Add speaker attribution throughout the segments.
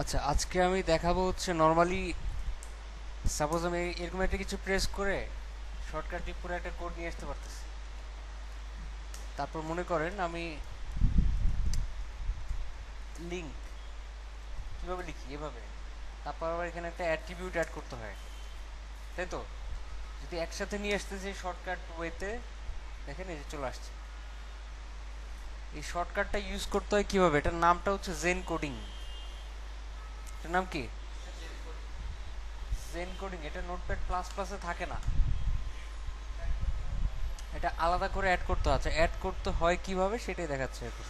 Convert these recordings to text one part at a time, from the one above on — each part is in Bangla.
Speaker 1: আচ্ছা, আজকে আমি দেখাবো হচ্ছে নর্মালি সাপোজ আমি এরকম একটা কিছু প্রেস করে শর্টকাট দিয়ে পুরো একটা কোড নিয়ে আসতে পারতেছি। তারপর মনে করেন আমি লিঙ্ক কিভাবে লিখি এভাবে, তারপর আবার এখানে একটা অ্যাট্রিবিউট অ্যাড করতে হয়, তাই তো? যদি একসাথে নিয়ে আসতেছি শর্টকাট ওয়েতে, দেখেন এই যে চলে আসছে। এই শর্টকাটটা ইউজ করতে হয় কিভাবে, এটার নামটা হচ্ছে জেন কোডিং। এটার নাম কি? Zen coding. এটা নোটপ্যাড প্লাস প্লাসে থাকে না, এটা আলাদা করে অ্যাড করতে হয়। আচ্ছা, অ্যাড করতে হয় কিভাবে সেটাই দেখাচ্ছে এখন।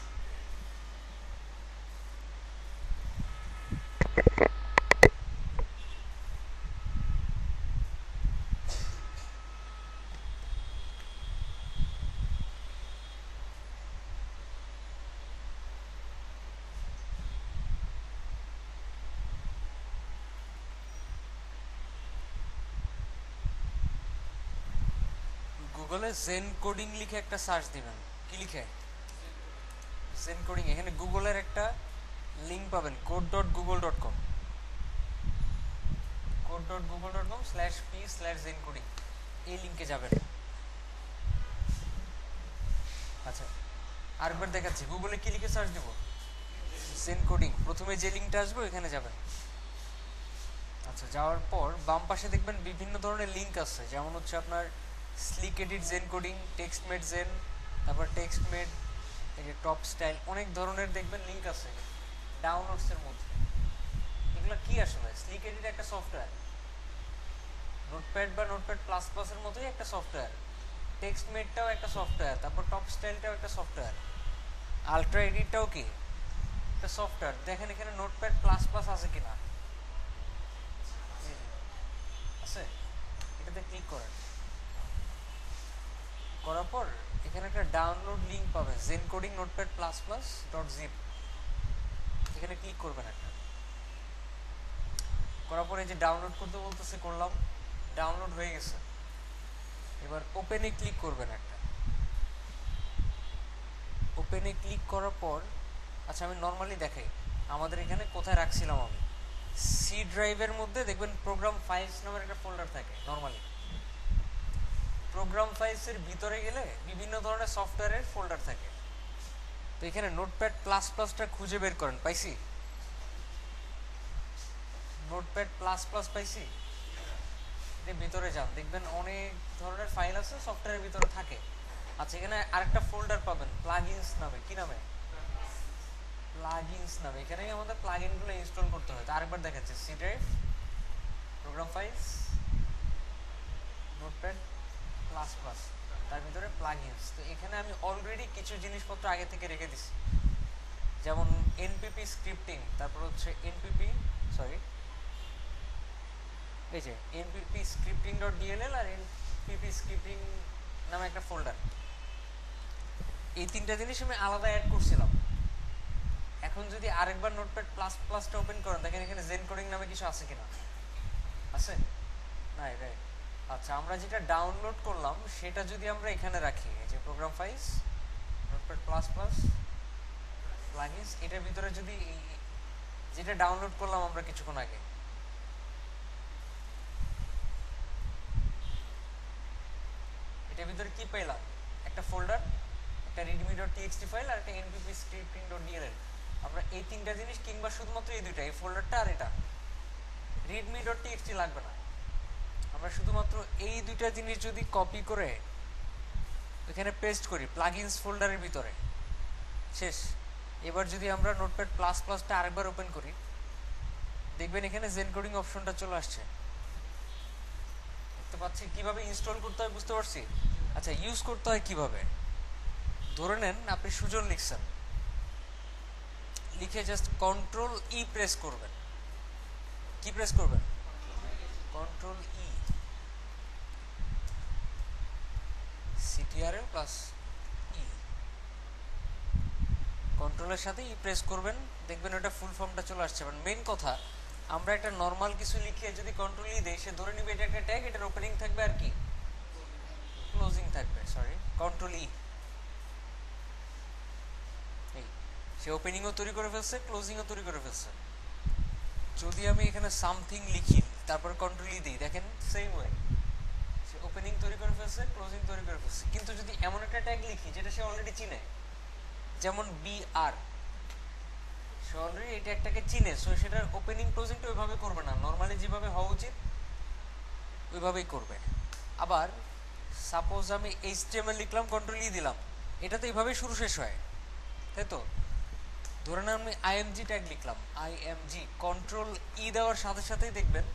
Speaker 1: গুগলে জেন কোডিং লিখে একটা সার্চ দিবেন। কি লিখে? Zen coding. এখানে গুগলের একটা লিঙ্ক পাবেন, code.google.com, code.google.com/p/zen coding। এই লিঙ্কে যাবেন। আচ্ছা, আরেকবার দেখাচ্ছি। গুগলে কি লিখে সার্চ দিব? Zen coding. প্রথমে যে লিঙ্কটা আসবে ওইখানে যাবেন। আচ্ছা, যাওয়ার পর বাম পাশে দেখবেন বিভিন্ন ধরনের লিঙ্ক আছে, যেমন হচ্ছে আপনার slick edit zen coding, text mate zen, তারপর টেক্সট মেড, এই যে টপ স্টাইল, অনেক ধরনের দেখবেন লিঙ্ক আছে ডাউনলোডসের মধ্যে। এগুলো কি আসলে? স্লিক এডিট একটা সফটওয়্যার, নোটপ্যাড বা নোটপ্যাড প্লাস প্লাসের মতোই একটা সফটওয়্যার। টেক্সট মেডটাও একটা সফটওয়্যার, তারপর টপ স্টাইলটাও একটা সফটওয়্যার, আলট্রা এডিটটাও কি একটা সফটওয়্যার। দেখেন এখানে নোটপ্যাড প্লাস প্লাস আছে কিনা। আছে, এটাতে ক্লিক করেন। করার পর এখানে একটা ডাউনলোড লিঙ্ক পাবেন, zen coding notepad plus plus dot zip. এখানে ক্লিক করবেন একটা। করার পরে যে ডাউনলোড করতে বলতেছে, করলাম, ডাউনলোড হয়ে গেছে। এবার ওপেনে ক্লিক করবেন একটা। ওপেনে ক্লিক করার পর, আচ্ছা আমি নর্মালি দেখাই আমাদের এখানে কোথায় রাখছিলাম আমি। সি ড্রাইভের মধ্যে দেখবেন প্রোগ্রাম ফাইলস নামের একটা ফোল্ডার থাকে নর্মালি। প্রোগ্রাম ফাইলসের ভিতরে গেলে বিভিন্ন ধরনের সফটওয়্যারের ফোল্ডার থাকে। তো এখানে নোটপ্যাড প্লাস প্লাসটা খুঁজে বের করেন। পাইছি? নোটপ্যাড প্লাস প্লাস পাইছি। এর ভিতরে যান, দেখবেন অনেক ধরনের ফাইল আছে সফটওয়্যারের ভিতরে থাকে। আচ্ছা, এখানে আরেকটা ফোল্ডার পাবেন প্লাগইনস নামে। কি নামে? প্লাগইনস নামে। এখানেই আমাদের প্লাগইনগুলো ইনস্টল করতে হয়। তো আরেকবার দেখাচ্ছি, C drive, program files, notepad plus plus, তার ভিতরে প্লাগইনস। তো এখানে আমি অলরেডি কিছু জিনিসপত্র আগে থেকে রেখে দিছি, যেমন এনপিপি স্ক্রিপ্টিং, তারপর হচ্ছে এনপিপি, সরি, এই যে এনপিপি স্ক্রিপ্টিং ডট ডিএলএল আর এনপিপি স্ক্রিপ্টিং নামে একটা ফোল্ডার। এই তিনটা জিনিস আমি আলাদা অ্যাড করছিলাম। এখন যদি আরেকবার নোটপ্যাড প্লাস প্লাসটা ওপেন করেন, দেখেন এখানে জেন কোডিং নামে কিছু আছে কিনা। আছে? নাই, রাইট। আচ্ছা, আমরা যেটা ডাউনলোড করলাম সেটা যদি আমরা এখানে রাখি, এই যে programme files, notepad plus plus, plugins, এটার ভিতরে যদি যেটা ডাউনলোড করলাম আমরা কিছুক্ষণ আগে, এটার ভিতরে কি পেলাম? একটা ফোল্ডার, একটা রিডমি ডট টিএক্সটি ফাইল আর একটা এনপিপি স্ক্রিপ্টিং ডট ডিএলএল। আমরা এই তিনটা জিনিস, কিংবা শুধুমাত্র এই দুইটা, এই ফোল্ডারটা আর এটা, রিডমি ডট টিএক্সটি লাগবে না। আমরা শুধুমাত্র এই দুইটা জিনিস যদি কপি করে এখানে পেস্ট করি প্লাগইনস ফোল্ডারের ভিতরে, শেষ। এবার যদি আমরা নোটপ্যাড প্লাস প্লাসটা আরেকবার ওপেন করি, দেখবেন এখানে জেন কোডিং অপশনটা চলে আসছে। দেখতে পাচ্ছি কিভাবে ইনস্টল করতে হয়, বুঝতে পারছি। আচ্ছা, ইউজ করতে হয় কিভাবে? ধরে নেন আপনি সুজন লিখছেন, লিখে জাস্ট কন্ট্রোল ই প্রেস করবেন। কি প্রেস করবেন? কন্ট্রোল ই, সিটিআরএল প্লাস ই, কন্ট্রোলের সাথে ই প্রেস করবেন, দেখবেন ওটা ফুল ফর্মটা চলে আসছে। মানে মেন কথা, আমরা একটা নর্মাল কিছু লিখে যদি কন্ট্রোল ই দেই, সে ধরে নিবে এটা একটা ট্যাগ, এটার ওপেনিং থাকবে আর কি ক্লোজিং থাকবে। সরি, কন্ট্রোল ই, এই সে ওপেনিংও তৈরি করে ফেলছে, ক্লোজিংও তৈরি করে ফেলছে। যদি আমি এখানে সামথিং লিখি তারপর কন্ট্রোল ই দিই, দেখেন সেম ওয়ে সে ওপেনিং তৈরি করে ফেলছে, ক্লোজিং তৈরি করে ফেলছে। কিন্তু যদি এমন একটা ট্যাগ লিখি যেটা সে অলরেডি চিনে, যেমন BR, সে অলরেডি এই ট্যাগটাকে চিনে, সো সেটার ওপেনিং ক্লোজিংটা ওইভাবে করবে না, নর্মালি যেভাবে হওয়া উচিত ওইভাবেই করবে। আবার সাপোজ আমি HTML লিখলাম, কন্ট্রোল ই দিলাম, এটা তো এইভাবেই শুরু শেষ হয়, তাই তো? ধরে নেন আমি IMG ট্যাগ লিখলাম, IMG, কন্ট্রোল ই দেওয়ার সাথে সাথেই দেখবেন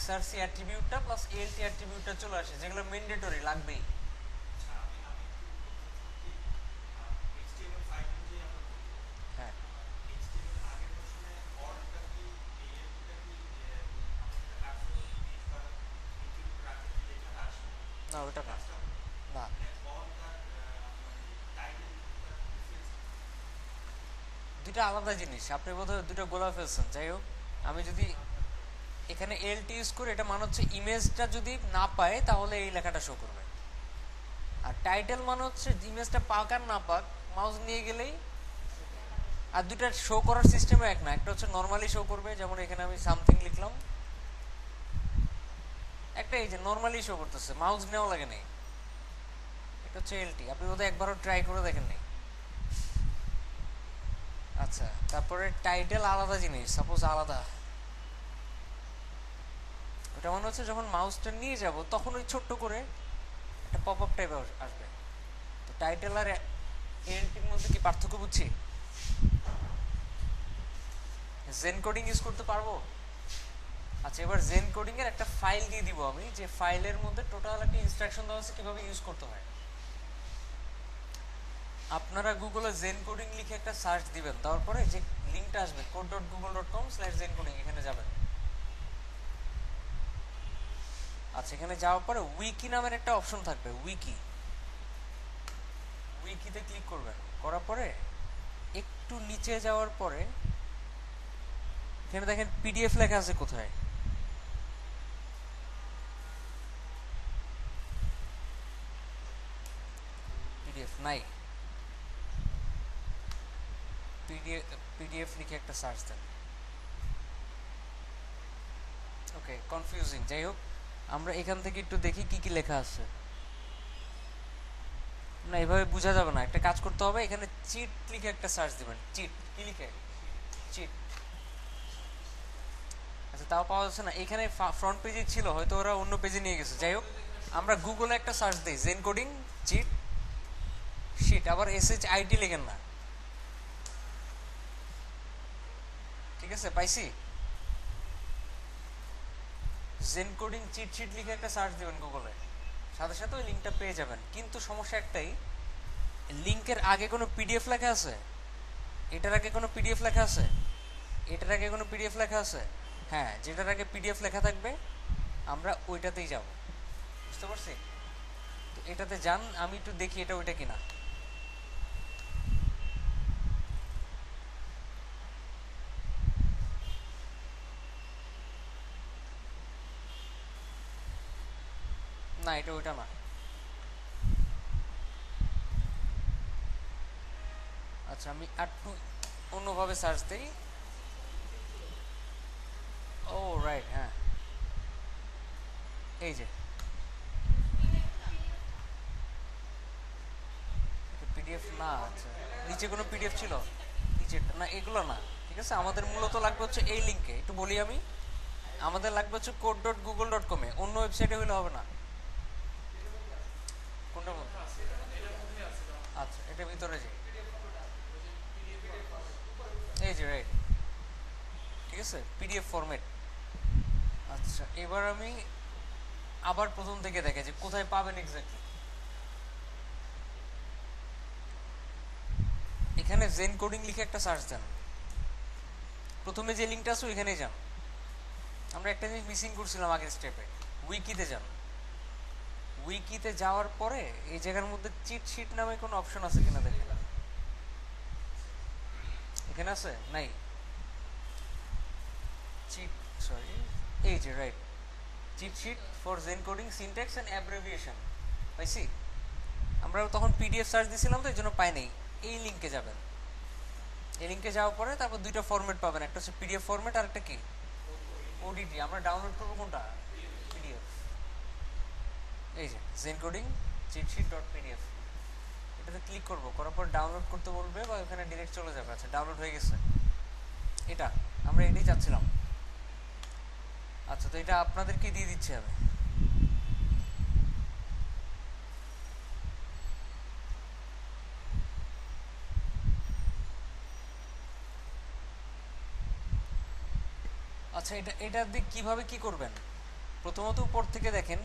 Speaker 1: SRC অ্যাট্রিবিউটটা প্লাস ALT অ্যাট্রিবিউটটা চলে আসে, যেগুলো ম্যান্ডেটরি লাগবেই। হ্যাঁ, না ওটা না, না দুইটা আলাদা জিনিস, আপনি বোধহয় দুটো গোলা ফেলছেন। যাই হোক, আমি যদি এখানে ALT ইউজ করি, এটা মানে হচ্ছে ইমেজটা যদি না পায় তাহলে এই লেখাটা শো করবে। আর টাইটেল মানে হচ্ছে ইমেজটা পাক আর না পাক, মাউস নিয়ে গেলেই। আর দুটা শো করার সিস্টেমও এক না, একটা হচ্ছে নর্মালি শো করবে, যেমন এখানে আমি সামথিং লিখলাম, একটা এই যে নর্মালি শো করতেছে, মাউস নেওয়া লাগে নেই, এটা হচ্ছে LT। আপনি বোধহয় একবারও ট্রাই করে দেখেন নাই। আচ্ছা, তারপরে টাইটেল আলাদা জিনিস, সাপোজ আলাদা, ওটা মনে হচ্ছে যখন মাউসটা নিয়ে যাব তখন ওই ছোট্ট করে একটা পপ আপ টাইপ আসবে। তো টাইটেল আর ALTর মধ্যে কি পার্থক্য বুঝছি? জেন কোডিং ইউজ করতে পারবো। আচ্ছা, এবার জেন কোডিং এর একটা ফাইল দিয়ে দিব আমি, যে ফাইলের মধ্যে টোটাল একটা ইনস্ট্রাকশন দেওয়া আছে কিভাবে ইউজ করতে হয়। আপনারা গুগলে জেন কোডিং লিখে একটা সার্চ দিবেন, তারপরে যে লিঙ্কটা আসবে code.google.com/zencoding, এখানে যাবেন। আচ্ছা, এখানে যাওয়ার পরে উইকি নামের একটা অপশন থাকবে, উইকিতে ক্লিক করবেন, করার পরে একটু নিচে যাওয়ার পরে এখানে দেখেন PDF লেখা আছে কোথায়? PDF নাই, PDF লিখে একটা সার্চ দেন। ওকে, কনফিউজিং, যাই হোক আমরা এখান থেকে একটু দেখি কি কি লেখা আছে। না, এভাবে বোঝা যাবে না, একটা কাজ করতে হবে, এখানে চিট লিখে একটা সার্চ দিবেন। চিট কি লিখে? চিট। আচ্ছা, তাও পাওয়া যাচ্ছে না, এখানে ফ্রন্ট পেজে ছিল, হয়তো ওরা অন্য পেজে নিয়ে গেছে। যাই হোক, আমরা গুগলে একটা সার্চ দিই, জেন কোডিং চিট শিট, আবার SHIT লেখেন না, ঠিক আছে? পাইছি, জেন কোডিং চিট শিট লিখে একটা সার্চ দিবেন গুগলে, সাথে সাথে ওই লিঙ্কটা পেয়ে যাবেন। কিন্তু সমস্যা একটাই, লিঙ্কের আগে কোনো PDF লেখা আছে? এটার আগে কোনো PDF লেখা আছে? এটার আগে কোনো PDF লেখা আছে? হ্যাঁ, যেটার আগে PDF লেখা থাকবে আমরা ওইটাতেই যাব, বুঝতে পারছি? তো এটাতে যান, আমি একটু দেখি এটা ওইটা কিনা। না, এটা ওইটা না। আচ্ছা, আমি একটু অন্যভাবে সার্চ দিই। ও রাইট, হ্যাঁ, এই যে PDF না। আচ্ছা, নিচে কোনো PDF ছিল? নিচে না, এগুলো না, ঠিক আছে। আমাদের মূলত লাগবে হচ্ছে এই লিঙ্কে, একটু বলি আমি, আমাদের লাগবে হচ্ছে code.google.com-এ, অন্য ওয়েবসাইটে হইলে হবে না। কোনটা বলবো? আচ্ছা, এটা ভিতরে যে এই যে রাইট, ঠিক আছে, PDF ফরম্যাট। আচ্ছা, এবার আমি আবার প্রথম থেকে দেখে যে কোথায় পাবেন এক্স্যাক্টলি। এখানে জেন কোডিং লিখে একটা সার্চ দেন, প্রথমে যে লিঙ্কটা আছে ওইখানেই যান। আমরা একটা জিনিস মিসিং করছিলাম আগের স্টেপে, উইকিতে যান। উইকিতে যাওয়ার পরে এই জায়গার মধ্যে চিট শিট নামে কোনো অপশন আছে কিনা দেখেন। এখানে আছে? নাই। চিট, সরি, এই যে right, cheat sheet for zen coding syntax and abbreviation, পাইছি। আমরা তখন PDF সার্চ দিছিলাম তো এই জন্য পাই নাই। এই লিঙ্কে যাবেন, এই লিঙ্কে যাওয়ার পরে তারপর দুইটা ফরম্যাট পাবেন, একটা হচ্ছে পিডিএফ ফরম্যাট আর একটা কি ওডিটি। আমরা ডাউনলোড করবো কোনটা? পিডিএফ। এই যে জেনকোডিং চিটশিট ডট পিডিএফ, এটাতে ক্লিক করবো, করার পর ডাউনলোড করতে বলবে বা ওখানে ডিরেক্ট চলে যাবে। আচ্ছা ডাউনলোড হয়ে গেছে, এটা আমরা এটাই চাচ্ছিলাম। আচ্ছা তো এটা আপনাদেরকে দিয়ে দিচ্ছি আমি। আচ্ছা এটা দিয়ে কিভাবে কি করবেন? প্রথমত উপর থেকে দেখেন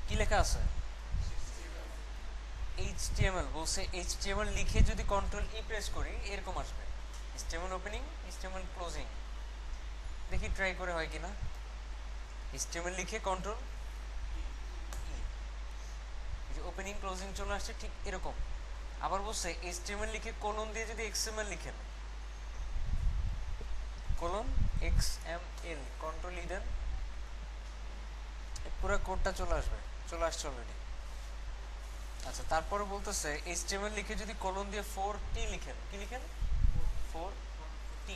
Speaker 1: কি লেখা আছে, HTML বলছে। HTML লিখে যদি কন্ট্রোল ই প্রেস করি এরকম আসবে, HTML ওপেনিং HTML ক্লোজিং। দেখি ট্রাই করে হয় কিনা। HTML লিখে কন্ট্রোল ই, ওপেনিং ক্লোজিং চলে আসছে ঠিক এরকম। আবার বলছে HTML লিখে কোলন দিয়ে যদি XML লিখেন, কোলন XML কন্ট্রোল ই দেন, পুরো কোডটা চলে আসবে, চলে আসছে অলরেডি। আচ্ছা তারপরে বলতেছে HTML লিখে যদি কোলন দিয়ে 4T লিখেন, কি লিখেন? 4T।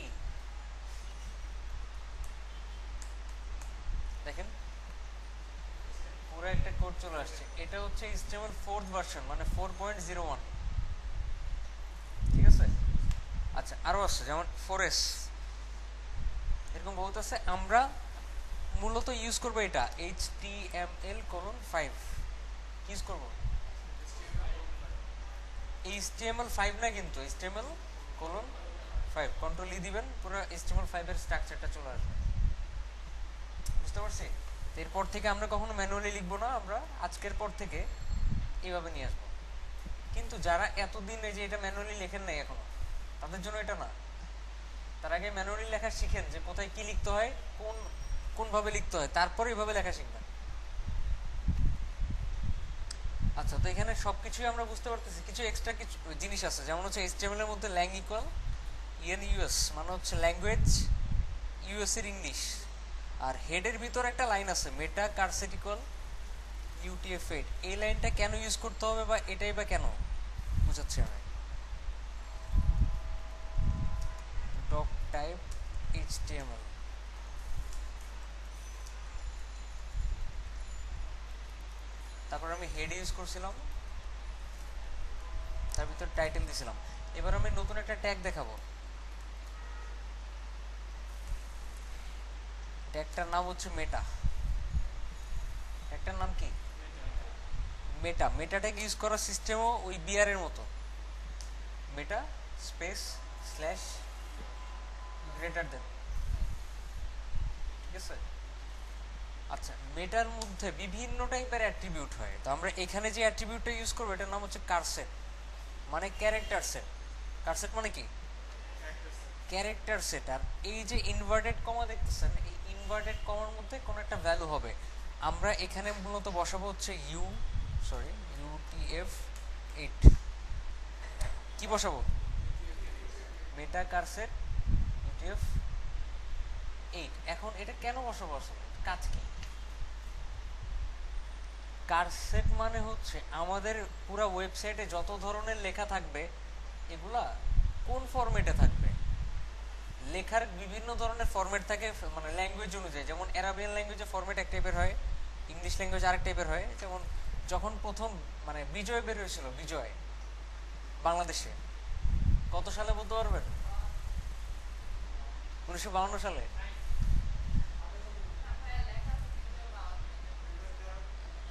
Speaker 1: দেখেন পুরো একটা কোড চলে আসছে। এটা হচ্ছে HTML 4th ভার্সন, মানে 4.01। ঠিক আছে। আচ্ছা আরো আছে যেমন 4S, এরকম বহুত আছে। আমরা মূলত ইউজ করব এটা HTML:5 ইউজ করব। HTML5 না কিন্তু HTML:5 কন্ট্রোল ই দিবেন, পুরো HTML5 এর স্ট্রাকচারটা চলে আসবে। বুঝতে পারছি? এরপর থেকে আমরা কখনো ম্যানুয়ালি লিখবো না, আমরা আজকের পর থেকে এইভাবে নিয়ে আসবো। কিন্তু যারা এতদিন এই যে এটা ম্যানুয়ালি লেখেন নাই এখনো, তাদের জন্য এটা না। তার আগে ম্যানুয়ালি লেখা শিখেন, যে কোথায় কি লিখতে হয়, কোন ভাবে লিখতে হয়, তারপরে এইভাবে লেখা শিখবেন। আচ্ছা তো এখানে সবকিছুই আমরা বুঝতে পারতেছি। কিছু এক্সট্রা কিছু জিনিস আছে, যেমন হচ্ছে HTML এর মধ্যে ল্যাং ইকুয়াল EN/US, মানে হচ্ছে ল্যাঙ্গুয়েজ US এর ইংলিশ। আর হেডের ভিতর একটা লাইন আছে মেটা কারসেট ইকুয়াল UTF-8। এই লাইনটা কেন ইউজ করতে হবে বা এটাই বা কেন বুঝাচ্ছি আমি। ডক টাইপ HTML, তারপর আমি হেড ইউজ করছিলাম, তার ভিতর টাইটেল দিছিলাম। এবার আমি নতুন একটা ট্যাগ দেখাবো। ট্যাগটার নাম হচ্ছে মেটা। ট্যাগটার নাম কি? মেটা। মেটা ট্যাগ ইউজ করার সিস্টেমও ওই বিআর এর মতো, মেটা স্পেস স্ল্যাশ গ্রেটার দেন। ঠিক আছে। আচ্ছা মেটার মধ্যে বিভিন্ন টাইপের অ্যাট্রিবিউট হয়, তো আমরা এখানে যে অ্যাট্রিবিউটটা ইউজ করবো এটার নাম হচ্ছে কারসেট, মানে ক্যারেক্টার সেট। কারসেট মানে কি? Character set. আর এই যে ইনভার্টেড কমা দেখতেছেন, এই ইনভার্টেড কমার মধ্যে কোনো একটা ভ্যালু হবে। আমরা এখানে মূলত বসাবো হচ্ছে UTF-8। কি বসাবো? মেটা কারসেট UTF-8। এখন এটা কেন বসাবো, আসলে কাজ কি? কারসেট মানে হচ্ছে আমাদের পুরো ওয়েবসাইটে যত ধরনের লেখা থাকবে এগুলা কোন ফরম্যাটে থাকবে। লেখার বিভিন্ন ধরনের ফরম্যাট থাকে, মানে ল্যাঙ্গুয়েজ অনুযায়ী। যেমন অ্যারাবিয়ান ল্যাঙ্গুয়েজের ফরম্যাট এক টাইপের হয়, ইংলিশ ল্যাঙ্গুয়েজ আরেক টাইপের হয়। যেমন যখন প্রথম মানে বিজয় বের হয়েছিল, বিজয় বাংলাদেশে কত সালে বলতে পারবেন? 1952 সালে।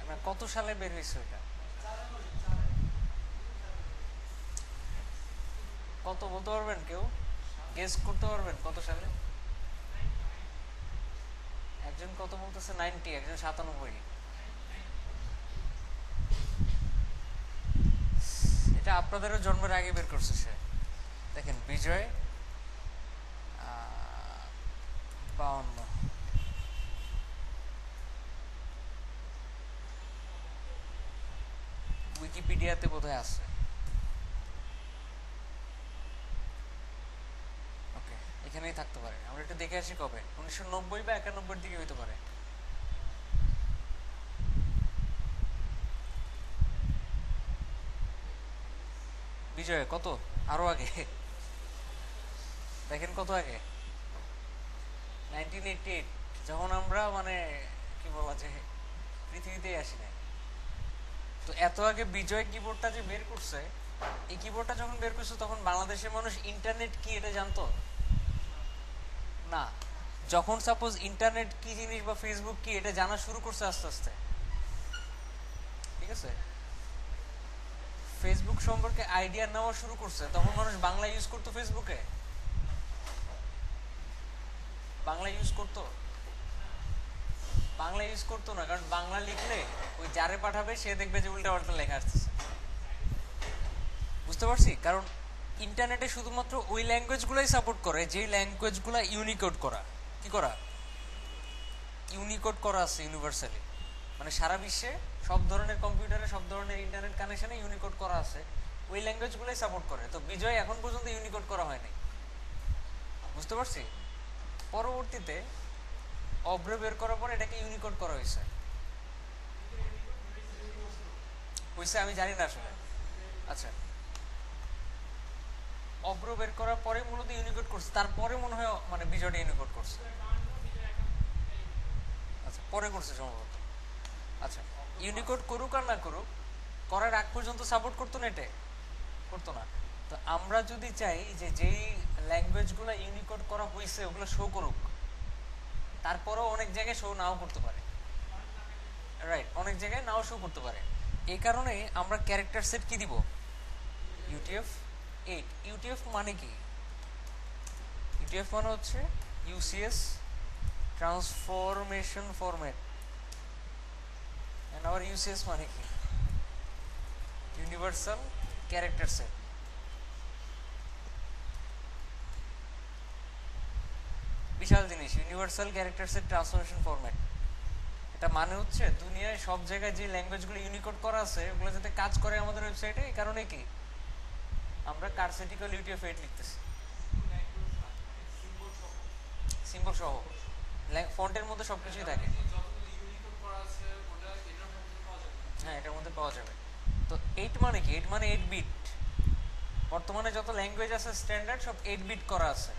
Speaker 1: না কত সালে বের হয়েছে ওইটা? কত বলতে পারবেন? কেউ গেস করতে পারবেন কত সালে? একজন কত বলতেছে 90, একজন 97। এটা আপনাদেরও জন্মের আগে বের করছে সে। দেখেন বিজয় 52, উইকিপিডিয়াতে বোধহয় আছে। ওকে এখানেই থাকতে পারে। আমরা একটু দেখে আসি কবে, 1990 বা 91 দিকে হইতে পারে। বিজয় কত আরো আগে, দেখেন কত আগে, 1988, যখন আমরা মানে কি বলা যায় পৃথিবীতেই আসি নাই। তো এত আগে বিজয় কিবোর্ডটা যে বের করছে, এই কিবোর্ডটা যখন বের করছে তখন বাংলাদেশের মানুষ ইন্টারনেট কি এটা জানতো না। যখন সাপোজ ইন্টারনেট কি জিনিস বা ফেসবুক কি এটা জানা শুরু করছে আস্তে আস্তে, ঠিক আছে, ফেসবুক সম্পর্কে আইডিয়া নেওয়া শুরু করছে, তখন মানুষ বাংলা ইউজ করতো, ফেসবুকে বাংলা ইউজ করতো, বাংলা ইউজ করতো না, কারণ বাংলা লিখলে ওই যারে পাঠাবে সে দেখবে যে উল্টা পাল্টা লেখা আসতেছে। বুঝতে পারছি, কারণ ইন্টারনেটে শুধুমাত্র ওই ল্যাঙ্গুয়েজগুলোই সাপোর্ট করে যে ল্যাঙ্গুয়েজগুলো ইউনিকোড করা, কি করা, ইউনিকোড করা আছে ইউনিভার্সালি, মানে সারা বিশ্বে সব ধরনের কম্পিউটারে সব ধরনের ইন্টারনেট কানেকশনে ইউনিকোড করা আছে, ওই ল্যাঙ্গুয়েজগুলোই সাপোর্ট করে। তো বিজয় এখন পর্যন্ত ইউনিকোড করা হয়নি, বুঝতে পারছি। পরবর্তীতে অব্রে বের করার পর এটাকে ইউনিকোড করা হয়েছে, আমি জানি না আসলে। আচ্ছা, অব্র বের করার পরে মূলত ইউনিকোড করছে, তারপরে মনে হয় মানে বিজয়টা ইউনিকোড করছে। আচ্ছা, পরে করছে সম্ভবত। আচ্ছা, ইউনিকোড করুক আর না করুক, করার আগ পর্যন্ত সাপোর্ট করতো না, এটা করতো না। তো আমরা যদি চাই যে যেই ল্যাঙ্গুয়েজগুলো ইউনিকোড করা হয়েছে ওগুলো শো করুক, তারপরেও অনেক জায়গায় শো নাও করতে পারে, রাইট, অনেক জায়গায় নাও শো করতে পারে। এই কারণে আমরা ক্যারেক্টার সেট কি দিব, UTF-8। ইউটিএফ মানে কি, ইউটিএফ মানে হচ্ছে ইউসিএস ট্রান্সফরমেশন ফরম্যাট, এন্ড আবার ইউসিএস মানে কি, ইউনিভার্সাল ক্যারেক্টার সেট। বিশাল জিনিস, universal character set transformation format. এটা মানে হচ্ছে দুনিয়ায় সব জায়গায় যে ল্যাঙ্গুয়েজগুলো ইউনিকোড করা আছে ওগুলো যাতে কাজ করে আমাদের ওয়েবসাইটে, এই কারণে কি আমরা কার্সেটিক্যাল UTF-8 লিখতেছি, সিম্বল সহ, ফন্টের মধ্যে সবকিছুই থাকে। হ্যাঁ, এটার মধ্যে পাওয়া যাবে। তো 8 মানে কি, 8 মানে 8 বিট। বর্তমানে যত ল্যাঙ্গুয়েজ আছে স্ট্যান্ডার্ড সব 8 বিট করা আছে,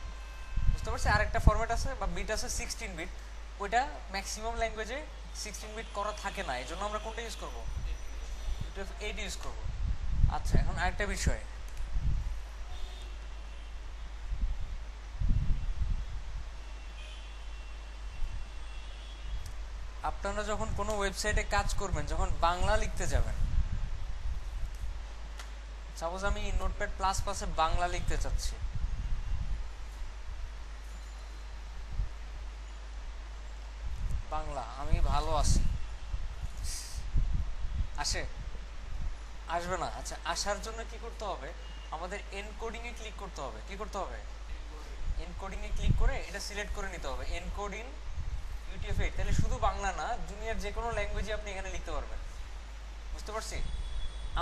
Speaker 1: বুঝতে পারছি। আরেকটা ফরম্যাট আছে বা বিট আছে 16 বিট, ওইটা ম্যাক্সিমাম ল্যাঙ্গুয়েজে 16 বিট করা থাকে না, এই জন্য আমরা কোনটা ইউজ করবো, UTF-8 ইউজ করবো। আচ্ছা, এখন আরেকটা বিষয়, আপনারা যখন কোনো ওয়েবসাইটে কাজ করবেন, যখন বাংলা লিখতে যাবেন, সাপোজ আমি নোটপ্যাড প্লাস প্লাসে বাংলা লিখতে চাচ্ছি, বাংলা আমি ভালো আছি, আসে, আসবে না। আচ্ছা, আসার জন্য কি করতে হবে, আমাদের এনকোডিং এ ক্লিক করতে হবে। কি করতে হবে, এনকোডিং এ ক্লিক করে এটা সিলেক্ট করে নিতে হবে, এনকোডিং UTF-8। তাহলে শুধু বাংলা না, দুনিয়ার যে কোনো ল্যাঙ্গুয়েজে আপনি এখানে লিখতে পারবেন, বুঝতে পারছি।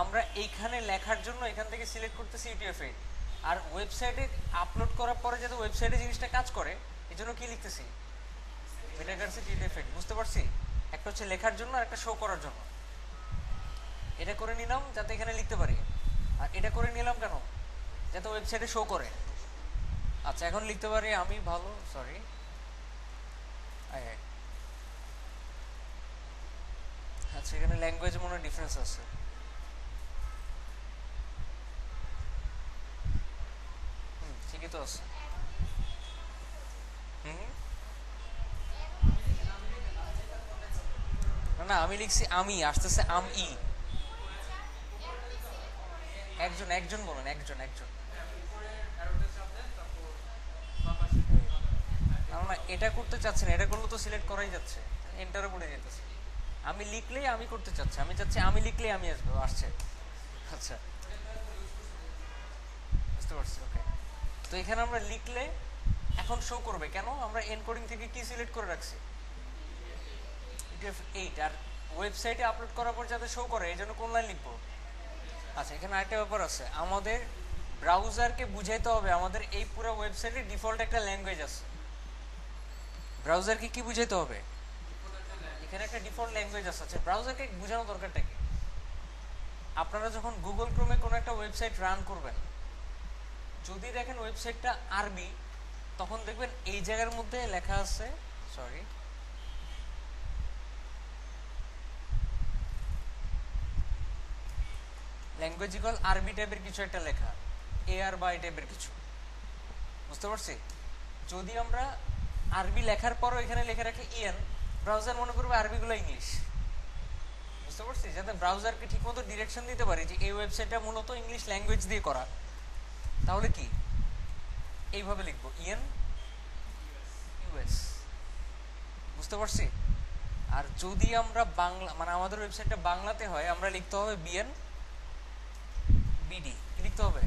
Speaker 1: আমরা এইখানে লেখার জন্য এখান থেকে সিলেক্ট করতেছি UTF-8, আর ওয়েবসাইটে আপলোড করার পরে যাতে ওয়েবসাইটে জিনিসটা কাজ করে এই জন্য কি লিখতেছি, মেটাকার্সেট UTF-8, বুঝতে পারছি। একটা হচ্ছে লেখার জন্য আর একটা শো করার জন্য। এটা করে নিলাম যাতে এখানে লিখতে পারি, আর এটা করে নিলাম কেন, যাতে ওয়েবসাইটে শো করে। আচ্ছা, এখন লিখতে পারি আমি ভালো, সরি, আচ্ছা, এখানে ল্যাঙ্গুয়েজ মনে হয় ডিফারেন্স আছে, ঠিকই তো আছে। না না, আমি লিখছি আমি, আসতেছে আমি। একজন একজন বলেন, একজন একজন। না, এটা করতে চাচ্ছি না, এটা করলে তো সিলেক্ট করাই যাচ্ছে, এন্টারে পড়ে যেতেছে। আমি লিখলেই আমি করতে চাচ্ছি, আমি চাচ্ছি আমি লিখলেই আমি আসবে, আসছে। আচ্ছা, বুঝতে পারছি, ওকে। তো এখানে আমরা লিখলে এখন শো করবে কেন, আমরা এনকোডিং থেকে কি সিলেক্ট করে রাখছি, UTF-8। আর ওয়েবসাইটে আপলোড করার পর যাতে শো করে এই জন্য কোন লাইন লিখবো। আচ্ছা, এখানে আরেকটা ব্যাপার আছে, আমাদের ব্রাউজারকে বুঝাইতে হবে আমাদের এই পুরো ওয়েবসাইটে ডিফল্ট একটা ল্যাঙ্গুয়েজ আছে। ব্রাউজারকে কি বুঝাইতে হবে, এখানে একটা ডিফল্ট ল্যাঙ্গুয়েজ আছে। আচ্ছা, ব্রাউজারকে বোঝানো দরকারটা কি, আপনারা যখন গুগল ক্রোমে কোনো একটা ওয়েবসাইট রান করবেন, যদি দেখেন ওয়েবসাইটটা আরবি, তখন দেখবেন এই জায়গার মধ্যে লেখা আছে, সরি, ল্যাঙ্গুয়েজ ইকুয়াল আরবি টাইপের কিছু একটা লেখা, এআর বা এই টাইপের কিছু, বুঝতে পারছি? যদি আমরা আরবি লেখার পরও এখানে লেখা রাখি ইএন, ব্রাউজার মনে করবে আরবিগুলো ইংলিশ, বুঝতে পারছি? যাতে ব্রাউজারকে ঠিকমতো ডিরেকশন দিতে পারি যে এই ওয়েবসাইটটা মূলত ইংলিশ ল্যাঙ্গুয়েজ দিয়ে করা, তাহলে কি এইভাবে লিখবো, ইএন ইউএস, বুঝতে পারছি? আর যদি আমরা বাংলা, মানে আমাদের ওয়েবসাইটটা বাংলাতে হয়, আমরা লিখতে হবে বিএন বিডি, কি লিখতে হবে?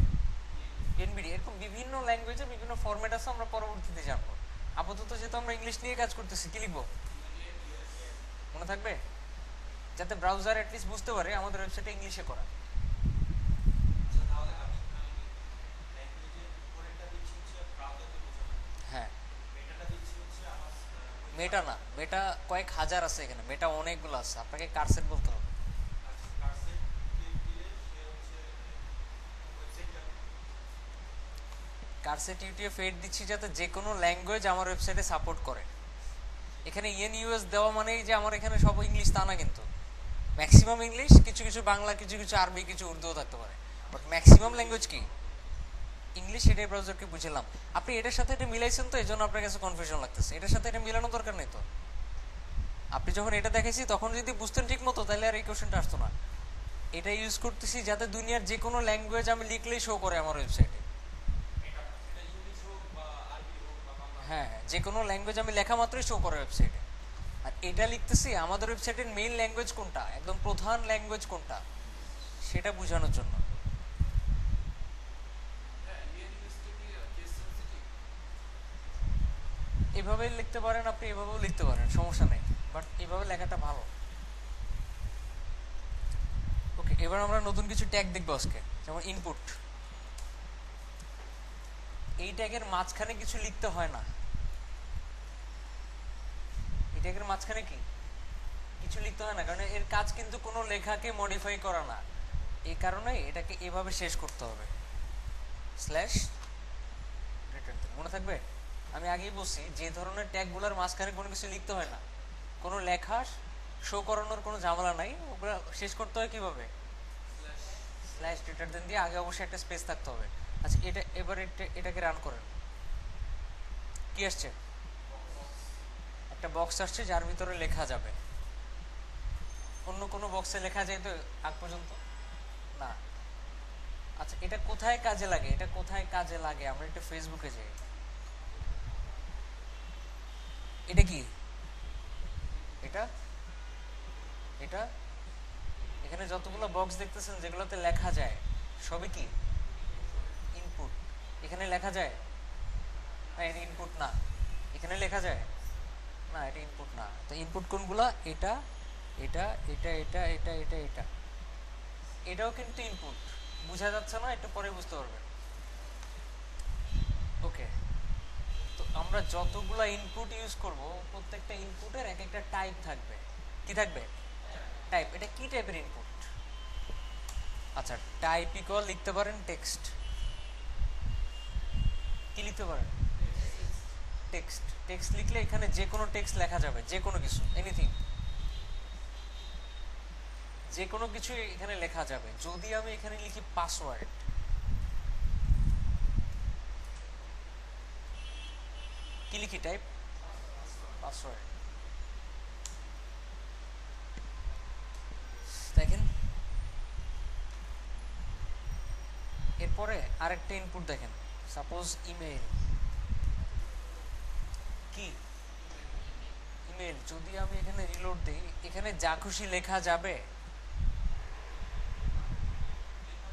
Speaker 1: বিএনবিডি। এরকম বিভিন্ন ল্যাঙ্গুয়েজে বিভিন্ন ফরম্যাট আছে, আমরা পরবর্তীতে জানবো। আপাতত যেহেতু আমরা ইংলিশ নিয়ে কাজ করতেছি, কি লিখবো মনে থাকবে? যাতে ব্রাউজার অ্যাটলিস্ট বুঝতে পারে আমাদের ওয়েবসাইটে ইংলিশে করা। হ্যাঁ, মেটা না, মেটা কয়েক হাজার আছে এখানে, মেটা অনেকগুলো আছে, আপনাকে কারসেট বলতে হবে। কারসেট ইউটিএফ এড দিচ্ছি যাতে যে কোনো ল্যাঙ্গুয়েজ আমার ওয়েবসাইটে সাপোর্ট করে। এখানে ইএন ইউএস দেওয়া মানেই যে আমার এখানে সব ইংলিশ তা না, কিন্তু ম্যাক্সিমাম ইংলিশ, কিছু কিছু বাংলা, কিছু কিছু আরবি, কিছু উর্দুও থাকতে পারে, বাট ম্যাক্সিমাম ল্যাঙ্গুয়েজ কি ইংলিশ। এটাই ব্রাউজারকে বুঝলাম। আপনি এটার সাথে এটা মিলাইছেন, তো এই জন্য আপনার কাছে কনফিউশন লাগতেছে। এটার সাথে এটা মিলানোর দরকার নেই তো। আপনি যখন এটা দেখেছি তখন যদি বুঝতেন ঠিক মতো, তাহলে আর এই কোশ্চেনটা আসতো না। এটা ইউজ করতেছি যাতে দুনিয়ার যে কোনো ল্যাঙ্গুয়েজ আমি লিখলেই শো করে আমার ওয়েবসাইটে। হ্যাঁ, যে কোনো ল্যাঙ্গুয়েজ আমি লেখা মাত্রই শো করে ওয়েবসাইটে। আর এটা লিখতেছি আমাদের ওয়েবসাইটের মেইন ল্যাঙ্গুয়েজ কোনটা, একদম প্রধান ল্যাঙ্গুয়েজ কোনটা, সেটা বোঝানোর জন্য। এভাবে লিখতে পারেন আপনি, এভাবেও লিখতে পারেন, সমস্যা নেই, বাট এভাবে লেখাটা ভালো। ওকে, এবার আমরা নতুন কিছু ট্যাগ দেখবো আজকে, যেমন ইনপুট। এই ট্যাগের মাঝখানে কিছু লিখতে হয় না। এই ট্যাগের মাঝখানে কি কিছু লিখতে হয় না, কারণ এর কাজ কিন্তু কোনো লেখাকে মডিফাই করা না। এই কারণে এটাকে এভাবে শেষ করতে হবে, স্ল্যাশ রিটার্ন। মনে থাকবে আমি আগেই বলছি, যে ধরনের ট্যাগগুলোর মাঝখানে কোনো কিছু লিখতে হয় না, কোনো লেখা শো করানোর কোনো ঝামেলা নাই, ওগুলো শেষ করতে হয় কিভাবে, স্ল্যাশ রিটার্ন দিয়ে। আগে অবশ্যই একটা স্পেস থাকতে হবে। আচ্ছা, এটা এবার এটাকে রান করেন, কি আসছে? একটা বক্স আসছে যার ভিতরে লেখা যাবে। অন্য কোনো বক্সে লেখা যায় তো আগ পর্যন্ত না। আচ্ছা, এটা কোথায় কাজে লাগে, এটা কোথায় কাজে লাগে? আমরা একটু ফেসবুকে যাই। এটা কি, এটা এটা এখানে যতগুলো বক্স দেখতেছেন যেগুলোতে লেখা যায়, সবই কি ইনপুট। এখানে লেখা যায় না, এটা ইনপুট না। এখানে লেখা যায় না, এটা ইনপুট না। তো ইনপুট কোনগুলা? এটা এটা এটা এটা এটা এটা এটা, এটাও কিন্তু ইনপুট। বোঝা যাচ্ছে না? একটু পরে বুঝতে পারবেন। ওকে, তো আমরা যতগুলা ইনপুট ইউজ করব, প্রত্যেকটা ইনপুটের এক একটা টাইপ থাকবে। কি থাকবে? টাইপ। এটা কি টাইপের ইনপুট? আচ্ছা, টাইপ ইকুয়াল লিখতে পারেন টেক্সট। কি লিখতে পারেন? টেক্সট। টেক্সট লিখলে এখানে যে কোনো টেক্সট লেখা যাবে, যে কোনো কিছু, এনিথিং, যে কোনো কিছু এখানে লেখা যাবে। যদি আমি এখানে লিখি পাসওয়ার্ড, কি লিখি? Type password. দেখেন, এরপরে আরেকটা ইনপুট দেখেন, সাপোজ ইমেইল। কি ইমেইল? যদি আমি এখানে রিলোড দিই, এখানে যা খুশি লেখা যাবে।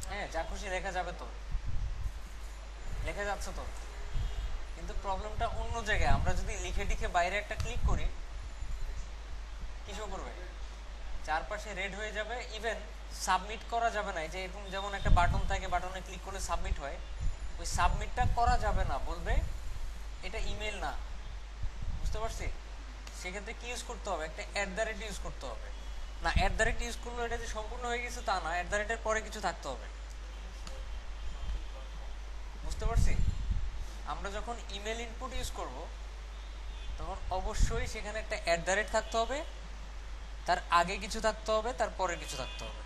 Speaker 1: হ্যাঁ, যা খুশি লেখা যাবে, তো লেখা যাচ্ছে তো। কিন্তু প্রবলেমটা অন্য জায়গায়। আমরা যদি লিখে টিখে বাইরে একটা ক্লিক করি, কি শো করবে? চারপাশে রেড হয়ে যাবে। ইভেন সাবমিট করা যাবে না। এই যে এরকম যেমন একটা বাটন থাকে, বাটনে ক্লিক করলে সাবমিট হয়, ওই সাবমিটটা করা যাবে না, বলবে এটা ইমেল না। বুঝতে পারছি? সেক্ষেত্রে কি ইউজ করতে হবে? একটা @ ইউজ করতে হবে। না, অ্যাট দ্য রেট ইউজ করলে এটা যে সম্পূর্ণ হয়ে গেছে তা না, অ্যাট দ্য রেটের পরে কিছু থাকতে হবে। বুঝতে পারছি? আমরা যখন ইমেল ইনপুট ইউজ করব তখন অবশ্যই সেখানে একটা অ্যাট দ্য রেট থাকতে হবে, তার আগে কিছু থাকতে হবে, তার পরে কিছু থাকতে হবে,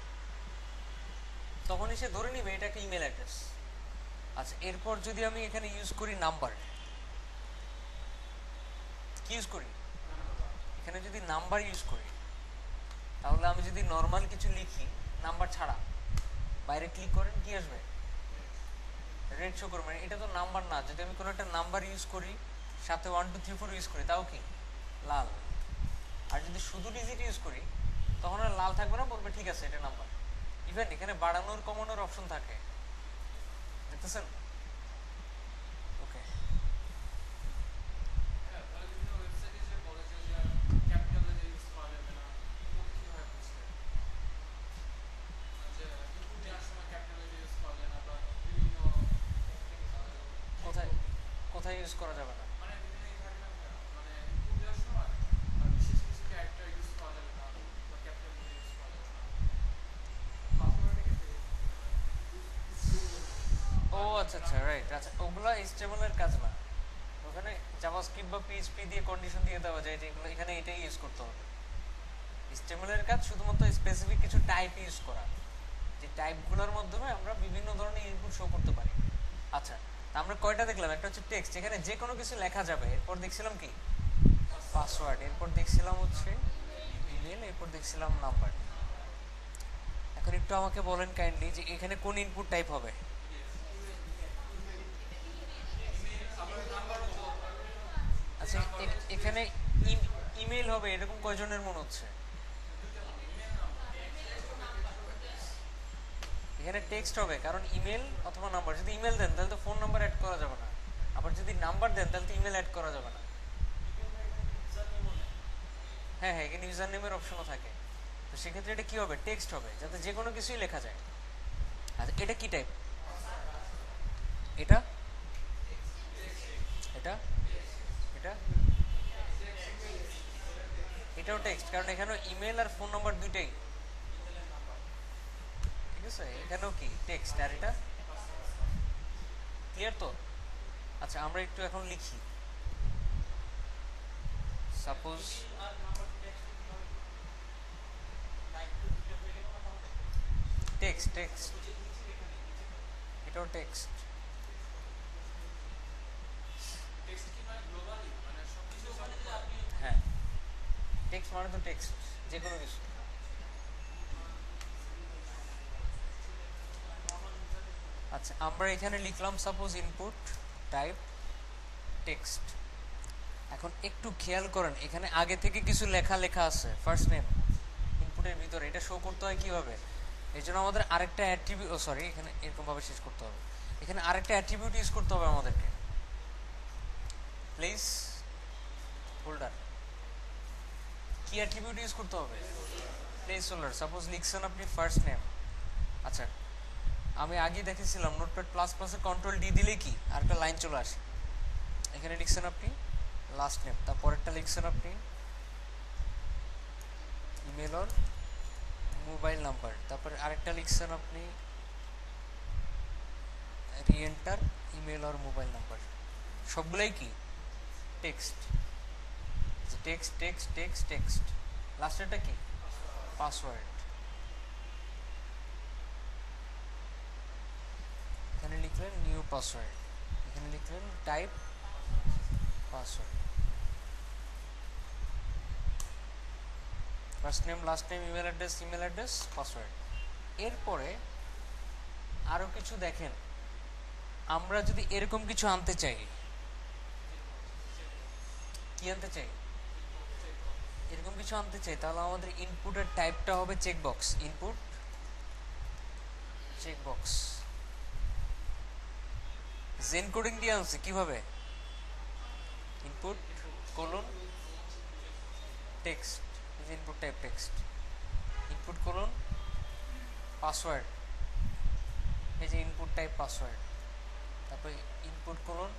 Speaker 1: তখনই সে ধরে নিবে এটা একটা ইমেল অ্যাড্রেস। আচ্ছা, এরপর যদি আমি এখানে ইউজ করি নাম্বার, কি ইউজ করি এখানে যদি নাম্বার ইউজ করি, তাহলে আমি যদি নর্মাল কিছু লিখি নাম্বার ছাড়া, বাইরে ক্লিক করেন কি আসবে? রেড শো করবে। মানে এটা তো নাম্বার না। যদি আমি কোনো একটা নাম্বার ইউজ করি, সাথে 1 2 3 4 ইউজ করি, তাও কি লাল। আর যদি শুধু ডিজিট ইউজ করি তখন আর লাল থাকবে না, বলবে ঠিক আছে এটা নাম্বার। ইভেন এখানে বাড়ানোর কমানোর অপশন থাকে, দেখতেছেন? ওকে, কোথায় কোথায় ইউজ করা যাবে না? ও আচ্ছা আচ্ছা, রাইট। আচ্ছা, ওগুলা HTML এর কাজ না। ওখানে জাভাস্ক্রিপ্ট বা পিএইচপি দিয়ে কন্ডিশন দিয়ে দেওয়া যায় যে এগুলো এখানে এটাই ইউজ করতে হবে। HTML এর কাজ শুধুমাত্র স্পেসিফিক কিছু টাইপ ইউজ করা, যে টাইপগুলোর মাধ্যমে আমরা বিভিন্ন ধরনের ইনপুট শো করতে পারি। আচ্ছা, তা আমরা কয়টা দেখলাম? একটা হচ্ছে টেক্সট, এখানে যে কোনো কিছু লেখা যাবে। এরপর দেখছিলাম কি পাসওয়ার্ড, এরপর দেখছিলাম হচ্ছে ইমেল, এরপর দেখছিলাম নাম্বার। এখন একটু আমাকে বলেন কাইন্ডলি যে এখানে কোন ইনপুট টাইপ হবে? আচ্ছা, এখানে ইমেল হবে এরকম কয়জনের মনে হচ্ছে? এখানে টেক্সট হবে, কারণ ইমেল অথবা নাম্বার। যদি ইমেল দেন তাহলে তো ফোন নাম্বার অ্যাড করা যাবে না, আবার যদি নাম্বার দেন তাহলে তো ইমেল অ্যাড করা যাবে না। হ্যাঁ হ্যাঁ, এখানে ইউজার নেমের অপশনও থাকে। তো সেক্ষেত্রে এটা কি হবে? টেক্সট হবে, যাতে যে কোনো কিছুই লেখা যায়। আচ্ছা, এটা কি টাইপ? এটা এটা এটা এটাও টেক্সট, কারণ এখানেও ইমেল আর ফোন নাম্বার দুইটাই, ঠিক আছে? এখানেও কি টেক্সট, আর এটা ক্লিয়ার তো? আচ্ছা, আমরা একটু এখন লিখি। সাপোজ টেক্সট টেক্সট, এটাও টেক্সট। হ্যাঁ, টেক্সট মানে তো টেক্সট, যে কোনো কিছু। আচ্ছা, আমরা এখানে লিখলাম সাপোজ ইনপুট টাইপ টেক্সট। এখন একটু খেয়াল করেন, এখানে আগে থেকে কিছু লেখা লেখা আছে, ফার্স্ট নেম ইনপুটের ভিতরে। এটা শো করতে হয় কিভাবে? এই জন্য আমাদের আরেকটা অ্যাট্রিবিউট, সরি, এখানে এরকমভাবে শেষ করতে হবে। এখানে আরেকটা অ্যাট্রিবিউট ইউজ করতে হবে আমাদেরকে, প্লেস হোল্ডার। কি অ্যাট্রিবিউট ইউজ করতে হবে? Place holder. সাপোজ লিখছেন আপনি ফার্স্ট নেম। আচ্ছা, আমি আগে দেখেছিলাম নোটপ্যাড প্লাস প্লাসে কন্ট্রোল ডি দিলে কি আরেকটা লাইন চলে আসে। এখানে লিখছেন আপনি লাস্ট নেম, তারপরেরটা লিখছেন আপনি ইমেল অর মোবাইল নাম্বার, তারপরে আরেকটা লিখছেন আপনি reenter email or mobile number. সবগুলাই কি text, text text text text. লাস্টেরটা কি পাসওয়ার্ড। এখানে লিখলেন নিউ পাসওয়ার্ড, এখানে লিখলেন type password. First name last name email address password. এরপরে আরও কিছু দেখেন, আমরা যদি এরকম কিছু আনতে চাই, কি আনতে চাই, এরকম কিছু আনতে চাই, তাহলে আমাদের ইনপুটের টাইপটা হবে checkbox. Input checkbox. Zen coding দিয়ে আনছে কিভাবে? Input colon text, input type text, input colon password, এই যে ইনপুট টাইপ পাসওয়ার্ড, তারপরে ইনপুট কোলন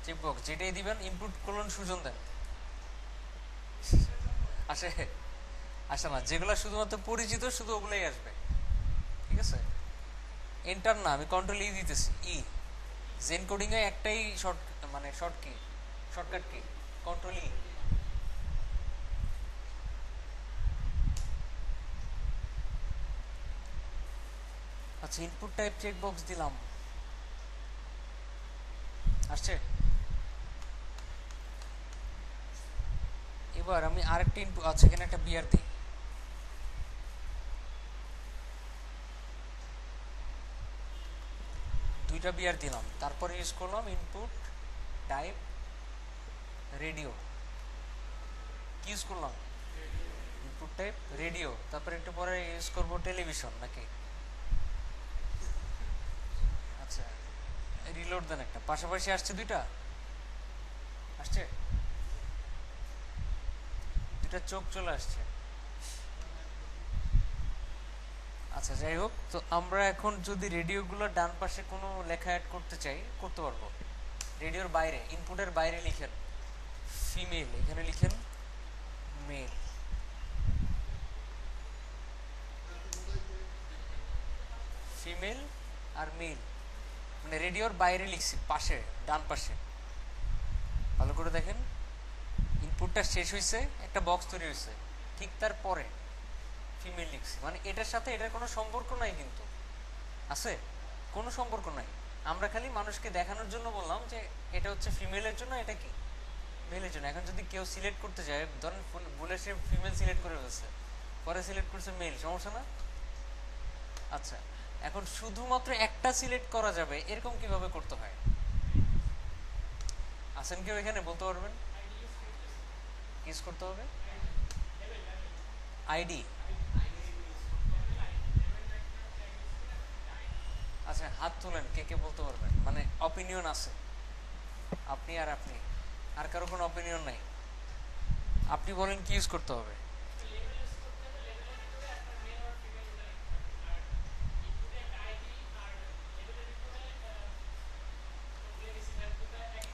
Speaker 1: চেকবক্স। যেটাই দিবেন ইনপুট কোলন সুজন দেন আসে। আসে না, যেগুলো শুধুমাত্র পরিচিত শুধু ওগুলাই আসবে। ঠিক আছে, এন্টার না, আমি কন্ট্রোল ই দিতেছি, ই। জেন কোডিং এ একটাই শর্ট, মানে শর্ট কি, শর্টকাট কি, কন্ট্রোল ই। আচ্ছা, ইনপুট টাইপ চেক বক্স দিলাম, আসছে। এবার আমি আরেকটা ইনপুট, আচ্ছা এখানে একটা বিআর দিই, দুইটা বিআর দিলাম। তারপরে ইউজ করলাম ইনপুট টাইপ রেডিও, কি ইউজ করলাম, ইনপুট টাইপ রেডিও। তারপরে একটু পরে ইউজ করব টেলিভিশন নাকি। আচ্ছা, রিলোড দেন একটা, পাশাপাশি আসছে দুইটা, আসছে দুইটা চোখ চলে আসছে। আচ্ছা যাই হোক, তো আমরা এখন যদি রেডিওগুলো ডান পাশে কোনো লেখা অ্যাড করতে চাই, করতে পারবো। রেডিওর বাইরে, ইনপুটের বাইরে লিখেন ফিমেল, এখানে লিখেন মেল। ফিমেল আর মেল, মানে রেডিওর বাইরে লিখছি, পাশে ডান পাশে। ভালো করে দেখেন, ইনপুটটা শেষ হয়েছে, একটা বক্স তৈরি হয়েছে, ঠিক তার পরে ফিমেল লিখছি, মানে এটার সাথে এটার কোনো সম্পর্ক নাই, কিন্তু আছে কোনো সম্পর্ক নাই। আমরা খালি মানুষকে দেখানোর জন্য বললাম যে এটা হচ্ছে ফিমেলের জন্য, এটা কি মেলের জন্য। এখন যদি কেউ সিলেক্ট করতে যায়, ধরেন বলে সে ফিমেল সিলেক্ট করে ফেলছে, পরে সিলেক্ট করছে মেল, সমস্যা না। আচ্ছা, এখন শুধুমাত্র একটা সিলেক্ট করা যাবে, এরকম কিভাবে করতে হয়? আছেন কেউ এখানে, বলতে পারবেন? ইউজ করতে হবে আইডি। আচ্ছা হাত তোলেন, কে কে বলতে পারবেন, মানে অপিনিয়ন আছে। আপনি আর আপনি, আর কারো কোনো অপিনিয়ন নাই? আপনি বলেন কি ইউজ করতে হবে।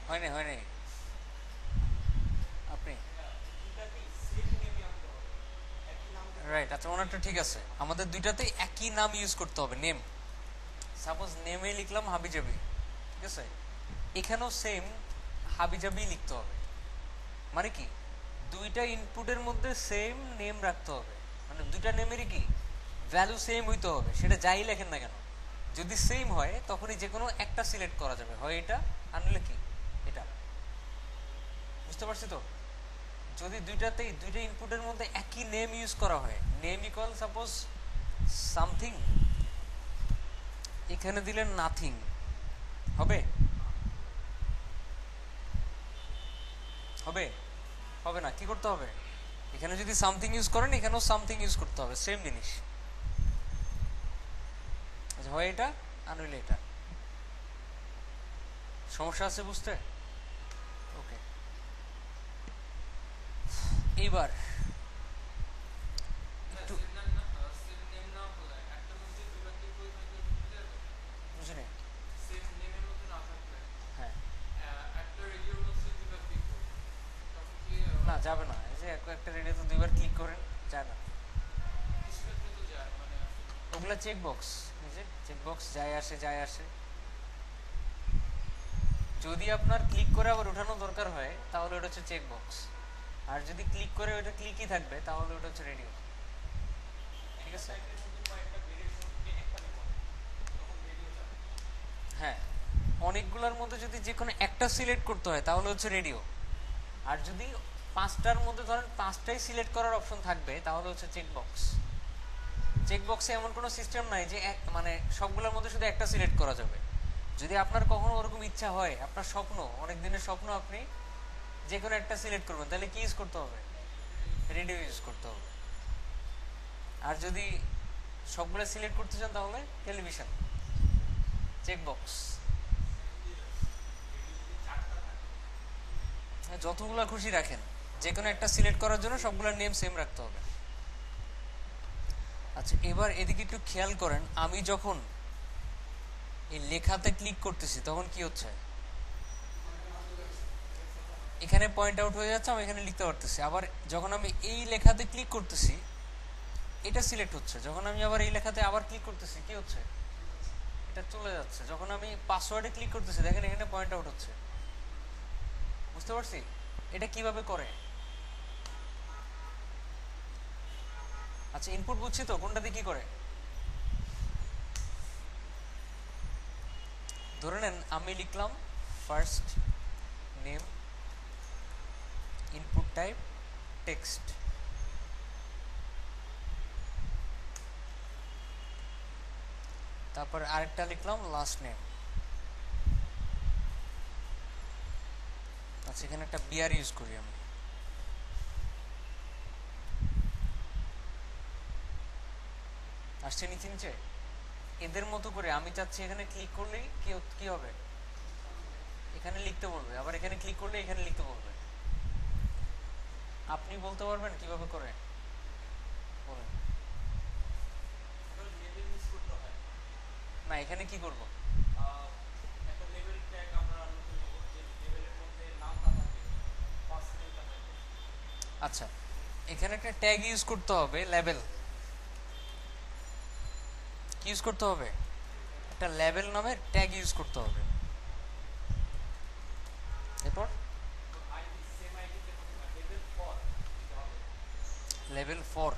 Speaker 1: হয়নি হয়নি, আপনি রাইট। আচ্ছা ওনারটা ঠিক আছে, আমাদের দুইটাতেই একই নাম ইউজ করতে হবে, নেম। সাপোজ নেমে লিখলাম হাবিজাবি, ঠিক আছে, এখানেও সেম হাবিজাবি লিখতে হবে। মানে কি, দুইটা ইনপুটের মধ্যে সেম নেম রাখতে হবে, মানে দুইটা নেমেরই কি ভ্যালু সেম হইতে হবে, সেটা যাই লেখেন না কেন। যদি সেম হয় তখনই যে কোনো একটা সিলেক্ট করা যাবে, হয় এটা আর নাহলে কি এটা। বুঝতে পারছি তো? যদি দুইটাতেই দুইটা ইনপুটের মধ্যে একই নেম ইউজ করা হয়, নেম ইকুয়াল সাপোজ সামথিং, এখানে দিলেন নাথিং, হবে হবে হবে না, কি করতে হবে, এখানে যদি সামথিং ইউজ করেন এখানেও সামথিং ইউজ করতে হবে, সেম জিনিস। আচ্ছা, হয় এটা আর নইলে এটা। সমস্যা আছে বুঝতে? ওকে, এইবার একটু বুঝে নেই। হ্যাঁ, না যাবে না, এই যে একটা রেডিওতে দুইবার ক্লিক করেন, যায় না। ওগুলা চেক বক্স, এই যে চেক বক্স যায় আসে যায় আসে। যদি আপনার ক্লিক করে আবার উঠানো দরকার হয় তাহলে ওটা হচ্ছে চেক বক্স, আর যদি ক্লিক করে ওটা ক্লিকই থাকবে তাহলে ওটা হচ্ছে রেডিও। ঠিক আছে, হ্যাঁ, অনেকগুলোর মধ্যে যদি যে কোনো একটা সিলেক্ট করতে হয় তাহলে হচ্ছে রেডিও। আর যদি পাঁচটার মধ্যে ধরেন পাঁচটাই সিলেক্ট করার অপশন থাকবে তাহলে হচ্ছে চেক বক্স। চেক বক্সে এমন কোনো সিস্টেম নাই যে এক মানে সবগুলোর মধ্যে শুধু একটা সিলেক্ট করা যাবে। যদি আপনার কখনো ওরকম ইচ্ছা হয়, আপনার স্বপ্ন, অনেক দিনের স্বপ্ন, আপনি যে কোনো একটা সিলেক্ট করবেন, তাহলে কি ইউজ করতে হবে, রেডিও ইউজ করতে হবে। আর যদি সবগুলো সিলেক্ট করতে চান তাহলে টেলিভিশন, চেক বক্স। যতগুলো খুশি রাখেন, যে কোনো একটা সিলেক্ট করার জন্য সবগুলোর নেম সেম রাখতে হবে। আচ্ছা এবার এদিকে একটু খেয়াল করেন, আমি যখন এই লেখাতে ক্লিক করতেছি তখন কি হচ্ছে, এখানে পয়েন্ট আউট হয়ে যাচ্ছে, আমি এখানে লিখতে পারতেছি। আবার যখন আমি এই লেখাতে ক্লিক করতেছি এটা সিলেক্ট হচ্ছে। যখন আমি আবার এই লেখাতে আবার ক্লিক করতেছি কি হচ্ছে, এটা চলে যাচ্ছে। যখন আমি পাসওয়ার্ডে ক্লিক করতেছি দেখেন এখানে পয়েন্ট আউট হচ্ছে। বুঝতে পারছি এটা কিভাবে করে। আচ্ছা ইনপুট বুঝছি তো, কোনটা দিয়ে কি করে। ধরে নেন আমি লিখলাম first name, input type text, তারপর আরেকটা লিখলাম লাস্ট নেম। আচ্ছা এখানে একটা বিআর ইউজ করি আমি। আসছে নিচে নিচে এদের মতো করে আমি চাচ্ছি এখানে ক্লিক করলেই কি হবে, এখানে লিখতে বলবে, আবার এখানে ক্লিক করলে এখানে লিখতে বলবে। আপনি বলতে পারবেন কিভাবে করে, বলেন। না এখানে কি করব, আচ্ছা এখানে একটা ট্যাগ ইউজ করতে হবে, লেবেল। কি ইউজ করতে হবে, একটা লেবেল নামে ট্যাগ ইউজ করতে হবে। এরপর লেভেল 4,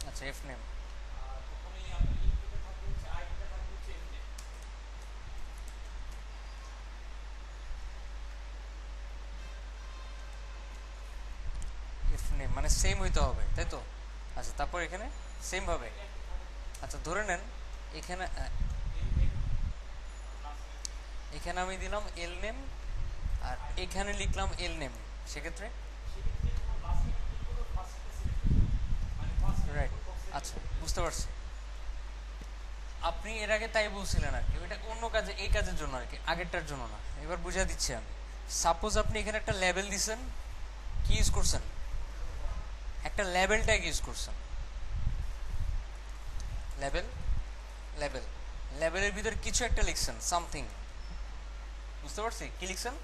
Speaker 1: আচ্ছা এফ নেম। এফ নেম মানে সেম হইতে হবে তাই তো। আচ্ছা তারপর এখানে সেম ভাবে, আচ্ছা ধরে নেন এখানে এখানে আমি দিলাম এল নেম আর এখানে লিখলাম এল নেম, সেক্ষেত্রে রাইট। আচ্ছা বুঝতে পারছি, আপনি এর আগে তাই বলছিলেন আর কি, এটা অন্য কাজে, এই কাজের জন্য আর কি, আগেরটার জন্য না। এবার বুঝা দিচ্ছি আমি। সাপোজ আপনি এখানে একটা লেবেল দিছেন, কি ইউজ করছেন, একটা লেবেল ট্যাগ ইউজ করছেন। লেবেল লেবেল লেবেলের ভিতরে কিছু একটা লিখছেন, সামথিং। বুঝতে পারছি কি লিখছেন,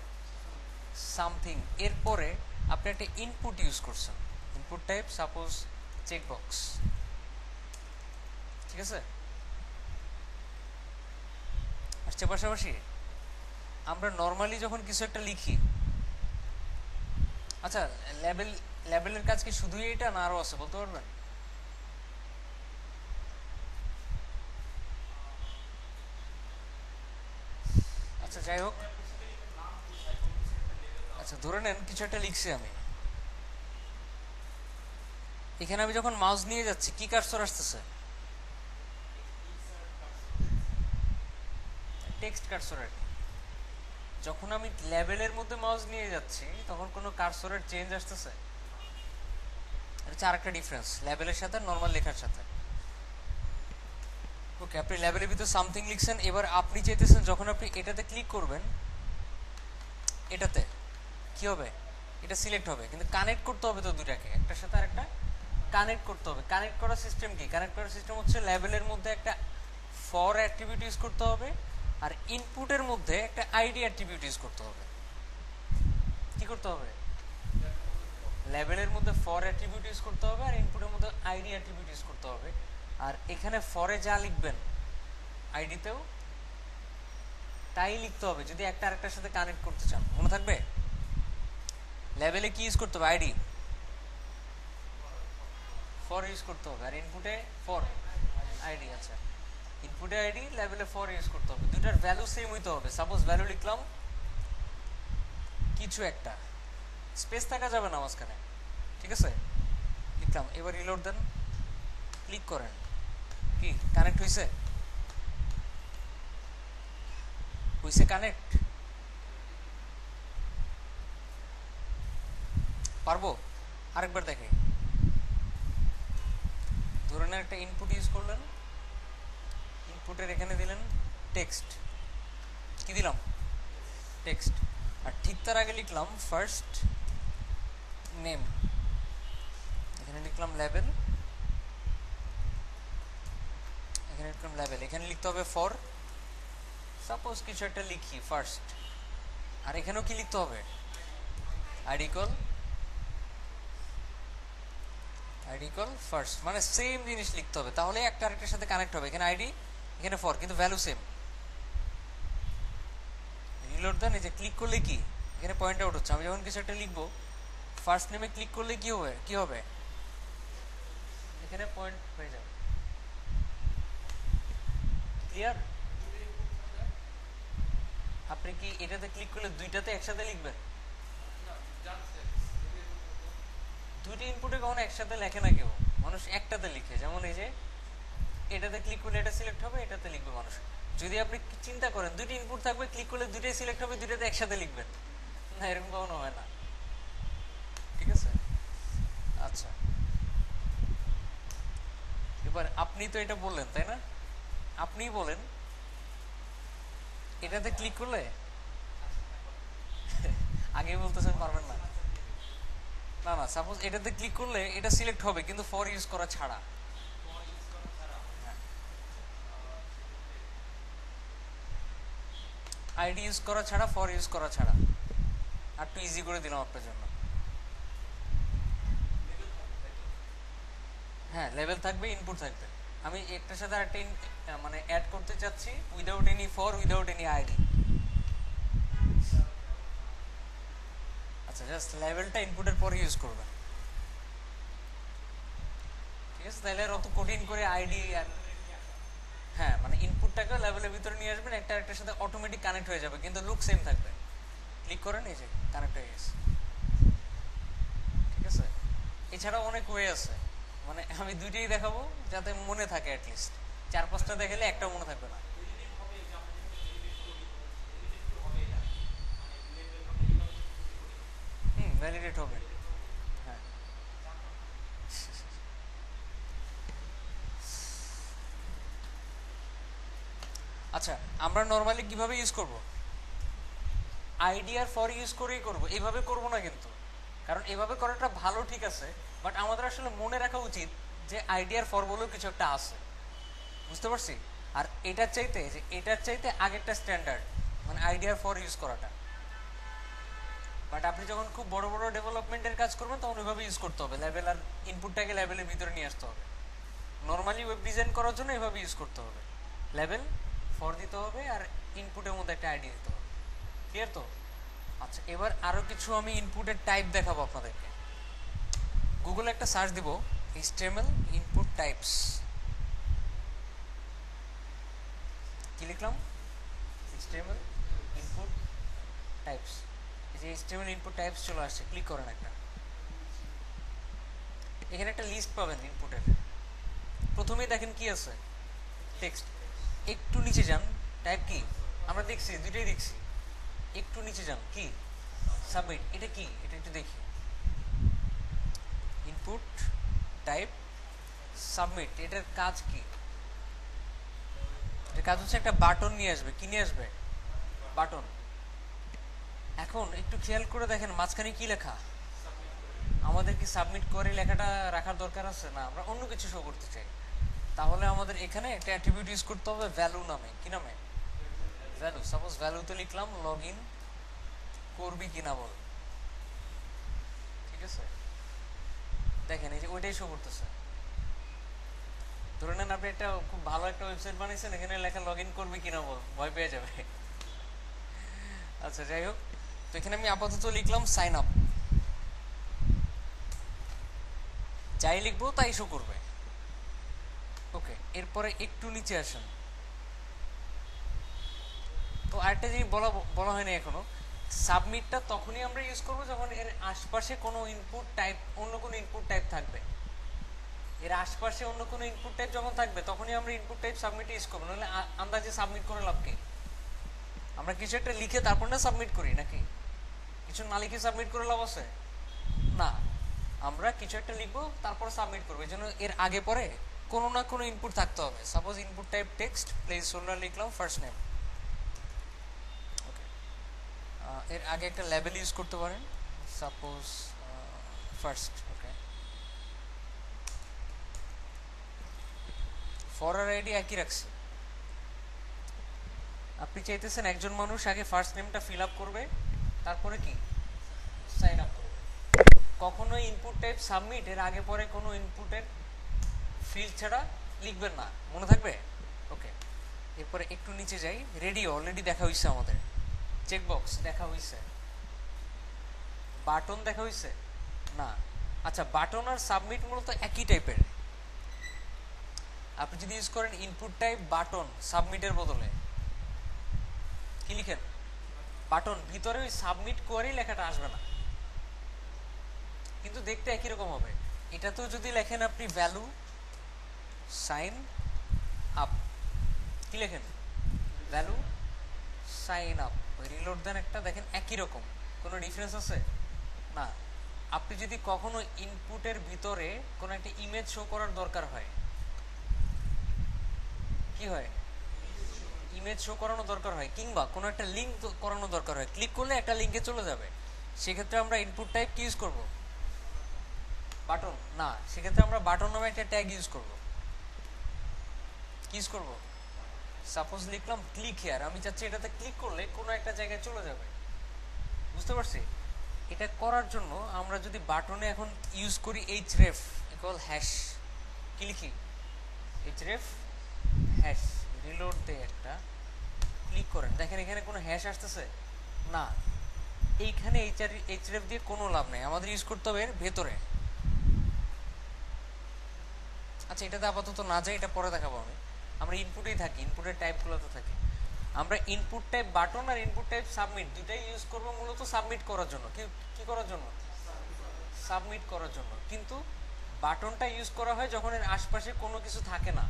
Speaker 1: সামথিং। এরপরে আপনি একটা ইনপুট ইউজ করছেন, ইনপুট টাইপ সাপোজ চেকবক্স, ঠিক আছে। আসছে পাশাপাশি আমরা নর্মালি যখন কিছু একটা লিখি, আচ্ছা লেবেলের কাজ কি শুধুই এটা না আরো আছে বলতে পারবেন। আচ্ছা যাই হোক, আচ্ছা ধরে নেন কিছু একটা লিখছি আমি, এখানে আমি যখন মাউস নিয়ে যাচ্ছি কি কার্সর আসতেছে, টেক্সট কার্সর আর কি। যখন আমি লেবেলের মধ্যে মাউস নিয়ে যাচ্ছি তখন কোনো কার্সরের চেঞ্জ আসতেছে, এটা হচ্ছে আরেকটা ডিফারেন্স লেবেলের সাথে নর্মাল লেখার সাথে। ওকে আপনি লেবেলের ভিতরে সামথিং লিখছেন, এবার আপনি চাইতেছেন যখন আপনি এটাতে ক্লিক করবেন, এটাতে কি হবে, এটা সিলেক্ট হবে, কিন্তু কানেক্ট করতে হবে তো দুটাকে, একটার সাথে আরেকটা কানেক্ট করতে হবে। কানেক্ট করার সিস্টেম কি, কানেক্ট করার সিস্টেম হচ্ছে লেবেলের মধ্যে একটা ফর অ্যাট্রিবিউট ইউজ করতে হবে আর ইনপুটের মধ্যে একটা আইডি অ্যাট্রিবিউট ইউজ করতে হবে। কি করতে হবে, লেবেলের মধ্যে ফর অ্যাট্রিবিউট ইউজ করতে হবে আর ইনপুটের মধ্যে আইডি অ্যাট্রিবিউট ইউজ করতে হবে। আর এখানে ফরে যা লিখবেন আইডিতেও তাই লিখতে হবে যদি একটা আরেকটার সাথে কানেক্ট করতে চান, মনে থাকবে। লেবেলে কি ইউজ করতে হবে, আইডি, ফর ইউজ করতে হবে, আর ইনপুটে ফর আইডি। আচ্ছা ইনপুটে আইডি, লেবেলে ফর ইউজ করতে হবে, দুটার ভ্যালু সেম হইতে হবে। সাপোজ ভ্যালু লিখলাম কিছু একটা, স্পেস থাকা যাবে না মাঝখানে, ঠিক আছে, লিখলাম। এবার রিলোড দেন, ক্লিক করেন, কি কানেক্ট হইছে, হইছে কানেক্ট। পারবো আরেকবার দেখে, ধরে নেন একটা ইনপুট ইউজ করলেন, ইনপুটের এখানে দিলেন টেক্সট, কি দিলাম টেক্সট, আর ঠিক তার আগে লিখলাম ফার্স্ট নেম, এখানে লিখলাম লেবেল, এখানে লিখলাম লেবেল, এখানে লিখতে হবে ফর, সাপোজ কিছু একটা লিখি ফার্স্ট, আর এখানেও কি লিখতে হবে ID equal ID equal first, মানে সেম জিনিস লিখতে হবে, তাহলে একটা আরেকটার সাথে কানেক্ট হবে। এখানে আইডি, এখানে ফর, কিন্তু ভ্যালু সেম। রিলোড দেন, এই যে ক্লিক করলে কি এখানে পয়েন্ট আউট হচ্ছে। আমি যখন কিছু একটা লিখবো, ফার্স্ট নেমে ক্লিক করলে কি হবে, এখানে পয়েন্ট হয়ে যাবে। ক্লিয়ার? আপনি কি এটাতে ক্লিক করলে দুইটাতে একসাথে লিখবেন? দুইটা ইনপুটে কখনো একসাথে লেখে না কেউ, মানুষ একটাতে লিখে। যেমন এই যে এটাতে ক্লিক করলে এটা সিলেক্ট হবে, এটাতে লিখবে মানুষ। যদি আপনি চিন্তা করেন দুইটা ইনপুট থাকবে, ক্লিক করলে দুইটাই সিলেক্ট হবে, দুইটাতে একসাথে লিখবেন না, এরকম কখনো হয় না। ঠিক আছে, আচ্ছা এবার আপনি তো এটা বললেন তাই না, আপনিই বলেন এটাতে ক্লিক করলে আগে বলতেছেন পারবেন না। না না, সাপোজ এটাতে ক্লিক করলে এটা সিলেক্ট হবে, কিন্তু ফর ইউজ করা ছাড়া। আইডি ইউজ করা ছাড়া, ফর ইউজ করা ছাড়া। আর একটু ইজি করে দিলাম আপনার জন্য। হ্যাঁ, লেভেল থাকবে, ইনপুট থাকবে। আমি একটার সাথে আরেকটা মানে অ্যাড করতে চাচ্ছি without any for, without any ID. আচ্ছা, জাস্ট লেভেলটা ইনপুটের পরে ইউজ করবেন। ঠিক আছে, তাহলে আর অত কঠিন করে আইডি আর, হ্যাঁ মানে ইনপুটটাকে লেভেলের ভিতরে নিয়ে আসবেন, একটা আরেকটার সাথে অটোমেটিক কানেক্ট হয়ে যাবে, কিন্তু লুক সেম থাকবে। ক্লিক করেন, এই যে কানেক্ট হয়ে গেছে। ঠিক আছে, এছাড়াও অনেক ওয়ে আছে, মানে আমি দুইটাই দেখাবো যাতে মনে থাকে। অ্যাটলিস্ট 4-5টা দেখালে একটা মনে থাকবে না। ভ্যালিডেট হবে। হ্যাঁ, আচ্ছা আমরা নর্মালি কিভাবে ইউজ করব? আইডি আর ফর ইউজ করেই করব, এইভাবে করব না কিন্তু। কারণ এভাবে করাটা ভালো, ঠিক আছে, বাট আমাদের আসলে মনে রাখা উচিত যে আইডি আর ফর বলেও কিছু একটা আছে। বুঝতে পারছি? আর এটার চাইতে আগেরটা স্ট্যান্ডার্ড, মানে আইডি আর ফর ইউজ করাটা। বাট আপনি যখন খুব বড় বড় ডেভেলপমেন্টের কাজ করবেন তখন ওইভাবে ইউজ করতে হবে, লেভেল আর ইনপুটটাকে লেভেলের ভিতরে নিয়ে আসতে হবে। নর্মালি ওয়েব ডিজাইন করার জন্য এভাবে ইউজ করতে হবে, লেভেল ফর দিতে হবে আর ইনপুটের মধ্যে একটা আইডি দিতে হবে। ক্লিয়ার তো? আচ্ছা, এবার আরো কিছু আমি ইনপুটের টাইপ দেখাবো আপনাদেরকে। গুগলে একটা সার্চ দিব, HTML ইনপুট টাইপস। কি লিখলাম? HTML input types. এই যে HTML ইনপুট টাইপস চলে আসছে, ক্লিক করেন একটা। এখানে একটা লিস্ট পাবেন ইনপুটের। প্রথমেই দেখেন কি আছে, টেক্সট। একটু নিচে যান, টাইপ কি আমরা দেখছি, দুইটাই দেখছি। একটু নিচে যান, কি সাবমিট, এটা কি, এটা একটু দেখি। ইনপুট টাইপ সাবমিট, এটার কাজ কি? এটার কাজ হচ্ছে একটা বাটন নিয়ে আসবে। কি নিয়ে আসবে? বাটন। এখন একটু খেয়াল করে দেখেন মাঝখানে কি লেখা। আমাদের কি সাবমিট করে লেখাটা রাখার দরকার আছে? না, আমরা অন্য কিছু শো করতে চাই। তাহলে আমাদের এখানে একটা অ্যাট্রিবিউট ইউজ করতে হবে ভ্যালু নামে। কি নামে? ভ্যালু। সাপোজ ভ্যালুতে লিখলাম লগ ইন করবি কিনা বল। ঠিক আছে, দেখেন এই যে ওইটাই শো করতেছে। ধরে নেন আপনি একটা খুব ভালো একটা ওয়েবসাইট বানিয়েছেন, এখানে লেখা লগ ইন করবি কিনা বল, ভয় পেয়ে যাবে। আচ্ছা যাই হোক, তো এখানে আমি আপাতত লিখলাম সাইন আপ। যাই লিখবো তাই শো করবে। ওকে, এরপরে একটু নিচে আসেন। তো আরেকটা জিনিস বলা বলা হয়নি এখনো, সাবমিটটা তখনই আমরা ইউজ করবো যখন এর আশপাশে কোনো ইনপুট টাইপ, অন্য কোনো ইনপুট টাইপ থাকবে। এর আশপাশে অন্য কোনো ইনপুট টাইপ যখন থাকবে তখনই আমরা ইনপুট টাইপ সাবমিট ইউজ করবো, নাহলে আন্দাজে সাবমিট করে লাভ কি? আমরা কিছু একটা লিখে তারপর না সাবমিট করি নাকি? কিছু না লিখে সাবমিট করে লাভ আছে? না, আমরা কিছু একটা লিখবো তারপর সাবমিট করবো, এই জন্য এর আগে পরে কোনো না কোনো ইনপুট থাকতে হবে। Suppose input type text, place holder first name. Okay, এর আগে একটা লেবেল ইউজ করতে পারেন, সাপোজ ফার্স্ট। ওকে, ফর আর আইডি একই রাখছি। আপনি চাইতেছেন একজন মানুষ আগে ফার্স্ট নেমটা ফিল আপ করবে, তারপরে কি সাইন আপ করবে। কখনো ইনপুট টাইপ সাবমিট এর আগে পরে কোনো ইনপুটের ফিল্ড ছাড়া লিখবেন না, মনে থাকবে? ওকে, এরপরে একটু নিচে যাই। রেডি অলরেডি দেখা হয়েছে আমাদের, চেকবক্স দেখা হয়েছে, বাটন দেখা হয়েছে না? আচ্ছা, বাটন আর সাবমিট মূলত একই টাইপের। আপনি যদি ইউজ করেন ইনপুট টাইপ বাটন সাবমিটের বদলে কি লিখেন বাটন, ভিতরে ওই সাবমিট কোয়ারি লেখাটা আসবে না, কিন্তু দেখতে একই রকম হবে। এটাতেও যদি লেখেন আপনি ভ্যালু সাইন আপ, কি লেখেন ভ্যালু সাইন আপ, রিলোড দেন একটা, দেখেন একই রকম, কোনো ডিফারেন্স আছে না। আপনি যদি কখনো ইনপুটের ভিতরে কোনো একটা ইমেজ শো করার দরকার হয়, কি হয়, ইমেজ শো করানো দরকার হয়, কিংবা কোনো একটা লিঙ্ক করানো দরকার হয়, ক্লিক করলে একটা লিঙ্কে চলে যাবে, সেক্ষেত্রে আমরা ইনপুট টাইপ কি ইউজ করব, বাটন না, সেক্ষেত্রে আমরা বাটন নামে একটা ট্যাগ ইউজ করব। কি ইউজ করব? সাপোজ লিখলাম ক্লিক হিয়ার, আমি চাচ্ছি এটাতে ক্লিক করলে কোনো একটা জায়গায় চলে যাবে, বুঝতে পারছি? এটা করার জন্য আমরা যদি বাটনে এখন ইউজ করি href ইকুয়াল হ্যাশ, কি লিখি href হ্যাশ, রিলোড দেয় একটা, ক্লিক করেন, দেখেন এখানে কোনো হ্যাশ আসতেছে না। এইখানে href দিয়ে কোনো লাভ নেই, আমাদের ইউজ করতে হবে এর ভেতরে। আচ্ছা, এটাতে আপাতত না যাই, এটা পরে দেখাবো আমি। আমরা ইনপুটেই থাকি, ইনপুটের টাইপগুলোতে থাকি। আমরা ইনপুট টাইপ বাটন আর ইনপুট টাইপ সাবমিট দুটাই ইউজ করবো মূলত সাবমিট করার জন্য। কি করার জন্য? সাবমিট করার জন্য। কিন্তু বাটনটা ইউজ করা হয় যখন এর আশপাশে কোনো কিছু থাকে না,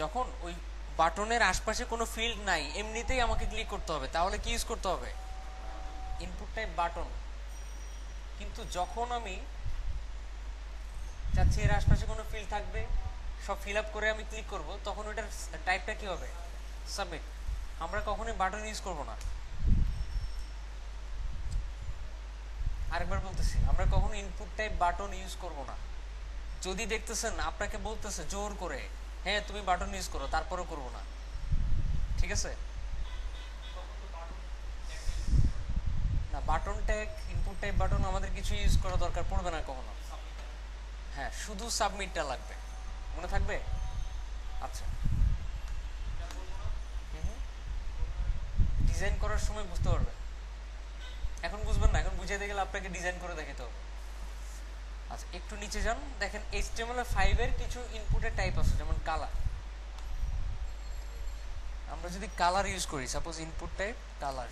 Speaker 1: যখন ওই বাটনের আশপাশে কোনো ফিল্ড নাই, এমনিতেই আমাকে ক্লিক করতে হবে, তাহলে কি ইউজ করতে হবে? Input type button. কিন্তু যখন আমি চাচ্ছি এর আশপাশে কোনো ফিল্ড থাকবে, সব ফিল আপ করে আমি ক্লিক করব, তখন ওইটার টাইপটা কি হবে? সাবমিট। আমরা কখনোই বাটন ইউজ করব না। আরেকবার বলতেছি, আমরা কখনো ইনপুট টাইপ বাটন ইউজ করব না। যদি দেখতেছেন আপনাকে বলতেছে জোর করে হ্যাঁ তুমি বাটন ইউজ করো, তারপরেও করব না, ঠিক আছে? না, button tag input type button আমাদের কিছু ইউজ করা দরকার পড়বে না কখনো। হ্যাঁ, শুধু সাবমিটটা লাগবে, মনে থাকবে? আচ্ছা, ডিজাইন করার সময় বুঝতে পারবেন, এখন বুঝবেন না, এখন বুঝাইতে গেলে আপনাকে ডিজাইন করে দেখাতে হবে। আচ্ছা, একটু নিচে যান, দেখেন HTML5 এর কিছু ইনপুটের টাইপ আছে, যেমন কালার। আমরা যদি কালার ইউজ করি, সাপোজ ইনপুট টাইপ কালার,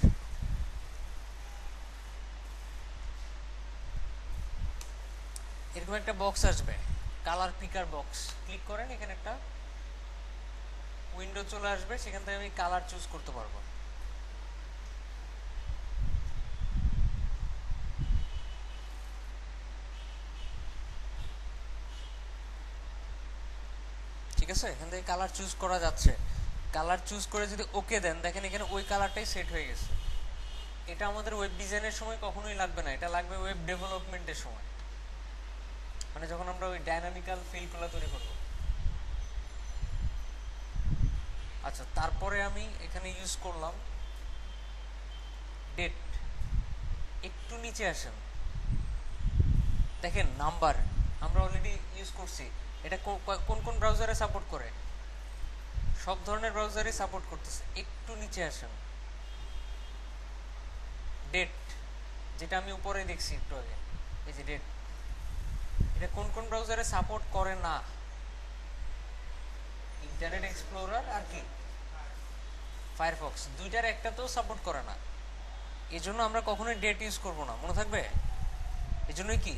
Speaker 1: এরকম একটা বক্স আসবে, কালার পিকার বক্স, ক্লিক করেন, এখানে একটা উইন্ডো চলে আসবে, সেখান থেকে আমি কালার চুজ করতে পারবো। ঠিক আছে, এখান থেকে কালার চুজ করা যাচ্ছে। কালার চুজ করে যদি ওকে দেন, দেখেন এখানে ওই কালারটাই সেট হয়ে গেছে। এটা আমাদের ওয়েব ডিজাইনের সময় কখনোই লাগবে না, এটা লাগবে ওয়েব ডেভেলপমেন্টের সময়, মানে যখন আমরা ওই ডাইনামিক্যাল ফিল্ডগুলো তৈরি করব। আচ্ছা, তারপরে আমি এখানে ইউজ করলাম ডেট। একটু নিচে আসেন, দেখেন নাম্বার আমরা অলরেডি ইউজ করছি। এটা কোন কোন ব্রাউজারে সাপোর্ট করে? সব ধরনের ব্রাউজারে সাপোর্ট করতেছে। একটু নিচে আসেন, ডেট, যেটা আমি উপরে দেখছি একটু আগে, এই যে ডেট, এটা কোন কোন ব্রাউজারে সাপোর্ট করে না? ইন্টারনেট এক্সপ্লোরার আর কি ফায়ারফক্স, দুইটার একটাতেও সাপোর্ট করে না। এজন্য আমরা কখনোই ডেট ইউজ করব না, মনে থাকবে? এজন্যই কি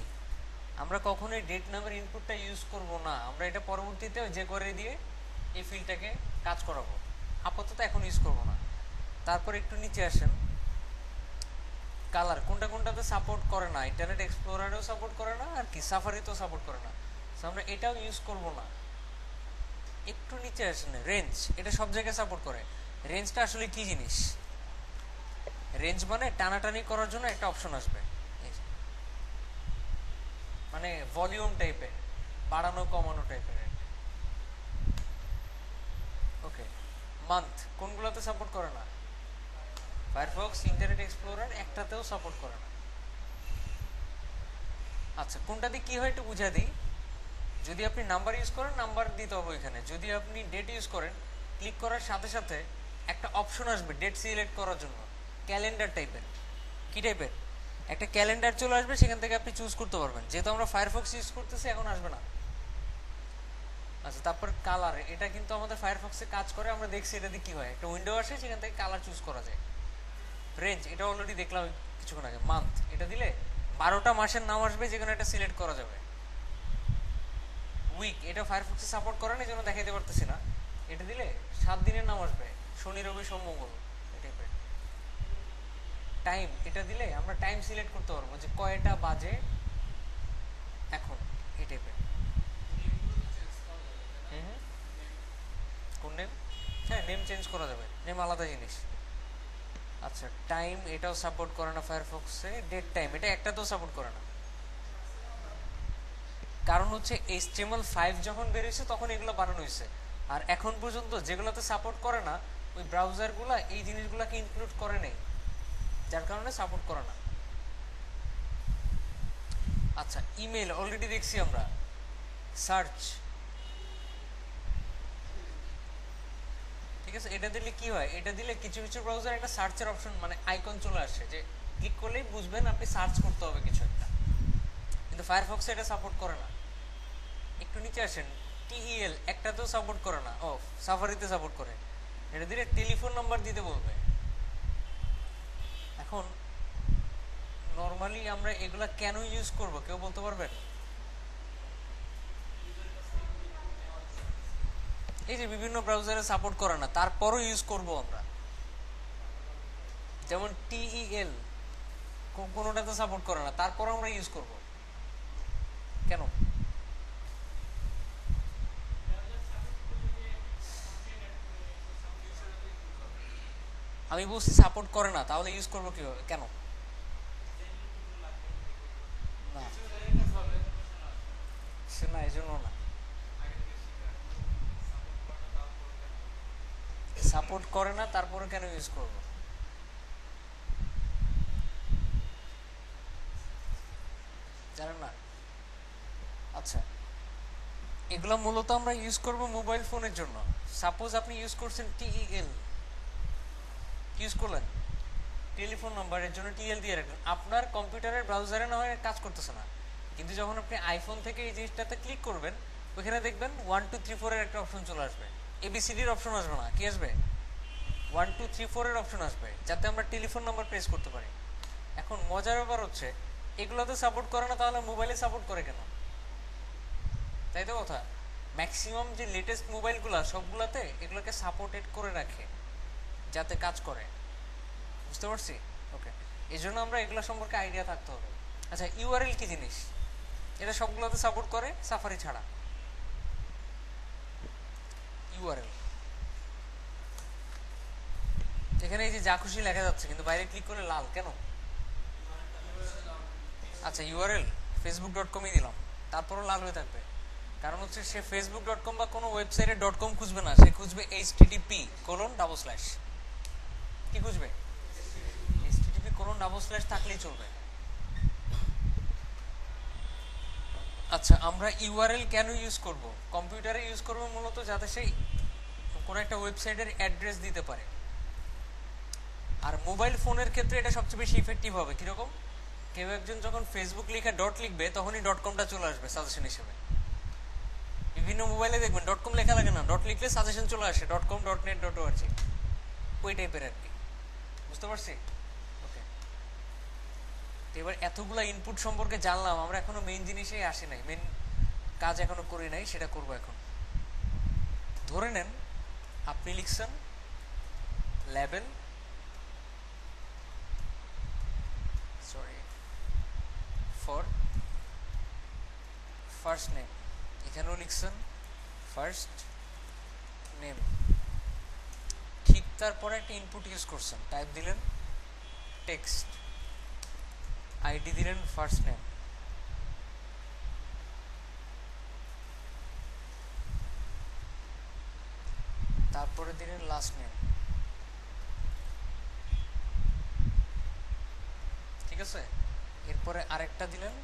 Speaker 1: আমরা কখনোই ডেট নামের ইনপুটটা ইউজ করব না, আমরা এটা পরবর্তীতে যে করে দিয়ে এই ফিল্ডটাকে কাজ করাবো, আপাতত এখন ইউজ করব না। তারপর একটু নিচে আসেন, কালার কোনটা কোনটাতে সাপোর্ট করে না, ইন্টারনেট এক্সপ্লোরারেও সাপোর্ট করে না, আর কি সাফারিতেও সাপোর্ট করে না, সো আমরা এটাও ইউজ করব না। একটু নিচে আসেন, রেঞ্জ, এটা সব জায়গায় সাপোর্ট করে। রেঞ্জটা আসলে কি জিনিস? রেঞ্জ মানে টানাটানি করার জন্য একটা অপশন আসবে, মানে ভলিউম টাইপের, বাড়ানো কমানো টাইপের। ওকে, মান্থ কোনগুলোতে সাপোর্ট করে না? ফায়ারফক্স, ইন্টারনেট এক্সপ্লোরার একটাতেও সাপোর্ট করে না। আচ্ছা, কোনটা দিয়ে কি হয় একটু বুঝা দিই। যদি আপনি নাম্বার ইউজ করেন, নাম্বার দিতে হবে এখানে। যদি আপনি ডেট ইউজ করেন, ক্লিক করার সাথে সাথে একটা অপশন আসবে ডেট সিলেক্ট করার জন্য, ক্যালেন্ডার টাইপের। কি টাইপের? একটা ক্যালেন্ডার চলে আসবে, সেখান থেকে আপনি চুজ করতে পারবেন। যেহেতু আমরা ফায়ারফক্স ইউজ করতেছি, এখন আসবে না। আচ্ছা, তারপর কালার, এটা কিন্তু আমাদের ফায়ারফক্সে কাজ করে, আমরা দেখছি এটা দিয়ে কি হয়। একটা উইন্ডো আসে, সেখান থেকে কালার চুজ করা যায়। রেঞ্জ, এটা অলরেডি দেখলাম কিছুক্ষণ আগে। মান্থ, এটা দিলে 12টা মাসের নাম আসবে, যেখানে এটা সিলেক্ট করা যাবে। উইক, এটা ফায়ারফক্সে সাপোর্ট করে না, এই জন্য দেখাইতে পারতেছি না। এটা দিলে 7 দিনের নাম আসবে, শনি রবি সোম মঙ্গল এই টাইপের। টাইম, এটা দিলে আমরা টাইম সিলেক্ট করতে পারবো, যে কয়টা বাজে এখন, এই টাইপের। হুম হুম। কোন নেম? হ্যাঁ, নেম চেঞ্জ করা যাবে, নেম আলাদা জিনিস। আচ্ছা, টাইম এটাও সাপোর্ট করে না ফায়ারফক্সে। ডেট টাইম, এটা একটাতেও সাপোর্ট করে না। কারণ হচ্ছে HTML5 যখন বেরিয়েছে তখন এগুলো বানানো হয়েছে। আর এখন পর্যন্ত যেগুলোতে সাপোর্ট করে না, ওই ব্রাউজারগুলো এই জিনিসগুলোকে ইনক্লুড করে নেই, যার কারণে সাপোর্ট করে না। আচ্ছা, ইমেল অলরেডি দেখছি আমরা। সার্চ, ঠিক আছে, এটা দিলে কি হয়, এটা দিলে কিছু কিছু ব্রাউজার একটা সার্চের অপশন মানে আইকন চলে আসে, যে ক্লিক করলেই বুঝবেন আপনি সার্চ করতে হবে কিছু একটা। কিন্তু ফায়ারফক্সে এটা সাপোর্ট করে না। একটু নিচে আসেন, TEL একটাতেও সাপোর্ট করে না। ও, সাফারিতে সাপোর্ট করে। এটা দিলে টেলিফোন নাম্বার দিতে বলবে। এখন নর্মালি আমরা এগুলা কেন ইউজ করব, কেউ বলতে পারবেন? এই যে বিভিন্ন ব্রাউজারে সাপোর্ট করে না, তারপরও ইউজ করব আমরা। যেমন TEL কোনোটাতে সাপোর্ট করে না, তারপর আমরা ইউজ করব কেন? আমি বলছি সাপোর্ট করে না, তাহলে ইউজ করবো কিভাবে, কেন? না, সে না, এই জন্য না। সাপোর্ট করে না, তারপরে কেন ইউজ করব? জানেন না? আচ্ছা, এগুলো মূলত আমরা ইউজ করব মোবাইল ফোনের জন্য। সাপোজ আপনি ইউজ করছেন TEL, ইউজ করলেন টেলিফোন নাম্বারের জন্য, TL দিয়ে রাখলেন, আপনার কম্পিউটারের ব্রাউজারে না হয় কাজ করতেছে না, কিন্তু যখন আপনি আইফোন থেকে এই জিনিসটাতে ক্লিক করবেন, ওইখানে দেখবেন 1 2 3 4 এর একটা অপশন চলে আসবে। ABCDর অপশন আসবে না, কি আসবে? 1 2 3 4 এর অপশন আসবে, যাতে আমরা টেলিফোন নাম্বার প্রেস করতে পারি। এখন মজার ব্যাপার হচ্ছে, এগুলোতে সাপোর্ট করে না, তাহলে মোবাইলে সাপোর্ট করে কেন? তাই তো কথা। ম্যাক্সিমাম যে লেটেস্ট মোবাইলগুলো, সবগুলোতে এগুলোকে সাপোর্টেড করে রাখে, যাতে কাজ করে। বুঝতে পারছি? ওকে, এই জন্য আমরা এগুলো সম্পর্কে আইডিয়া থাকতে হবে। আচ্ছা, ইউআরএল কি জিনিস? এটা সবগুলোতে সাপোর্ট করে, সাফারি ছাড়া। ইউআরএল, এখানে এই যে যা খুশি লেখা যাচ্ছে, কিন্তু বাইরে ক্লিক করলে লাল কেন? আচ্ছা, ইউআরএল facebook.com-ই দিলাম, তারপরও লাল হয়ে থাকবে। কারণ হচ্ছে সে facebook.com বা কোনো ওয়েবসাইটে .com খুঁজবে না, সে খুঁজবে http:// কি খুঁজবে? http:// থাকলেই চলবে। আচ্ছা, আমরা ইউআরএল কেন ইউজ করব? কম্পিউটারে ইউজ করব মূলত যাতে সেই কোনো একটা ওয়েবসাইটের অ্যাড্রেস দিতে পারে। আর মোবাইল ফোনের ক্ষেত্রে এটা সবচেয়ে বেশি ইফেক্টিভ হবে। কিরকম? কেউ একজন যখন ফেসবুক লিখে ডট লিখবে, তখনই .comটা চলে আসবে সাজেশন হিসেবে। বিভিন্ন মোবাইলে দেখবেন .com লেখা লাগে না, ডট লিখলে সাজেশন চলে আসে, .com .net .org, ওই টাইপের আর কি। বুঝতে পারছি? ওকে, এবার এতগুলা ইনপুট সম্পর্কে জানলাম, আমরা এখনো মেইন জিনিসেই আসি নাই, মেইন কাজ এখনো করি নাই, সেটা করব এখন। ধরে নেন আপনি লিখছেন label, sorry, for first name, এখানেও লিখছেন ফার্স্ট নেম, ঠিক তারপরে একটা ইনপুট ইউজ করছেন, টাইপ দিলেন টেক্সট, আইডি দিলেন ফার্স্ট নেম, তারপরে দিলেন লাস্ট নেম, ঠিক আছে? এরপরে আরেকটা দিলেন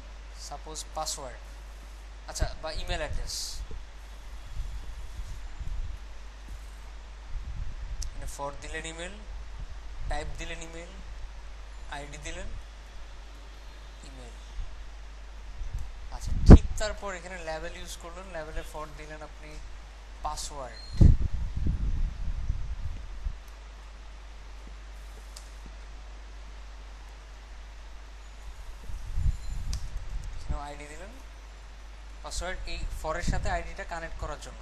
Speaker 1: সাপোজ পাসওয়ার্ড, আচ্ছা, বা ইমেল অ্যাড্রেস। ফর দিলেন ইমেল, টাইপ দিলেন ইমেল, আইডি দিলেন ইমেল। আচ্ছা, ঠিক তারপর এখানে লেভেল ইউজ করলেন, লেভেলে ফর দিলেন আপনি পাসওয়ার্ড, আইডি দিলেন পাসওয়ার্ড। এই ফরের সাথে আইডিটা কানেক্ট করার জন্য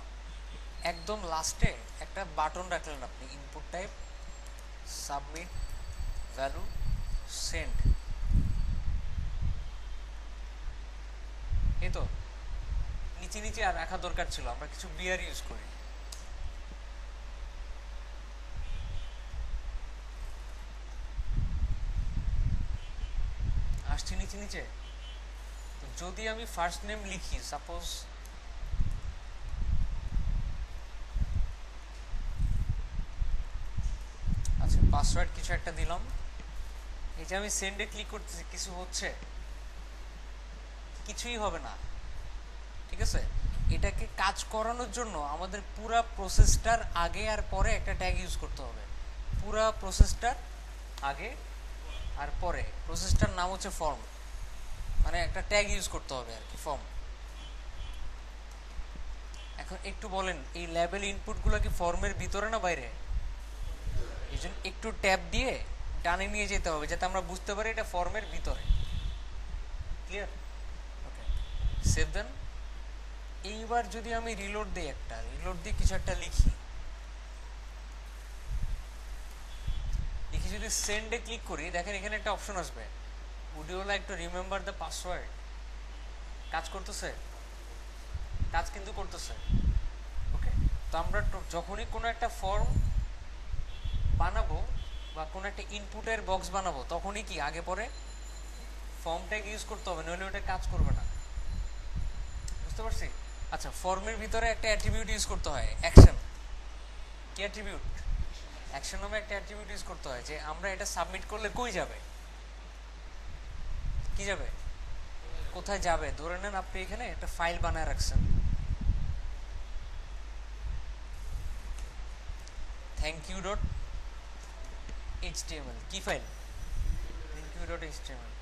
Speaker 1: একদম লাস্টে একটা বাটন রাখলেন আপনি, input type, submit, value, send. এই তো নিচে নিচে আর রাখা দরকার ছিল, আমরা কিছু বিআর ইউজ করি। আসছে নিচে নিচে। তো যদি আমি ফার্স্ট নেম লিখি, সাপোজ আচ্ছা পাসওয়ার্ড কিছু একটা দিলাম, এই যে আমি সেন্ডে ক্লিক করতেছি, কিছু হচ্ছে? কিছুই হবে না, ঠিক আছে। এটাকে কাজ করানোর জন্য আমাদের পুরা প্রসেসটার আগে আর পরে একটা ট্যাগ ইউজ করতে হবে। পুরা প্রসেসটার আগে আর পরে প্রসেসটার নাম হচ্ছে ফর্ম, মানে একটা ট্যাগ ইউজ করতে হবে আর কি, ফর্ম। এখন একটু বলেন, এই লেভেল ইনপুটগুলো কি ফর্মের ভিতরে না বাইরে? এই জন্য একটু ট্যাব দিয়ে টানে নিয়ে যেতে হবে যাতে আমরা বুঝতে পারি এটা ফর্মের ভিতরে। ক্লিয়ার? ওকে, সেভ দেন। এইবার যদি আমি রিলোড দিই, একটা রিলোড দিয়ে কিছু একটা লিখি, যদি সেন্ডে ক্লিক করি, দেখেন এখানে একটা অপশন আসবে, would you like to remember the password. কাজ করতেছে? কাজ কিন্তু করতেছে। ওকে, তো আমরা যখনই কোনো একটা ফর্ম বানাবো বা কোনো একটা ইনপুটের বক্স বানাবো, তখনই কি আগে পরে ফর্মটাকে ইউজ করতে হবে, নইলে ওটা কাজ করবে না। বুঝতে পারছি? আচ্ছা, ফর্মের ভিতরে একটা অ্যাট্রিবিউট ইউজ করতে হয়, অ্যাকশন। কি অ্যাট্রিবিউট? অ্যাকশন নামে একটা অ্যাট্রিবিউট ইউজ করতে হয়, যে আমরা এটা সাবমিট করলে কই যাবে, কি যাবে, কোথায় যাবে। ধরে নেন আপনি এখানে একটা ফাইল বানায় রাখছেন, থ্যাংক ইউ ডট এইচটিএমএল। কি file? Thank U dot HTML.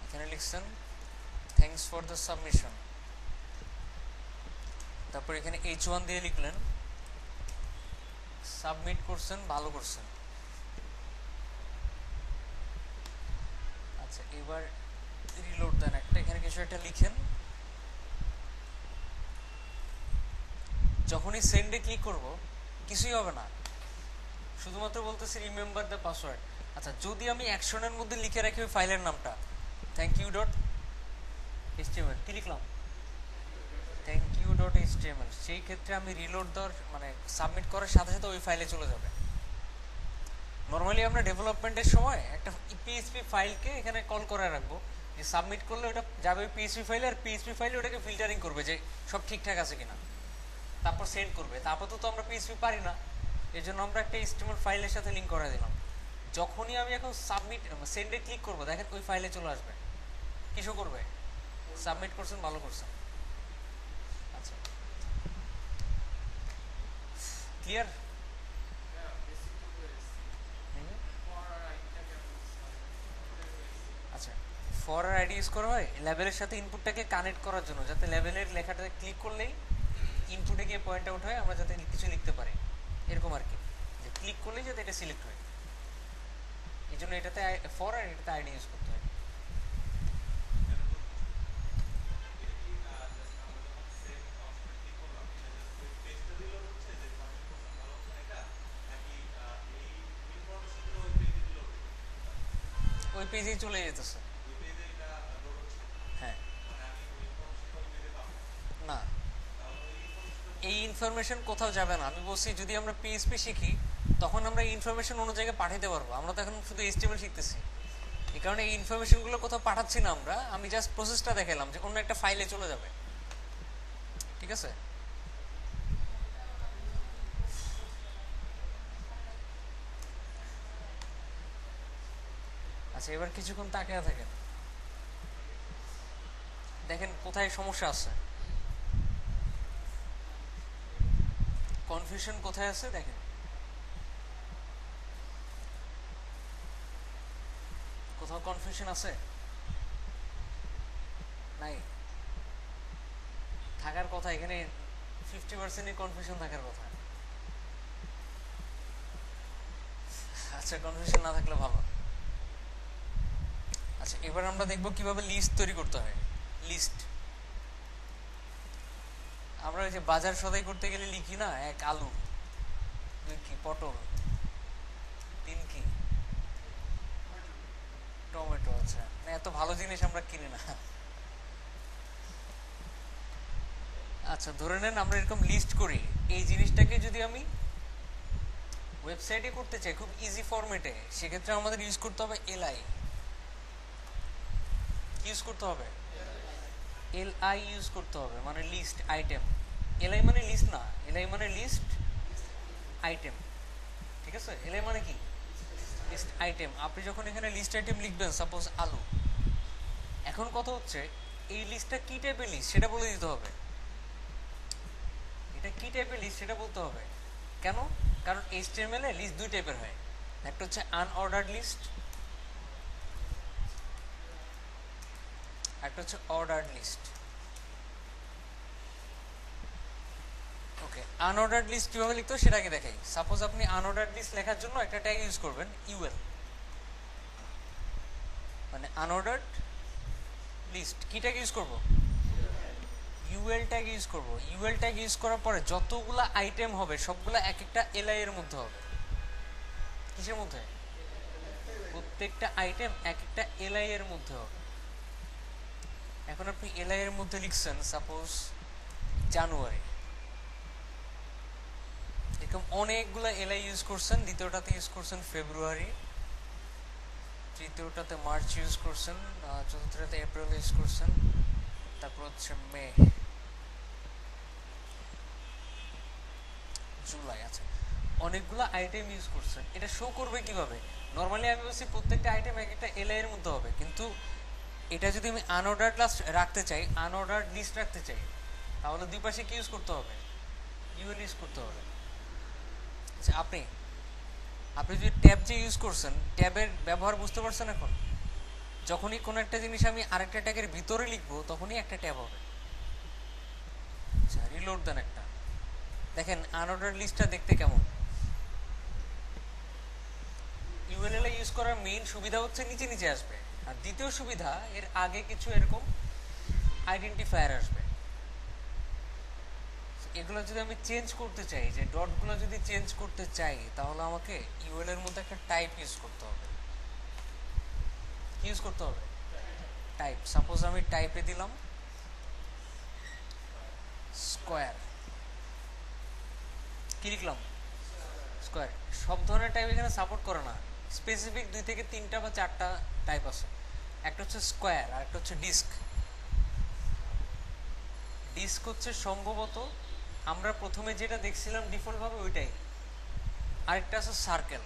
Speaker 1: এখানে লিখছেন থ্যাংকস ফর দ্য সাবমিশন, তারপর এখানে H1 দিয়ে লিখলেন, সাবমিট করছেন, ভালো করছেন। আচ্ছা, এবার রিলোড দেন একটা, এখানে কিছু একটা লিখেন। যখনই সেন্ডে ক্লিক করব, কিছুই হবে না, শুধুমাত্র বলতেছি রিমেম্বার দ্য পাসওয়ার্ড। আচ্ছা, যদি আমি অ্যাকশনের মধ্যে লিখে রাখি ওই ফাইলের নামটা থ্যাংক ইউ ডট এইচটিএমএল, কি লিখলাম, থ্যাংক ইউ ডট এইচটিএমএল, সেই ক্ষেত্রে আমি রিলোড দেওয়ার মানে সাবমিট করার সাথে সাথে ওই ফাইলে চলে যাবে। নর্মালি আমরা ডেভেলপমেন্টের সময় একটা পিএইচপি ফাইলকে এখানে কল করে রাখবো, যে সাবমিট করলে ওটা যাবে পিএইচপি ফাইলে, আর পিএইচপি ফাইলে ওটাকে ফিল্টারিং করবে যে সব ঠিকঠাক আছে কিনা, তারপর সেন্ড করবে। তারপর তো আমরা পিএইচপি পারি না, এই জন্য আমরা একটা এইচটিএমএল ফাইলের সাথে লিঙ্ক করে দিলাম। যখনই আমি এখন সাবমিট সেন্ডে ক্লিক করবো, দেখেন ওই ফাইলে চলে আসবে, কিছু করবে, সাবমিট করছেন, ভালো করছেন। আচ্ছা, ক্লিয়ার? আচ্ছা, ফর আর আইডি ইউজ করা হয় লেভেলের সাথে ইনপুটটাকে কানেক্ট করার জন্য, যাতে লেভেলের লেখাটাতে ক্লিক করলেই ইনপুটে গিয়ে পয়েন্ট আউট হয়, আমরা যাতে কিছু লিখতে পারি, এরকম আর কি, যে ক্লিক করলেই যাতে এটা সিলেক্ট হয়। এই জন্য এটাতে ফর আর এটাতে আইডি ইউজ করতে হয়। ওই পেজেই চলে যেতেছে। হ্যাঁ, না, এই ইনফরমেশন কোথাও যাবে না। আমি বলছি যদি আমরা পিএইচপি শিখি, তখন আমরা এই ইনফরমেশন অন্য জায়গায় পাঠাতে পারবো। আমরা তো এখন শুধু এইচটিএমএল শিখতেছি, এই কারণে এই ইনফরমেশনগুলো কোথাও পাঠাচ্ছি না আমরা, আমি জাস্ট প্রসেসটা দেখালাম যে অন্য একটা ফাইলে চলে যাবে। ঠিক আছে? আচ্ছা, এবার কিছুক্ষণ তাকিয়ে থাকেন, দেখেন কোথায় সমস্যা আছে, কনফিউশন কোথায় আছে দেখেন। কোথাও কনফিউশন আছে? নাই? থাকার কথা, এখানে 50% কনফিউশন থাকার কথা। আচ্ছা, কনফিউশন না থাকলে ভালো। আচ্ছা, এবার আমরা দেখব কিভাবে লিস্ট তৈরি করতে হয়। লিস্ট আমরা ওই যে বাজার সদাই করতে গেলে লিখি না, 1 আলু, 2 কি পটল, 3 কি টমেটো। আচ্ছা, না এত ভালো জিনিস আমরা কিনি না। আচ্ছা, ধরে নেন আমরা এরকম লিস্ট করি। এই জিনিসটাকে যদি আমি ওয়েবসাইটে করতে চাই খুব ইজি ফরম্যাটে, সেক্ষেত্রে আমাদের ইউজ করতে হবে এলআই। ইউজ করতে হবে এলআই, ইউজ করতে হবে, মানে লিস্ট আইটেম। এলআই মানে লিস্ট না, এলআই মানে লিস্ট আইটেম। ঠিক আছে, এলআই মানে কি? List item. আপনি যখন এখানে লিস্ট আইটেম লিখবেন, সাপোজ আলু, এখন কথা হচ্ছে এই লিস্টটা কি টাইপের লিস্ট সেটা বলে দিতে হবে। এটা কি টাইপের লিস্ট সেটা বলতে হবে। কেন? কারণ এইচটিএমএল এ লিস্ট 2 টাইপের হয়, একটা হচ্ছে আনঅর্ডার্ড লিস্ট, একটা হচ্ছে অর্ডার্ড লিস্ট। ওকে, আনঅর্ডার্ড লিস্ট কিভাবে লিখতে হয় সেটা আগে দেখাই। সাপোজ আপনি আনঅর্ডার্ড লিস্ট লেখার জন্য একটা ট্যাগ ইউজ করবেন, ইউএল, মানে আনঅর্ডার্ড লিস্ট। কি ট্যাগ ইউজ করব? ইউএল ট্যাগ ইউজ করব। ইউএল ট্যাগ ইউজ করার পরে যতগুলা আইটেম হবে সবগুলা এক একটা এলআই এর মধ্যে হবে। কিসের মধ্যে? প্রত্যেকটা আইটেম এক একটা এলআই এর মধ্যে হবে। এখন আপনি এলআই এর মধ্যে লিখছেন সাপোজ জানুয়ারি, এরকম অনেকগুলা এলআই ইউজ করছেন। দ্বিতীয়টাতে ইউজ করছেন ফেব্রুয়ারি, তৃতীয়টাতে মার্চ ইউজ করছেন, চতুর্থটাতে এপ্রিল ইউজ করছেন, তারপর হচ্ছে মে, জুলাই। আচ্ছা, অনেকগুলো আইটেম ইউজ করছেন। এটা শো করবে কিভাবে? নর্মালি আমি বলছি প্রত্যেকটা আইটেম এক একটা এলআই এর মধ্যে হবে, কিন্তু এটা যদি আমি আনঅর্ডার্ড রাখতে চাই, আনঅর্ডার্ড লিস্ট রাখতে চাই, তাহলে দুই পাশে কি ইউজ করতে হবে? ইউএল ইউজ করতে হবে। আচ্ছা, আপনি যদি ট্যাব যে ইউজ করছেন, ট্যাবের ব্যবহার বুঝতে পারছেন এখন? যখনই কোনো একটা জিনিস আমি আরেকটা ট্যাগের ভিতরে লিখবো তখনই একটা ট্যাব হবে। আচ্ছা, রিলোড দেন একটা, দেখেন আনঅর্ডার্ড লিস্টটা দেখতে কেমন। ইউএলএল ইউজ করার মেইন সুবিধা হচ্ছে নিচে নিচে আসবে, আর দ্বিতীয় সুবিধা এর আগে কিছু এরকম আইডেন্টিফায়ার আসবে। এগুলো যদি আমি চেঞ্জ করতে চাই, যে ডটগুলো যদি চেঞ্জ করতে চাই, তাহলে আমাকে ইউএল এর মধ্যে একটা টাইপ ইউজ করতে হবে। ইউজ করতে হবে টাইপ। সাপোজ আমি টাইপে দিলাম স্কোয়ার, কি লিখলাম? স্কোয়ার। সব ধরনের টাইপ এখানে সাপোর্ট করে না, স্পেসিফিক 2 থেকে 3টা বা 4টা টাইপ আছে। একটা হচ্ছে স্কোয়ার, আর একটা হচ্ছে ডিস্ক। ডিস্ক হচ্ছে সম্ভবত আমরা প্রথমে যেটা দেখছিলাম ডিফল্ট ভাবে ওইটাই। আরেকটা আছে সার্কেল।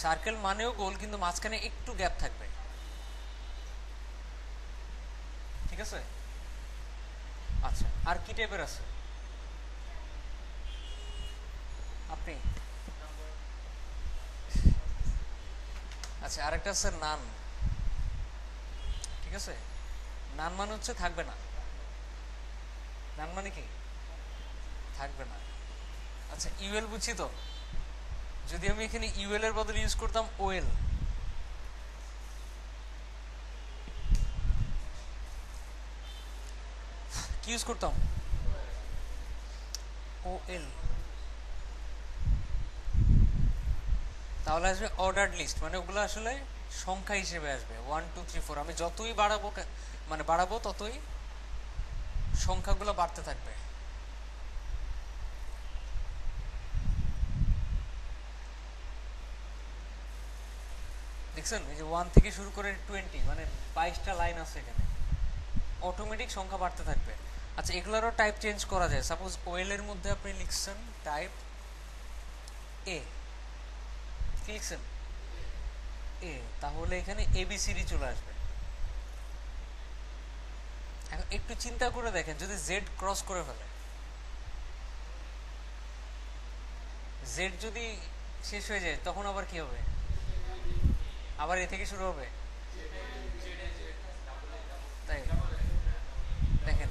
Speaker 1: সার্কেল মানেও গোল, কিন্তু মাঝখানে একটু গ্যাপ থাকবে। ঠিক আছে? আচ্ছা, আর কি টাইপের আছে আপনি? আচ্ছা, আরেকটা আছে নান। ঠিক আছে, নান মানে হচ্ছে থাকবে না। নান মানে কি? থাকবে না। আচ্ছা, ইউএল বুঝছি তো। যদি আমি এখানে ইউএল এর বদলে ইউজ করতাম ওএল, কি ইউজ করতাম? ওএল, তাহলে আসবে অর্ডার্ড লিস্ট, মানে ওগুলো আসলে সংখ্যা হিসেবে আসবে 1 2 3 4। আমি যতই বাড়াবো, মানে বাড়াবো ততই সংখ্যাগুলো বাড়তে থাকবে। দেখছেন, এই যে 1 থেকে শুরু করে 20, মানে 22টা লাইন আছে এখানে, অটোমেটিক সংখ্যা বাড়তে থাকবে। আচ্ছা, এগুলোরও টাইপ চেঞ্জ করা যায়। সাপোজ ওয়েল এর মধ্যে আপনি লিখছেন টাইপ এ, কি লিখছেন? এ, তাহলে এখানে এবিসিডি চলে আসবে। এখন একটু চিন্তা করে দেখেন, যদি জেড ক্রস করে ফেলে, জেড যদি শেষ হয়ে যায় তখন আবার কি হবে? আবার এ থেকে শুরু হবে, তাই দেখেন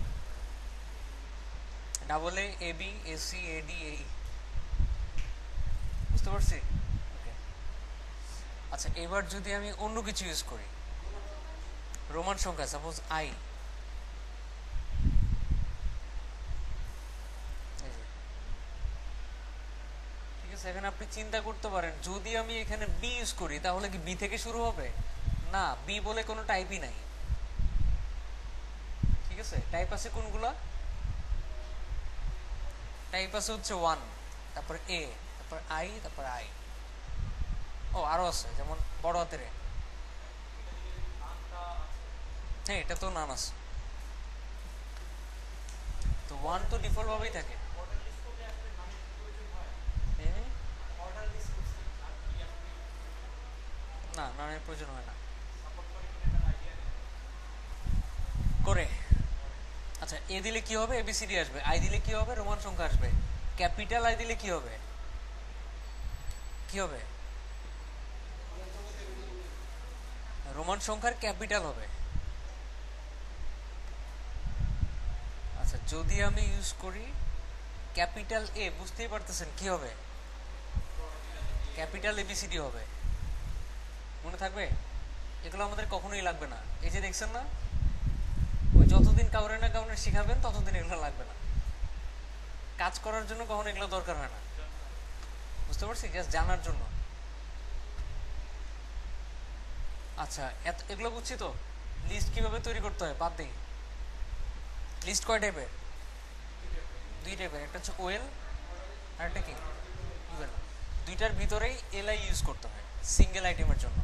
Speaker 1: double A, A B, A C, A D, A E. বুঝতে পারছি? ওকে। আচ্ছা, এবার যদি আমি অন্য কিছু ইউজ করি, রোমান সংখ্যা, সাপোজ আই, ঠিক আছে, এখানে আপনি চিন্তা করতে পারেন, যদি আমি এখানে বি ইউজ করি তাহলে কি বি থেকে শুরু হবে? না, বি বলে কোনো টাইপই নাই। ঠিক আছে, টাইপ আছে কোনগুলা? টাইপ আছে হচ্ছে ওয়ান, তারপর এ, তারপর আই, তারপর আই। ও আরো আছে, যেমন বড় হাতের এ। হ্যাঁ, এটা তো নান আছে, তো ওয়ান তো ডিফল্ট ভাবেই থাকে। হুম, না, নানের প্রয়োজন হয় না করে। আচ্ছা, এ দিলে কি হবে? এবিসিডি আসবে। আই দিলে কি হবে? রোমান সংখ্যা আসবে। ক্যাপিটাল আই দিলে কি হবে? কি হবে? রোমান সংখ্যার ক্যাপিটাল হবে। আচ্ছা, যদি আমি ইউজ করি ক্যাপিটাল এ, বুঝতেই পারতেছেন কি হবে? ক্যাপিটাল এবিসিডি হবে। মনে থাকবে? এগুলো আমাদের কখনোই লাগবে না। এই যে দেখছেন না, ওই যতদিন কাউরে না কাউরে শিখাবেন ততদিন এগুলো লাগবে না। কাজ করার জন্য কখনো এগুলো দরকার হয় না। বুঝতে পারছি, জাস্ট জানার জন্য। আচ্ছা, এগুলো বুঝছি তো। লিস্ট কিভাবে তৈরি করতে হয় বাদ দিই। লিস্ট কয় টাইপের? দুই টাইপের, একটা হচ্ছে ওয়েল আর একটা কি ইভেন। দুইটার ভিতরেই এলআই ইউজ করতে হয় সিঙ্গেল আইটেমের জন্য।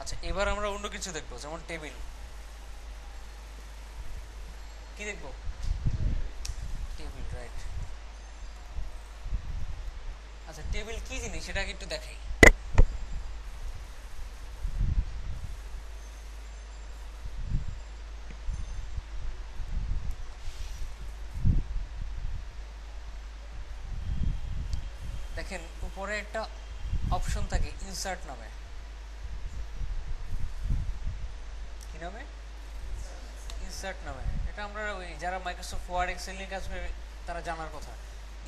Speaker 1: আচ্ছা, এবার আমরা অন্য কিছু দেখবো, যেমন টেবিল। কি দেখবো? Table, right. আচ্ছা, টেবিল কি জিনিস সেটাকে একটু দেখাই। দেখেন উপরে একটা অপশন থাকে ইনসার্ট নামে। কি নামে? ইনসার্ট নামে। এটা আমরা ওই যারা মাইক্রোসফট ওয়ার্ড এক্সেল নিয়ে কাজ করে তারা জানার কথা।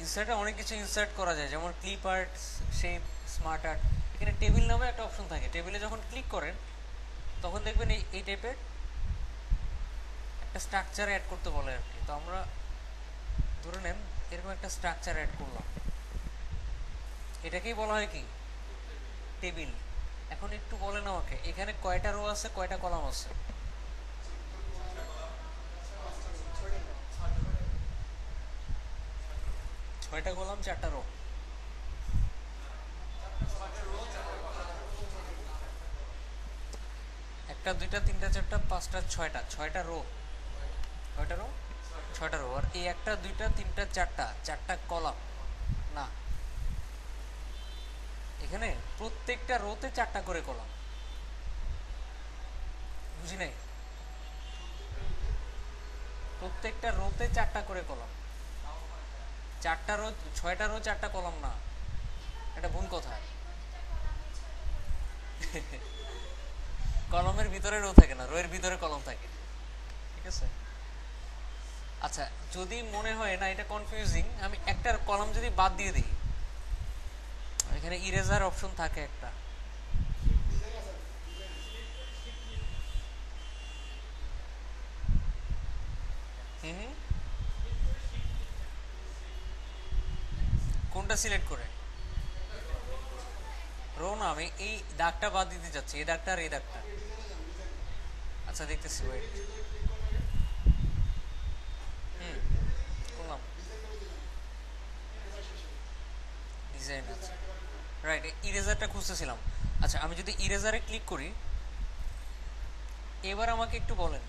Speaker 1: ইনসার্টে অনেক কিছু ইনসার্ট করা যায়, যেমন clip art, shape, smart art. এখানে টেবিল নামে একটা অপশন থাকে। টেবিলে যখন ক্লিক করেন তখন দেখবেন এই টাইপের একটা স্ট্রাকচার অ্যাড করতে বলে আর কি। তো আমরা ধরে নেন এরকম একটা স্ট্রাকচার অ্যাড করলাম, এটাকেই বলা হয় কি? টেবিল। এখন একটু বলেন আমাকে, এখানে কয়টা রো আছে, কয়টা কলাম আছে? ছয়টা কলাম, চারটা রো। একটা, দুইটা, তিনটা, চারটা, পাঁচটা, ছয়টা। ছয়টা রো। কয়টা রো? ছয়টা রো। আর এই একটা, দুইটা, তিনটা, চারটা, চারটা কলাম। না, এখানে প্রত্যেকটা রোতে চারটা করে কলাম। বুঝি নাই? প্রত্যেকটা রোতে চারটা করে কলাম। চারটা রো, ছয়টা রো, চারটা কলাম না, এটা ভুল কথা। কলমের ভিতরে রো থাকে না, রো এর ভিতরে কলম থাকে। ঠিক আছে। আচ্ছা, যদি মনে হয় না এটা কনফিউজিং, আমি একটা কলাম যদি বাদ দিয়ে দিই, এখানে ইরেজার অপশন থাকে একটা। হুম, কোনটা সিলেক্ট করে? রো না, আমি এই দাগটা বাদ দিতে চাচ্ছি, এই দাগটা আর এই দাগটা। আচ্ছা, দেখতেছি, ওয়েট। হুম, করলাম। ডিজাইন আছে, রাইট। ইরেজারটা খুঁজতেছিলাম। আচ্ছা, আমি যদি ইরেজারে ক্লিক করি, এবার আমাকে একটু বলেন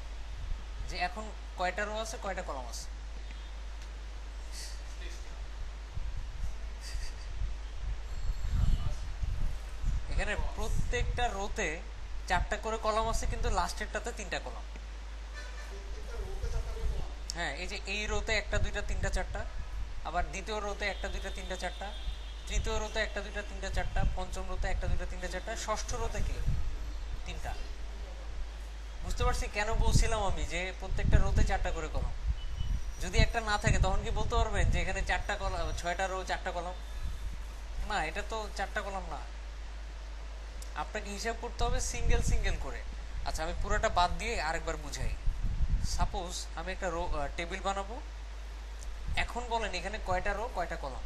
Speaker 1: যে এখন কয়টা রো আছে, কয়টা কলাম আছে? এখানে প্রত্যেকটা রোতে 4টা করে কলাম আছে, কিন্তু লাস্টেরটাতে 3টা কলাম। হ্যাঁ, এই যে এই রোতে 1টা 2টা 3টা 4টা, আবার দ্বিতীয় রোতে 1টা 2টা 3টা 4টা, তৃতীয় রোতে 1টা 2টা 3টা 4টা, পঞ্চম রোতে 1টা 2টা 3টা 4টা, ষষ্ঠ রোতে কি 3টা। বুঝতে পারছি কেন বলছিলাম আমি যে প্রত্যেকটা রোতে 4টা করে কলাম। যদি একটা না থাকে তখন কি বলতে পারবেন যে এখানে 4টা কলাম, 6টা রো 4টা কলাম? না, এটা তো 4টা কলাম না। আপনাকে হিসাব করতে হবে সিঙ্গেল সিঙ্গেল করে। আচ্ছা, আমি পুরোটা বাদ দিয়ে আরেকবার বুঝাই। সাপোজ আমি একটা রো টেবিল বানাবো। এখন বলেন এখানে কয়টা রো কয়টা কলাম?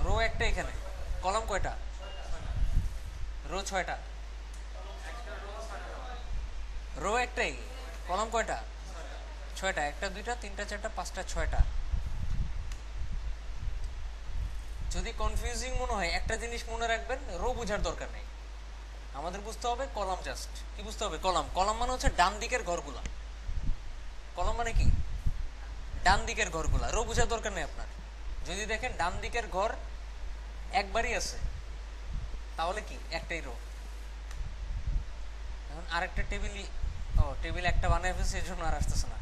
Speaker 1: রো একটা, এখানে কলাম কয়টা? রো 6টা। রো একটাই, কলাম কয়টা? 6টা। 1টা 2টা 3টা 4টা 5টা 6টা। যদি কনফিউজিং মনে হয় একটা জিনিস মনে রাখবেন, রো বোঝার দরকার নেই, আমাদের বুঝতে হবে কলাম। জাস্ট কি বুঝতে হবে? কলাম। কলাম মানে হচ্ছে ডান দিকের ঘরগুলা। কলাম মানে কি? ডান দিকের ঘরগুলা। রো বোঝার দরকার নেই আপনার। যদি দেখেন ডান দিকের ঘর একবারই আছে, তাহলে কি একটাই রো। এখন আরেকটা টেবিল, ও টেবিল একটা বানায় ফেলছে, এর জন্য আর আসতেছে না।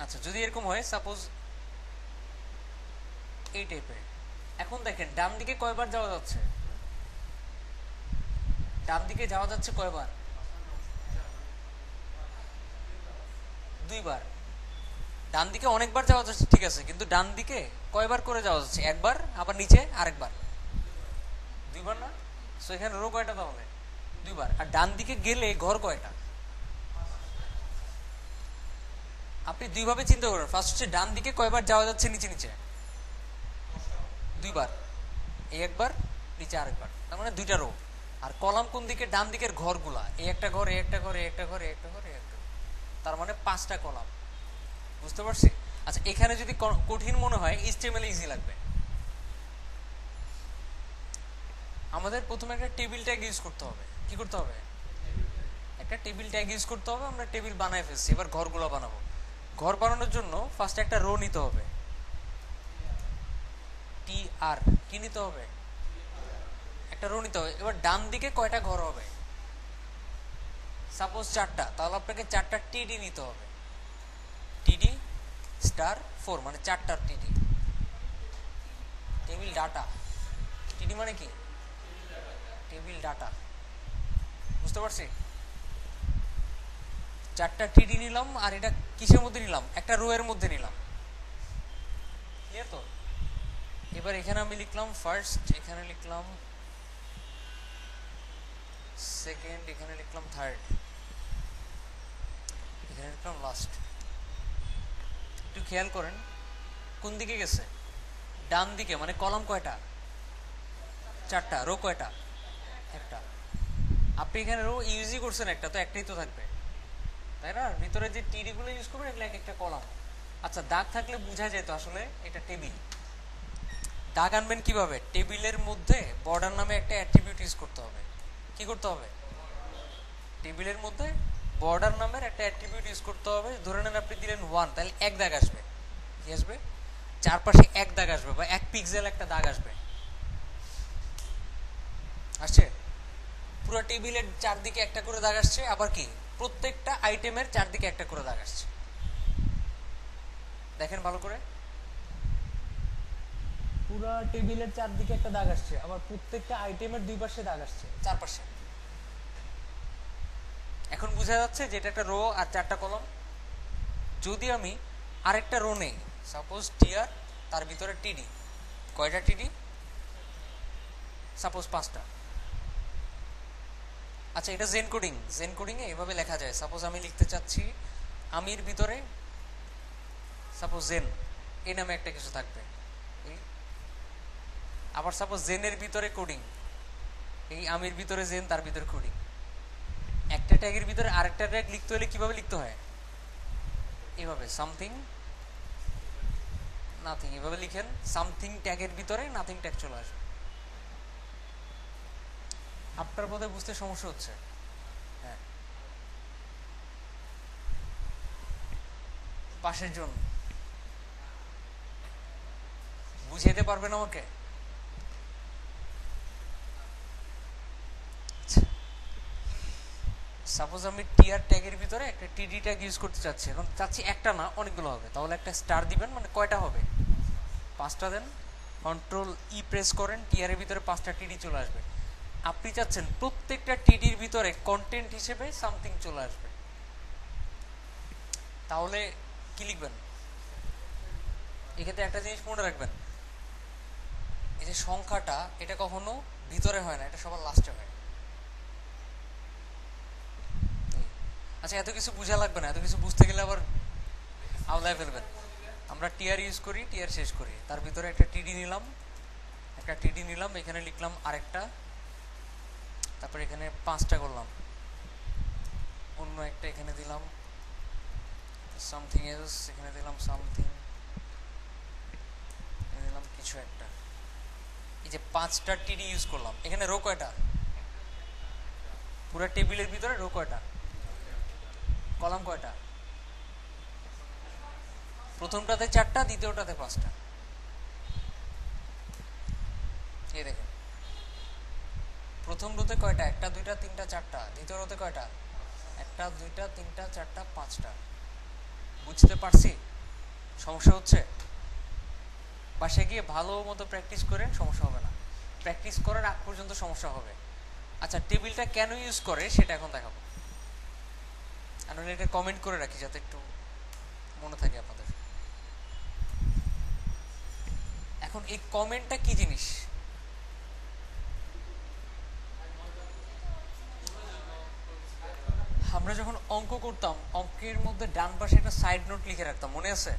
Speaker 1: আচ্ছা, যদি এরকম হয়, সাপোজ এই টাইপের। এখন দেখেন ডান দিকে কয়বার যাওয়া যাচ্ছে? ডান দিকে যাওয়া যাচ্ছে কয়বার? 2বার। ডান দিকে অনেকবার যাওয়া যাচ্ছে, ঠিক আছে, কিন্তু ডান দিকে কয়বার করে যাওয়া যাচ্ছে? একবার, আবার নিচে আরেকবার। 2বার না? সো এখানে রো কয়টা তাহলে? 2বার। আর ডান দিকে গেলে ঘর কয়টা? আপনি দুইভাবে চিন্তা করেন। ফার্স্ট হচ্ছে ডান দিকে কয়বার যাওয়া যাচ্ছে নিচে নিচে? 2বার। এই একবার, নিচে আরেকবার, তার মানে 2টা রো। আর কলাম কোন দিকে? ডান দিকের ঘরগুলা। এই একটা ঘর, এই একটা ঘর, এই একটা ঘর, এই একটা ঘর, এই একটা ঘর, তার মানে 5টা কলাম। বুঝতে পারছি? আচ্ছা, এখানে যদি কঠিন মনে হয়, HTML ইজি লাগবে। আমাদের প্রথমে একটা টেবিল ট্যাগ ইউজ করতে হবে। কি করতে হবে? একটা টেবিল ট্যাগ ইউজ করতে হবে। আমরা টেবিল বানায় ফেলছি, এবার ঘরগুলো বানাবো। ঘর বানানোর জন্য ফার্স্ট একটা রো নিতে হবে। TR। কি নিতে হবে? একটা রো নিতে হবে। এবার ডান দিকে কয়টা ঘর হবে? সাপোজ 4টা, তাহলে আপনাকে 4টা TD নিতে হবে। TD স্টার 4 মানে 4টা TD। Table data. TD মানে কি? Table data. বুঝতে পারছি? 4টা TD নিলাম, আর এটা কিসের মধ্যে নিলাম? একটা রো এর মধ্যে নিলাম। ক্লিয়ার তো? এবার এখানে আমি লিখলাম ফার্স্ট, এখানে লিখলাম সেকেন্ড, এখানে লিখলাম থার্ড, এখানে লিখলাম লাস্ট। একটু খেয়াল করেন কোন দিকে গেছে? ডান দিকে। মানে কলাম কয়টা? 4টা। রো কয়টা? একটা। আপনি এখানে রো ইউজই করছেন একটা, তো একটাই তো থাকবে, তাই না? ভিতরে যে টিডি গুলো ইউজ করবেন এগুলো এক একটা কলাম। আচ্ছা, দাগ থাকলে বোঝা যেত আসলে এটা টেবিল। দাগ আনবেন কিভাবে? টেবিলের মধ্যে বর্ডার নামে একটা অ্যাট্রিবিউট ইউজ করতে হবে। কি করতে হবে? টেবিলের মধ্যে বর্ডার নামের একটা অ্যাট্রিবিউট ইউজ করতে হবে। ধরে নেন আপনি দিলেন 1, তাহলে এক দাগ আসবে। কি আসবে? চারপাশে এক দাগ আসবে, বা 1 পিক্সেল একটা দাগ আসবে। আসছে? পুরো টেবিলের চারদিকে একটা করে দাগ আসছে। আবার কি প্রত্যেকটা আইটেমের চারদিকে একটা করে দাগ আসছে। দেখেন ভালো করে, পুরো টেবিলের চারদিকে একটা দাগ আসছে, আবার প্রত্যেকটা আইটেমের দুই পাশে দাগ আসছে, চারপাশে। এখন বোঝা যাচ্ছে যে এটা একটা রো আর 4টা কলাম। যদি আমি আরেকটা রো নেই, সাপোজ TR, তার ভিতরে TD, কয়টা TD? সাপোজ 5টা। আচ্ছা, এটা জেন কোডিং। জেন কোডিং এ এভাবে লেখা যায়। সাপোজ আমি লিখতে চাচ্ছি আমির ভিতরে, সাপোজ জেন এই নামে একটা কিছু থাকবে। আবার সাপোজ জেনের ভিতরে কোডিং, এই আমির ভিতরে জেন, তার ভিতরে কোডিং। একটা ট্যাগের ভিতরে আরেকটা ট্যাগ লিখতে হলে কিভাবে লিখতে হয়? এভাবে, সামথিং নাথিং, এভাবে লিখেন। সামথিং ট্যাগের ভিতরে নাথিং ট্যাগ চলে আসবে। আপনার বোধহয় বুঝতে সমস্যা হচ্ছে। হ্যাঁ, পাশের জন বুঝাইতে পারবেন আমাকে? সাপোজ আমি টিআর ট্যাগের ভিতরে একটা টিডি ট্যাগ ইউজ করতে চাচ্ছি, এখন চাচ্ছি একটা না অনেকগুলো হবে, তাহলে একটা স্টার দিবেন, মানে কয়টা হবে, 5টা দেন, কন্ট্রোল ই প্রেস করেন, টিআর এর ভিতরে 5টা টিডি চলে আসবে। আপনি চাচ্ছেন প্রত্যেকটা টিডির ভিতরে কন্টেন্ট হিসেবে সামথিং চলে আসবে, তাহলে কি লিখবেন? এক্ষেত্রে একটা জিনিস মনে রাখবেন, এই যে সংখ্যাটা এটা কখনো ভিতরে হয় না, এটা সবার লাস্টে হয়। আচ্ছা, এত কিছু বোঝা লাগবে না, এত কিছু বুঝতে গেলে আবার আওলায় ফেলবেন। আমরা টিআর ইউজ করি, টিআর শেষ করি, তার ভিতরে একটা টিডি নিলাম, এখানে লিখলাম আরেকটা, তারপর এখানে 5টা করলাম, অন্য একটা এখানে দিলাম, সামথিং এলস এখানে দিলাম, সামথিং দিলাম, কিছু একটা। এই যে 5টা টিডি ইউজ করলাম, এখানে রো কয়টা? পুরো টেবিলের ভিতরে রো কয়টা, কলাম কয়টা? প্রথমটাতে 4টা, দ্বিতীয়টাতে 5টা। এই দেখেন প্রথম রোতে কয়টা, 1 2 3 4টা, দ্বিতীয় রোতে কয়টা, 1 2 3 4 5টা। বুঝতে পারছি? সমস্যা হচ্ছে? বাসায় গিয়ে ভালো মতো প্র্যাকটিস করেন, সমস্যা হবে না, প্র্যাকটিস করার আগ পর্যন্ত সমস্যা হবে। আচ্ছা, টেবিলটা কেন ইউজ করে সেটা এখন দেখাবো, আমি এটা কমেন্ট করে রাখি যাতে একটু মনে থাকে আপনাদের। এখন এই কমেন্টটা কি জিনিস? আমরা যখন অঙ্ক করতাম, অঙ্কের মধ্যে ডান পাশে একটা সাইড নোট লিখে রাখতাম, মনে আছে?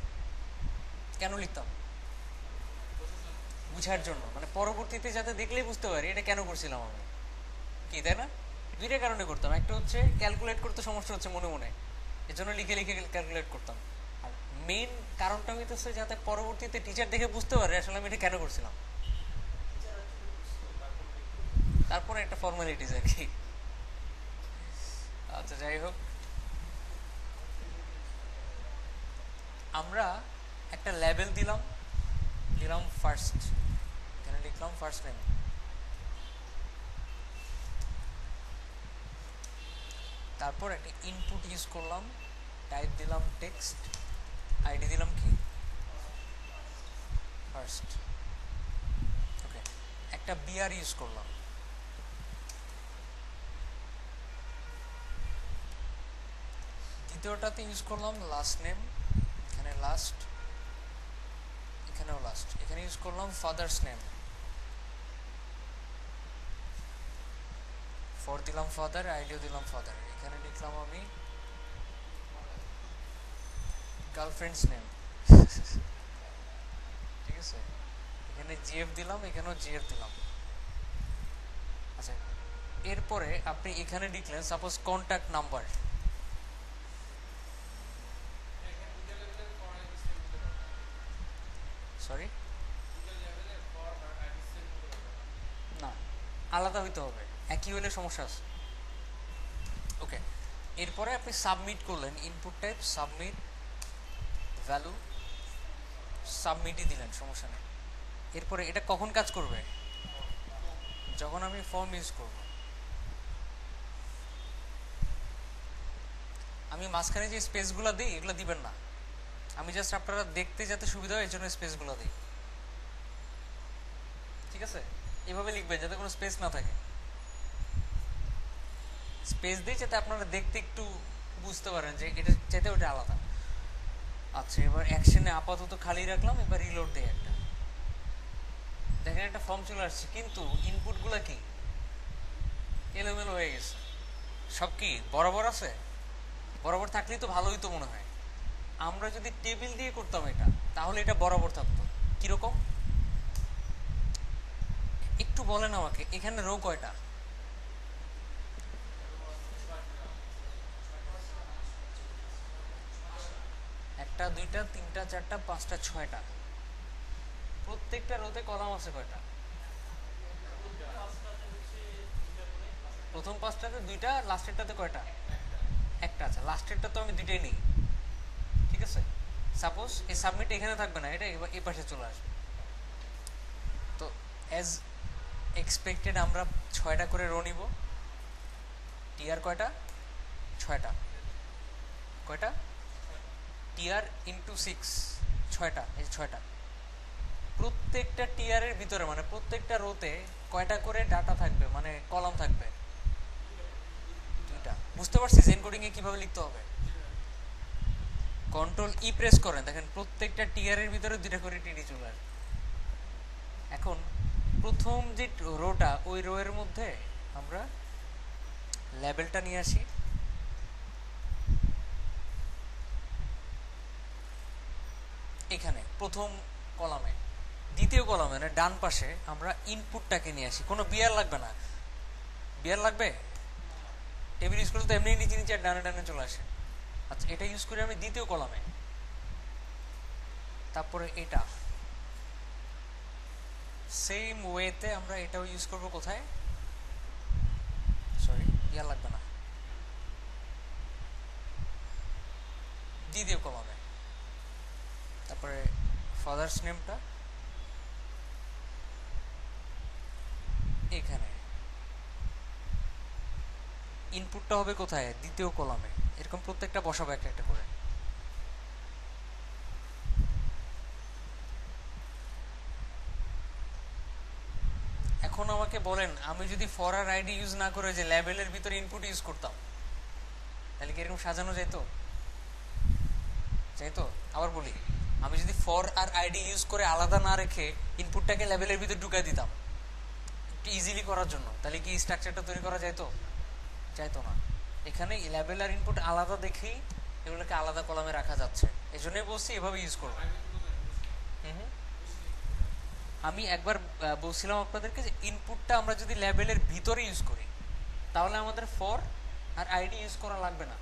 Speaker 1: কেন লিখতাম? বুঝার জন্য, মানে পরবর্তীতে যাতে দেখলেই বুঝতে পারি এটা কেন করছিলাম আমি, কি তাই না? দুইটা কারণে করতাম, একটা হচ্ছে ক্যালকুলেট করতে সমস্যা হচ্ছে মনে মনে, এর জন্য লিখে লিখে ক্যালকুলেট করতাম, আর মেইন কারণটা হইতেছে যাতে পরবর্তীতে টিচার দেখে বুঝতে পারে আসলে আমি এটা কেন করছিলাম। তারপরে একটা ফর্মালিটিস আর কি। আচ্ছা, যাই হোক, আমরা একটা লেবেল দিলাম ফার্স্ট, এখানে লিখলাম ফার্স্ট নেম, তারপর একটা ইনপুট ইউজ করলাম, টাইপ দিলাম টেক্সট, আইডি দিলাম কি ফার্স্ট, ওকে। একটা বিআর ইউজ করলাম, দ্বিতীয়টাতে ইউজ করলাম লাস্ট নেম, এখানে লাস্ট, এখানেও লাস্ট, এখানে ইউজ করলাম ফাদার্স নেম, ফর দিলাম ফাদার, আইডিও দিলাম ফাদার, এখানে লিখলাম আমি গার্লফ্রেন্ডস নেম, ঠিক আছে, এখানে জিএফ দিলাম, এখানেও জিএফ দিলাম। আচ্ছা, এরপরে আপনি এখানে লিখলেন সাপোজ কন্ট্যাক্ট নাম্বার, সরি না, আলাদা হইতে হবে, একই হলে সমস্যা আছে, ওকে। এরপরে আপনি সাবমিট করলেন, ইনপুট টাইপ সাবমিট, ভ্যালু সাবমিটই দিলেন, সমস্যা নেই। এরপরে এটা কখন কাজ করবে? যখন আমি ফর্ম ইউজ করব। আমি মাঝখানে যে স্পেসগুলো দিই এগুলো দিবেন না, আমি জাস্ট আপনারা দেখতে যাতে সুবিধা হয় এই জন্য স্পেসগুলো দিই, ঠিক আছে? এভাবে লিখবেন যাতে কোনো স্পেস না থাকে, স্পেস দিই যাতে আপনারা দেখতে একটু বুঝতে পারেন যে এটা চাইতে ওটা আলাদা। আচ্ছা, এবার অ্যাকশনে আপাতত খালি রাখলাম, এবার রিলোড দিই একটা, দেখেন একটা ফর্ম চলে আসছে, কিন্তু ইনপুটগুলো কি এলোমেলো হয়ে গেছে, সব কি বরাবর আছে? বরাবর থাকলেই তো ভালোই তো মনে হয়। আমরা যদি টেবিল দিয়ে করতাম এটা, তাহলে এটা বরাবর থাকতো। কিরকম একটু বলেন আমাকে, এখানে রো কয়টা? 1 2 3 4 5 6টা, প্রত্যেকটা রোতে কলাম আছে কয়টা? প্রথম 5টাতে 2টা, লাস্টেরটাতে কয়টা? একটা। আচ্ছা, লাস্টেরটা তো আমি 2টাই নিই, ঠিক আছে। সাপোজ এই সাবমিট এখানে থাকবে না, এটা এই পাশে চলে আসবে। তো অ্যাজ এক্সপেক্টেড আমরা 6টা করে রো নিব। টিআর কয়টা? 6টা। কয়টা? টিআর ইন্টু 6, 6টা। এই 6টা। প্রত্যেকটা টিআরের ভিতরে মানে প্রত্যেকটা রোতে কয়টা করে ডাটা থাকবে, মানে কলাম থাকবে? 2টা। বুঝতে পারছিস এনকোডিং এ কিভাবে লিখতে হবে? কন্ট্রোল ই প্রেস করেন, দেখেন প্রত্যেকটা টিআরের ভিতরে 2টা করে টিডি চলে আসবে। এখন প্রথম যে রোটা, ওই রো এর মধ্যে আমরা লেবেলটা নিয়ে আসি। এখানে প্রথম কলামে, দ্বিতীয় কলামে মানে ডান পাশে আমরা ইনপুটটাকে নিয়ে আসি। কোনো বিয়ার লাগবে না। বিয়ার লাগবে? টেবিল ইউজ করলে তো এমনি নিচে নিচে ডানে ডানে চলে আসে। আচ্ছা, এটা ইউজ করি আমি দ্বিতীয় কলামে। তারপরে এটা সেম ওয়েতে আমরা এটাও ইউজ করব কোথায়? সরি, বিয়ার লাগবে না, দ্বিতীয় কলামে। তারপরে ফাদার্স নেমটা এখানে, ইনপুটটা হবে কোথায়? দ্বিতীয় কলামে। এরকম প্রত্যেকটা বসাবো একটা একটা করে। এখন আমাকে বলেন, আমি যদি ফর আর আইডি ইউজ না করে যে লেবেলের ভিতরে ইনপুট ইউজ করতাম, তাহলে কি এরকম সাজানো যাইতো? যাইতো? আবার বলি, আমি যদি ফর আর আইডি ইউজ করে আলাদা না রেখে ইনপুটটাকে লেবেলের ভিতরে ঢুকাই দিতাম একটু ইজিলি করার জন্য, তাহলে কি স্ট্রাকচারটা তৈরি করা যাইতো? যাইতো না। এখানে লেবেল আর ইনপুট আলাদা দেখেই এগুলোকে আলাদা কলামে রাখা যাচ্ছে। এই জন্যই বলছি এভাবে ইউজ করবো। আমি একবার বলছিলাম আপনাদেরকে যে ইনপুটটা আমরা যদি লেবেলের ভিতরে ইউজ করি তাহলে আমাদের ফর আর আইডি ইউজ করা লাগবে না,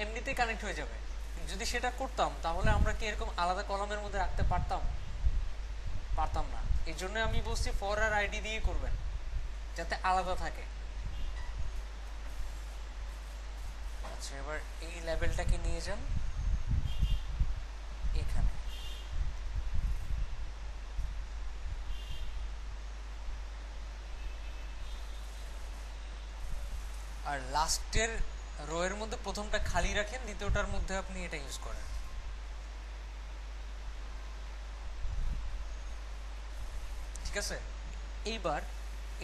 Speaker 1: এমনিতেই কানেক্ট হয়ে যাবে। যদি সেটা করতাম তাহলে আমরা কি এরকম আলাদা কলামের মধ্যে রাখতে পারতাম? পারতাম না। এই জন্য আমি বলছি ফর আর আইডি দিয়ে করবেন, যাতে আলাদা থাকে। আচ্ছা, এবার এই লেবেলটাকে নিয়ে যান এখানে। আর লাস্টের রো এর মধ্যে প্রথমটা খালি রাখেন, দ্বিতীয়টার মধ্যে আপনি এটা ইউজ করেন। ঠিক আছে? এইবার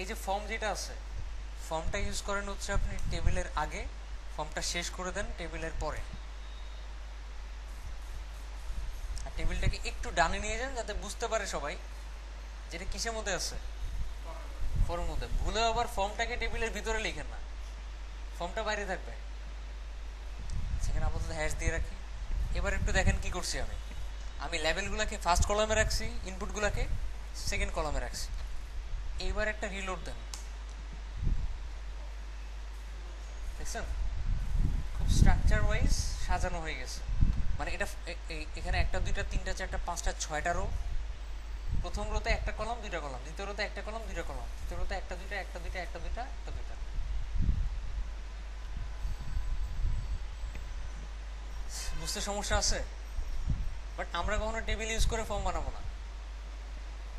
Speaker 1: এই যে ফর্ম যেটা আছে, ফর্মটা ইউজ করেন হচ্ছে আপনি টেবিলের আগে, ফর্মটা শেষ করে দেন টেবিলের পরে। আর টেবিলটাকে একটু ডানে নিয়ে যান যাতে বুঝতে পারে সবাই যেটা কিসের মধ্যে আছে, ফর্মের মধ্যে। ভুলে আবার ফর্মটাকে টেবিলের ভিতরে লিখেন না, ফর্মটা বাইরে থাকবে। সেখানে আপাতত হ্যাশ দিয়ে রাখি। এবার একটু দেখেন কি করছি আমি। আমি লেবেলগুলোকে ফার্স্ট কলামে রাখছি, ইনপুটগুলোকে সেকেন্ড কলামে রাখছি। এইবার একটা রিলোড দেন, দেখছেন খুব স্ট্রাকচার ওয়াইজ সাজানো হয়ে গেছে। মানে এটা এখানে একটা দুইটা তিনটা চারটা পাঁচটা ছয়টা রো। প্রথম রোতে একটা কলাম দুইটা কলাম, দ্বিতীয় রোতে একটা কলাম দুইটা কলাম, তৃতীয় রোতে একটা দুইটা একটা দুইটা একটা দুইটা একটা দুইটা। বুঝতে সমস্যা আছে? বাট আমরা কখনো টেবিল ইউজ করে ফর্ম বানাবো না,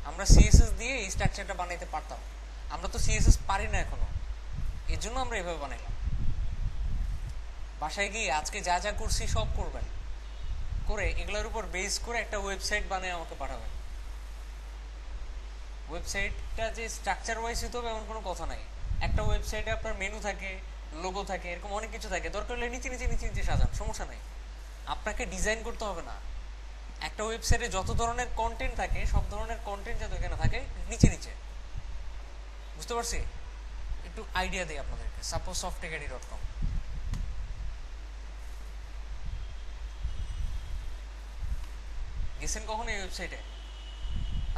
Speaker 1: আমরা সিএসএস দিয়ে এই স্ট্রাকচারটা বানাইতে পারতাম। আমরা তো সিএসএস পারি না এখনো, এর জন্য আমরা এভাবে বানাইলাম। বাসায় গিয়ে আজকে যা যা করছি সব করবেন, করে এগুলোর উপর বেস করে একটা ওয়েবসাইট বানিয়ে আমাকে পাঠাবেন। ওয়েবসাইটটা যে স্ট্রাকচার ওয়াইজ হতে হবে এমন কোনো কথা নাই। একটা ওয়েবসাইটে আপনার মেনু থাকে, লোগো থাকে, এরকম অনেক কিছু থাকে। দরকার হলে নিচে নিচে নিচে নিচে সাজান, সমস্যা নাই। আপনাকে ডিজাইন করতে হবে না। একটা ওয়েবসাইটে যত ধরনের কন্টেন্ট থাকে সব ধরনের কন্টেন্ট যাতে এখানে থাকে নিচে নিচে। বুঝতে পারছি? একটু আইডিয়া দিই আপনাদেরকে। সাপোজ softacademy.com, গেছেন কখনো এই ওয়েবসাইটে?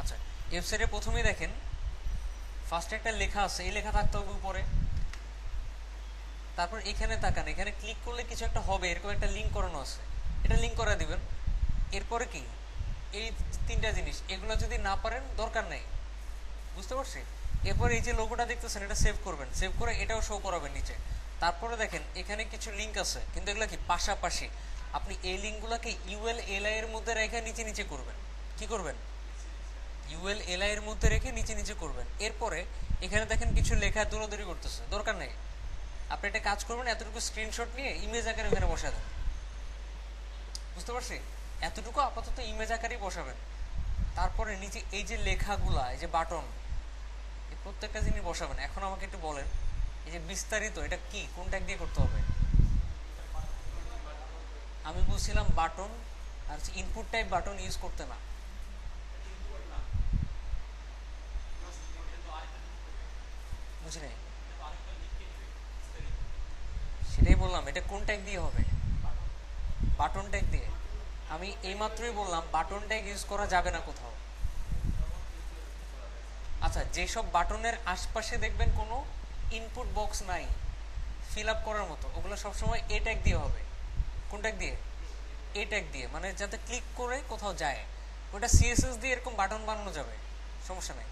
Speaker 1: আচ্ছা, ওয়েবসাইটে প্রথমেই দেখেন ফার্স্টে একটা লেখা আছে, এই লেখা থাকতে হবে উপরে। তারপর এখানে তাকান, এখানে ক্লিক করলে কিছু একটা হবে, এরকম একটা লিঙ্ক করানো আছে, এটা লিঙ্ক করে দিবেন। এরপরে কি এই তিনটা জিনিস, এগুলো যদি না পারেন দরকার নেই। বুঝতে পারছি? এরপর এই যে লোগোটা দেখতেছেন এটা সেভ করবেন, সেভ করে এটাও শো করাবেন নিচে। তারপরে দেখেন এখানে কিছু লিঙ্ক আছে, কিন্তু এগুলো কি পাশাপাশি। আপনি এই লিঙ্কগুলোকে ULLI এর মধ্যে রেখে নিচে নিচে করবেন। কি করবেন? ULLI এর মধ্যে রেখে নিচে নিচে করবেন। এরপরে এখানে দেখেন কিছু লেখা দৌড়াদৌড়ি করতেছে, দরকার নেই। আপনি একটা কাজ করবেন, এতটুকু স্ক্রিনশট নিয়ে ইমেজ আকারে ওখানে বসা দেন। বুঝতে পারছি? এতটুকু আপাতত ইমেজ আকারেই বসাবেন। তারপরে নিচে এই যে লেখাগুলা, এই যে বাটন, এই প্রত্যেকটা জিনিস বসাবেন। এখন আমাকে একটু বলেন, এই যে বিস্তারিত, এটা কি, কোন ট্যাগ দিয়ে করতে হবে? আমি বলছিলাম বাটন, আর ইনপুট টাইপ বাটন ইউজ করতে না। বুঝি নাই, সেটাই বললাম। এটা কোন ট্যাগ দিয়ে হবে? বাটন ট্যাগ দিয়ে। আমি এইমাত্রই বললাম বাটন ট্যাগ ইউজ করা যাবে না কোথাও। আচ্ছা, যেসব বাটনের আশপাশে দেখবেন কোনো ইনপুট বক্স নাই ফিল আপ করার মতো, ওগুলো সবসময় এ ট্যাগ দিয়ে হবে। কোন ট্যাগ দিয়ে? এ ট্যাগ দিয়ে, মানে যাতে ক্লিক করে কোথাও যায়। ওটা সিএসএস দিয়ে এরকম বাটন বানানো যাবে, সমস্যা নেই।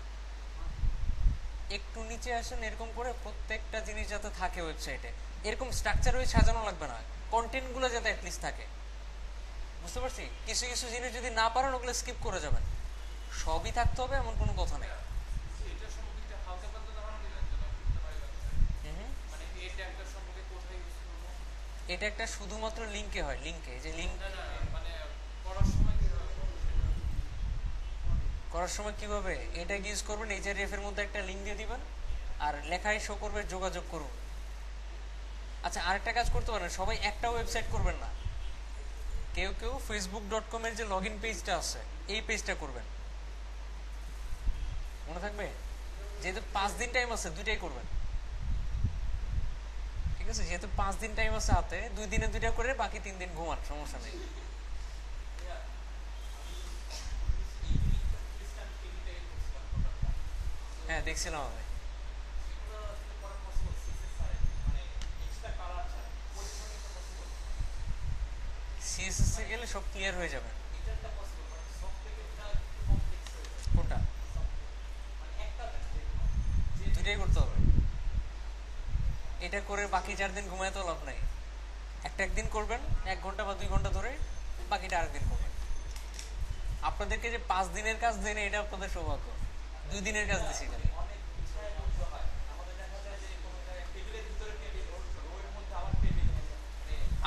Speaker 1: একটু নিচে আসেন, এরকম করে প্রত্যেকটা জিনিস যাতে থাকে ওয়েবসাইটে, এরকম স্ট্রাকচার হয়ে সাজানো লাগবে না, কন্টেন্টগুলো যাতে অ্যাটলিস্ট থাকে। বুঝতে পারছি? কিছু কিছু জিনিস যদি না পারেন ওগুলো স্কিপ করে যাবেন, সবই থাকতে হবে এমন কোনো কথা নেই। এটা একটা শুধুমাত্র লিঙ্কে হয়, লিঙ্কে, যে লিঙ্ক করার সময় কিভাবে এটা ইউজ করবেন, এই যে রেফ এর মধ্যে একটা লিঙ্ক দিয়ে দিবেন, আর লেখায় শো করবে যোগাযোগ করুন। আচ্ছা, আরেকটা কাজ করতে পারেন, সবাই একটা ওয়েবসাইট করবেন না, কেউ কেউ facebook.com এর যে লগ ইন পেজটা আছে এই পেজটা করবেন। মনে থাকবে? যেহেতু 5 দিন টাইম আছে, দুইটাই করবেন। ঠিক আছে, যেহেতু 5 দিন টাইম আছে হাতে, 2 দিনে 2টা করে, বাকি 3 দিন ঘুমান, সমস্যা নেই। হ্যাঁ, দেখছিলাম আমি। সিএসএস এ গেলে সব ক্লিয়ার হয়ে যাবে। কোনটা? দুইটাই করতে হবে। এটা করে বাকি 4 দিন ঘুমায় তো লাভ নাই। একটা একদিন করবেন 1 ঘন্টা বা 2 ঘন্টা ধরে, বাকিটা আরেকদিন করবেন। আপনাদেরকে যে 5 দিনের কাজ দেন, এটা আপনাদের সৌভাগ্য। 2 দিনের কাজ দিছি খালি।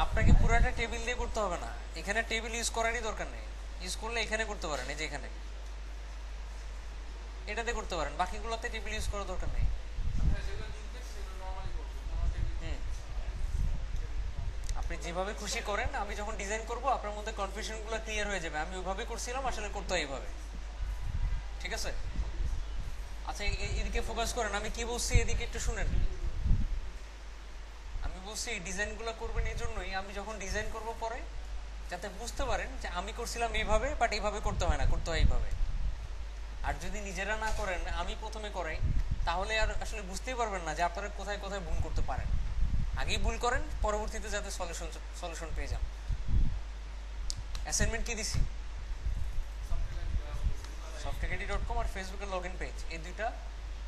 Speaker 1: আপনাকে পুরাটা টেবিল দিয়ে করতে হবে না, এখানে টেবিল ইউজ করারই দরকার নেই। ইউজ করলে এখানে করতে পারেন, এই যে এখানে এটাতে করতে পারেন, বাকিগুলোতে টেবিল ইউজ করার দরকার নেই। হুম, আপনি যেভাবে খুশি করেন। আমি যখন ডিজাইন করব আপনার মধ্যে কনফিউশনগুলো ক্লিয়ার হয়ে যাবে, আমি ওইভাবে করছিলাম, আসলে করতে হয় এইভাবে। ঠিক আছে? আচ্ছা, এদিকে ফোকাস করেন, আমি কি বলছি এদিকে একটু শুনেন। আমি বলছি এই ডিজাইনগুলো করবেন এই জন্যই, আমি যখন ডিজাইন করব পরে যাতে বুঝতে পারেন যে আমি করছিলাম এইভাবে, বাট এইভাবে করতে হয় না, করতে হয় এইভাবে। আর যদি নিজেরা না করেন, আমি প্রথমে করাই, তাহলে আর আসলে বুঝতেই পারবেন না যে আপনারা কোথায় কোথায় ভুল করতে পারেন। আগেই ভুল করেন, পরবর্তীতে যাতে সলিউশন পেয়ে যান। অ্যাসাইনমেন্ট কি দিছি? softwareacademy.com আর ফেসবুকের লগ ইন পেজ, এই দুইটা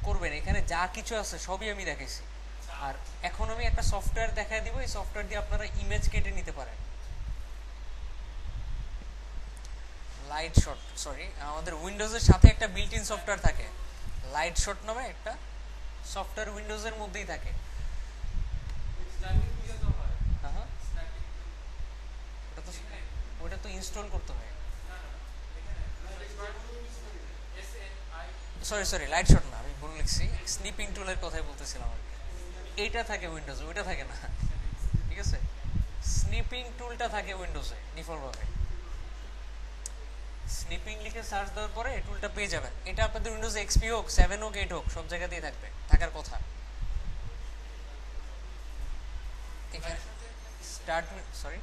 Speaker 1: করবেন। এখানে যা কিছু আছে সবই আমি দেখাইছি। আর এখন আমি একটা সফটওয়্যার দেখাই দিব, এই সফটওয়্যার দিয়ে আপনারা ইমেজ কেটে নিতে পারেন। লাইট শট, সরি, আমাদের উইন্ডোজের সাথে একটা বিল্ট ইন সফটওয়্যার থাকে, লাইট শট নামে একটা সফটওয়্যার উইন্ডোজের মধ্যেই থাকে। হ্যাঁ হ্যাঁ, ওটা তো, ওটা তো ইনস্টল করতে হয়। সরি সরি, লাইট শট না, আমি ভুল লিখছি, স্নিপিং টুলের কথাই বলতেছিলাম আর কি। এইটা থাকে উইন্ডোজে, ওইটা থাকে না। ঠিক আছে, স্নিপিং টুলটা থাকে উইন্ডোজে ডিফল্টভাবে। স্নিপিং লিখে সার্চ দেওয়ার পরে এই টুলটা পেয়ে যাবেন। এটা আপনাদের উইন্ডোজ এক্সপি হোক, 7 হোক, 8 হোক, সব জায়গাতেই থাকবে, থাকার কথা। এখানে স্টার্ট, সরি,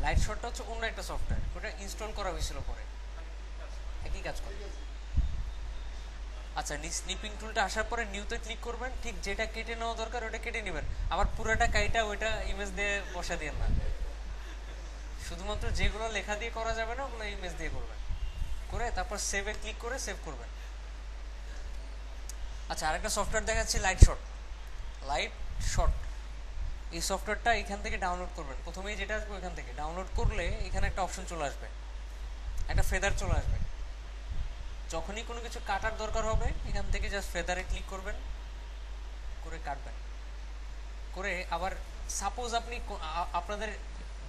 Speaker 1: লাইট শটটা হচ্ছে অন্য একটা সফটওয়্যার, ওটা ইনস্টল করা হয়েছিল পরে, একই কাজ করে। আচ্ছা, স্নিপিং টুলটা আসার পরে নিউতে ক্লিক করবেন, ঠিক যেটা কেটে নেওয়া দরকার ওটা কেটে নেবেন। আবার পুরোটা কাইটা ওইটা ইমেজ দিয়ে বসা দিয়ে না, শুধুমাত্র যেগুলো লেখা দিয়ে করা যাবে না ওগুলো ইমেজ দিয়ে করবেন, করে তারপর সেভে ক্লিক করে সেভ করবেন। আচ্ছা, আরেকটা সফটওয়্যার দেখাচ্ছি, লাইট শট। লাইট শট, এই সফটওয়্যারটা এখান থেকে ডাউনলোড করবেন। প্রথমেই যেটা আসবে ওইখান থেকে ডাউনলোড করলে এখানে একটা অপশন চলে আসবে, একটা ফেদার চলে আসবে। যখনই কোনো কিছু কাটার দরকার হবে এখান থেকে জাস্ট ফেদারে ক্লিক করবেন, করে কাটবেন। করে আবার সাপোজ আপনি আপনাদের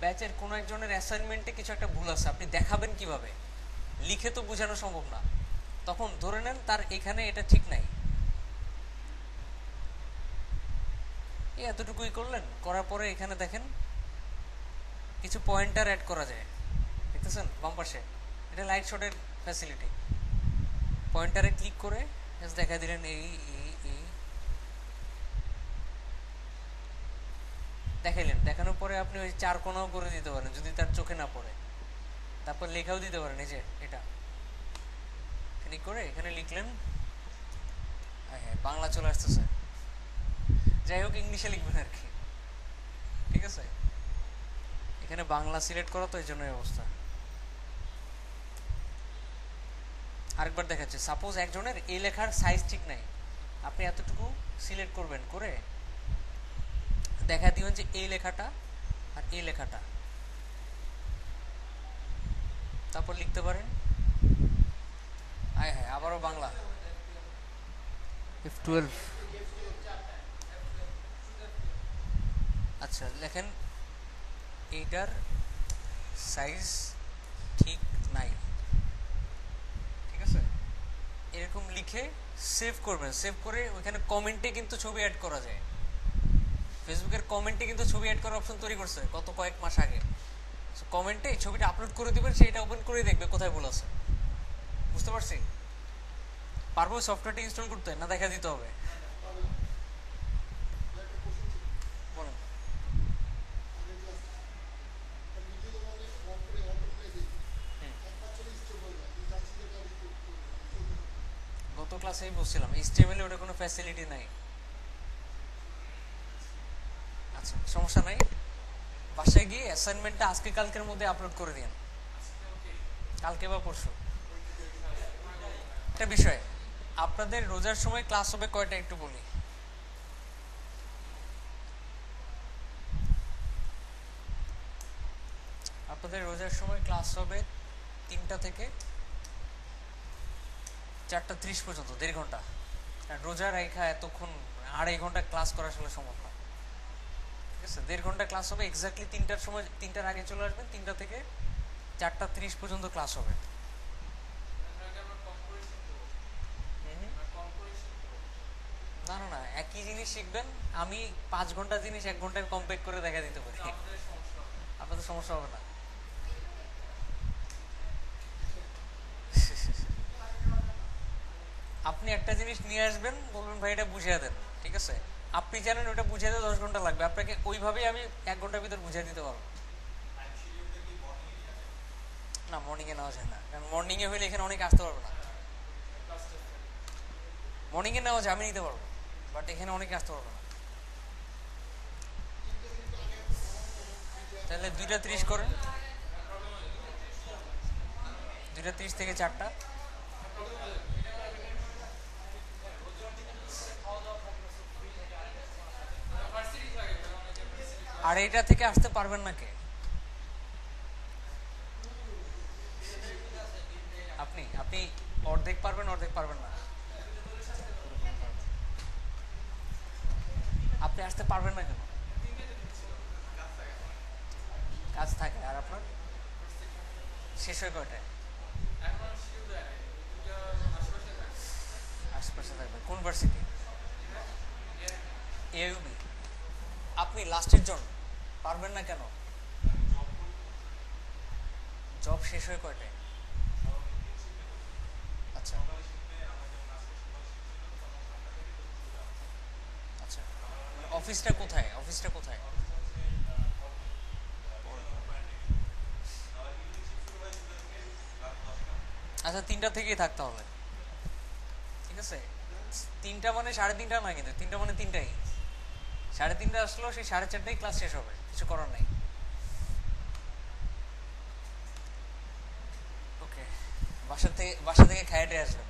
Speaker 1: ব্যাচের কোনো একজনের অ্যাসাইনমেন্টে কিছু একটা ভুল আছে, আপনি দেখাবেন কিভাবে? লিখে তো বোঝানো সম্ভব না। তখন ধরে নেন তার এখানে এটা ঠিক নাই, এই এতটুকুই করলেন, করার পরে এখানে দেখেন কিছু পয়েন্টার অ্যাড করা যায়, দেখতেছেন বাম পাশে? এটা লাইট শটের ফ্যাসিলিটি। পয়েন্টারে ক্লিক করে দেখা দিলেন এই এই এই দেখাইলেন। দেখানোর পরে আপনি ওই চার কোণাও করে দিতে পারেন যদি তার চোখে না পড়ে। তারপর লেখাও দিতে পারেন, এই যে এটা ক্লিক করে এখানে লিখলেন, হ্যাঁ বাংলা চলে আসতেছে, যাই হোক ইংলিশে লিখবেন আর কি, ঠিক আছে? এখানে বাংলা সিলেক্ট করা তো এই জন্য অবস্থা। আরেকবার দেখাচ্ছে, সাপোজ একজনের এই লেখার সাইজ ঠিক নাই, আপনি এতটুকু সিলেক্ট করবেন, করে দেখা দিবেন যে এই লেখাটা আর এই লেখাটা, তারপর লিখতে পারেন। হ্যাঁ হ্যাঁ আবারও বাংলা F12। আচ্ছা লেখেন এইটার সাইজ ঠিক নাই, ঠিক আছে? এরকম লিখে সেভ করবেন। সেভ করে ওইখানে কমেন্টে কিন্তু ছবি অ্যাড করা যায়। ফেসবুকের কমেন্টে কিন্তু ছবি অ্যাড করার অপশন তৈরি করছে গত কয়েক মাস আগে। কমেন্টে ছবিটা আপলোড করে দিবেন, সেটা ওপেন করে দেখবে কোথায় ভুল আছে। বুঝতে পারছি? পারবো সফটওয়্যারটা ইনস্টল করতে, না দেখা দিতে হবে? বলেন। গত ক্লাসেই বলছিলাম HTML এ ওটা কোনো ফ্যাসিলিটি নাই। আচ্ছা সমস্যা নাই, বাসায় গিয়ে অ্যাসাইনমেন্টটা আজকে কালকের মধ্যে আপলোড করে দিন, কালকে বা পরশু। একটা বিষয়, আপনাদের রোজার সময় ক্লাস হবে কয়টা একটু বলি। আপনাদের রোজার সময় ক্লাস হবে 3টা থেকে 4:30 পর্যন্ত, 1.5 ঘন্টা। রোজা রেখা এতক্ষণ 2.5 ঘন্টা ক্লাস করা আসলে সম্ভব না, ঠিক আছে? 1.5 ঘন্টা ক্লাস হবে, এক্স্যাক্টলি 3টার সময়, 3টার আগে চলে আসবেন। 3টা থেকে 4:30 পর্যন্ত ক্লাস হবে। না না না, একই জিনিস শিখবেন। আমি 5 ঘন্টা জিনিস 1 ঘন্টায় কমপ্লিট করে দেখা দিতে পারি, আপনাদের সমস্যা হবে না। আপনি একটা জিনিস নিয়ে আসবেন, বলবেন ভাই এটা বুঝিয়ে দেন, ঠিক আছে? আপনি জানেন ওটা বুঝিয়ে দিতে 10 ঘন্টা লাগবে, আপনাকে ওইভাবেই আমি 1 ঘন্টার ভিতর বুঝিয়ে দিতে পারবো। না মর্নিংয়ে নেওয়া যায় না, কারণ মর্নিংয়ে হইলে এখানে অনেকে আসতে পারবে না। মর্নিংয়ে নেওয়া যায়, আমি নিতে পারবো, বাট এখানে অনেকে আসতে পারবে না। তাহলে 2:30 করেন, 2:30 থেকে 4টা। আর এইটা থেকে আসতে পারবেন না কে? আপনি আপনি অর্ধেক পারবেন, অর্ধেক পারবেন না। আপনি আসতে পারবেন না কেন? কাজ থাকে। আর আপনার শেষ হয় কয়টায়? আশপাশে থাকবেন। কোন ভার্সিটি? AUB। আপনি লাস্টের জন, পারবেন না কেন? জব শেষ হয় কয়টায়? আচ্ছা আচ্ছা, অফিসটা কোথায়? অফিসটা কোথায়? আচ্ছা 3টা থেকেই থাকতে হবে, ঠিক আছে? 3টা মানে 3:30 না, কিন্তু 3টা মানে 3টাই। 3:30 আসলেও সেই 4:30টায় ক্লাস শেষ হবে, কিছু করার নাই। ওকে, বাসা থেকে খাইটে আসবেন।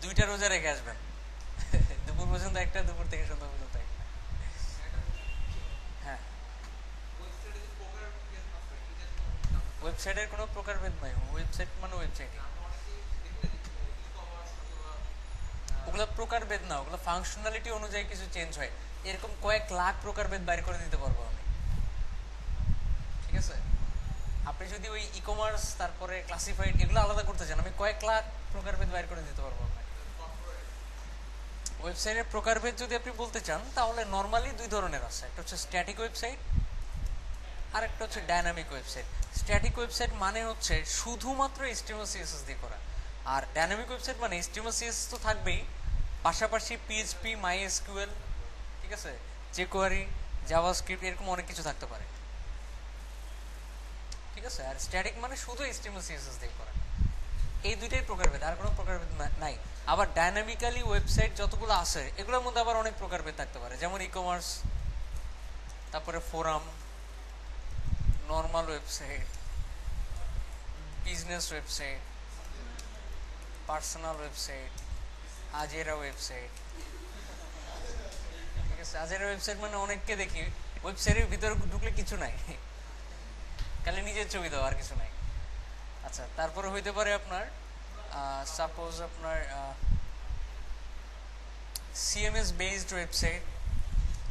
Speaker 1: 2টা রোজা রেখে আসবেন। দুপুর পর্যন্ত একটা, দুপুর থেকে সন্ধ্যা পর্যন্ত একটা। হ্যাঁ, ওয়েবসাইটের কোনো প্রকারভেদ নাই, ওয়েবসাইট মানে ওয়েবসাইটই। ওগুলো ওগুলো প্রকারভেদ না, ওগুলো ফাংশনালিটি অনুযায়ী কিছু চেঞ্জ হয়। এরকম কয়েক লাখ প্রকারভেদ বাইর করে দিতে পারবো আমি, ঠিক আছে? আপনি যদি ওই ই কমার্স তারপরে ক্লাসিফাইড এগুলো আলাদা করতে চান, আমি কয়েক লাখ প্রকারভেদ বাইর করে দিতে পারবো আপনাকে। ওয়েবসাইটের প্রকারভেদ যদি আপনি বলতে চান তাহলে নর্মালি দুই ধরনের আছে, একটা হচ্ছে স্ট্যাটিক ওয়েবসাইট আর একটা হচ্ছে ডাইনামিক ওয়েবসাইট। স্ট্যাটিক ওয়েবসাইট মানে হচ্ছে শুধুমাত্র HTML CSS দিয়ে করা, আর ডাইনামিক ওয়েবসাইট মানে HTML CSS তো থাকবেই, পাশাপাশি PHP, MySQL, ঠিক আছে, jQuery, জাভাস্ক্রিপ্ট, এরকম অনেক কিছু থাকতে পারে, ঠিক আছে? আর স্ট্যাটিক মানে শুধু HTML CSS দিয়ে করা। এই দুইটাই প্রকারভেদ, আর কোনো প্রকারভেদ নাই। আবার ডাইনামিক্যালি ওয়েবসাইট যতগুলো আছে এগুলোর মধ্যে আবার অনেক প্রকারভেদ থাকতে পারে, যেমন ই কমার্স, তারপরে forum, normal website, business website, personal website, আজেরা ওয়েবসাইট, ঠিক আছে? আজেরা ওয়েবসাইট মানে অনেককে দেখি ওয়েবসাইটের ভিতরে ঢুকলে কিছু নাই, খালি নিজের ছবি দাও, আর কিছু নাই। আচ্ছা, তারপরে হইতে পারে আপনার সাপোজ আপনার CMS বেসড ওয়েবসাইট,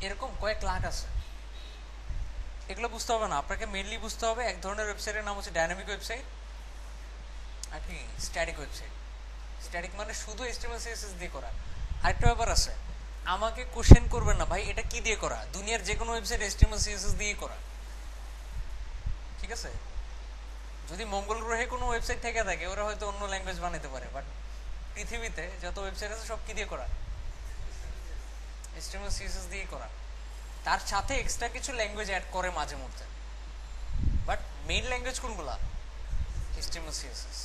Speaker 1: এরকম কয়েক লাখ আছে। এগুলো বুঝতে হবে না, আপনাকে মেইনলি বুঝতে হবে এক ধরনের ওয়েবসাইটের নাম হচ্ছে ডাইনামিক ওয়েবসাইট আর কি স্ট্যাটিক ওয়েবসাইট। স্ট্যাটিক মানে শুধু HTML CSS দিয়ে করা। আরেকটা ব্যাপার আছে, আমাকে কোশ্চেন করবেন না ভাই এটা কি দিয়ে করা, দুনিয়ার যে কোনো ওয়েবসাইট HTML CSS দিয়ে করা, ঠিক আছে? যদি মঙ্গল গ্রহে কোনো ওয়েবসাইট থেকে থাকে ওরা হয়তো অন্য ল্যাঙ্গুয়েজ বানাতে পারে, বাট পৃথিবীতে যত ওয়েবসাইট আছে সব কি দিয়ে করা, HTML CSS দিয়ে করা। তার সাথে এক্সট্রা কিছু ল্যাঙ্গুয়েজ অ্যাড করে মাঝে মধ্যে, বাট মেইন ল্যাঙ্গুয়েজ কোনগুলা? HTML CSS।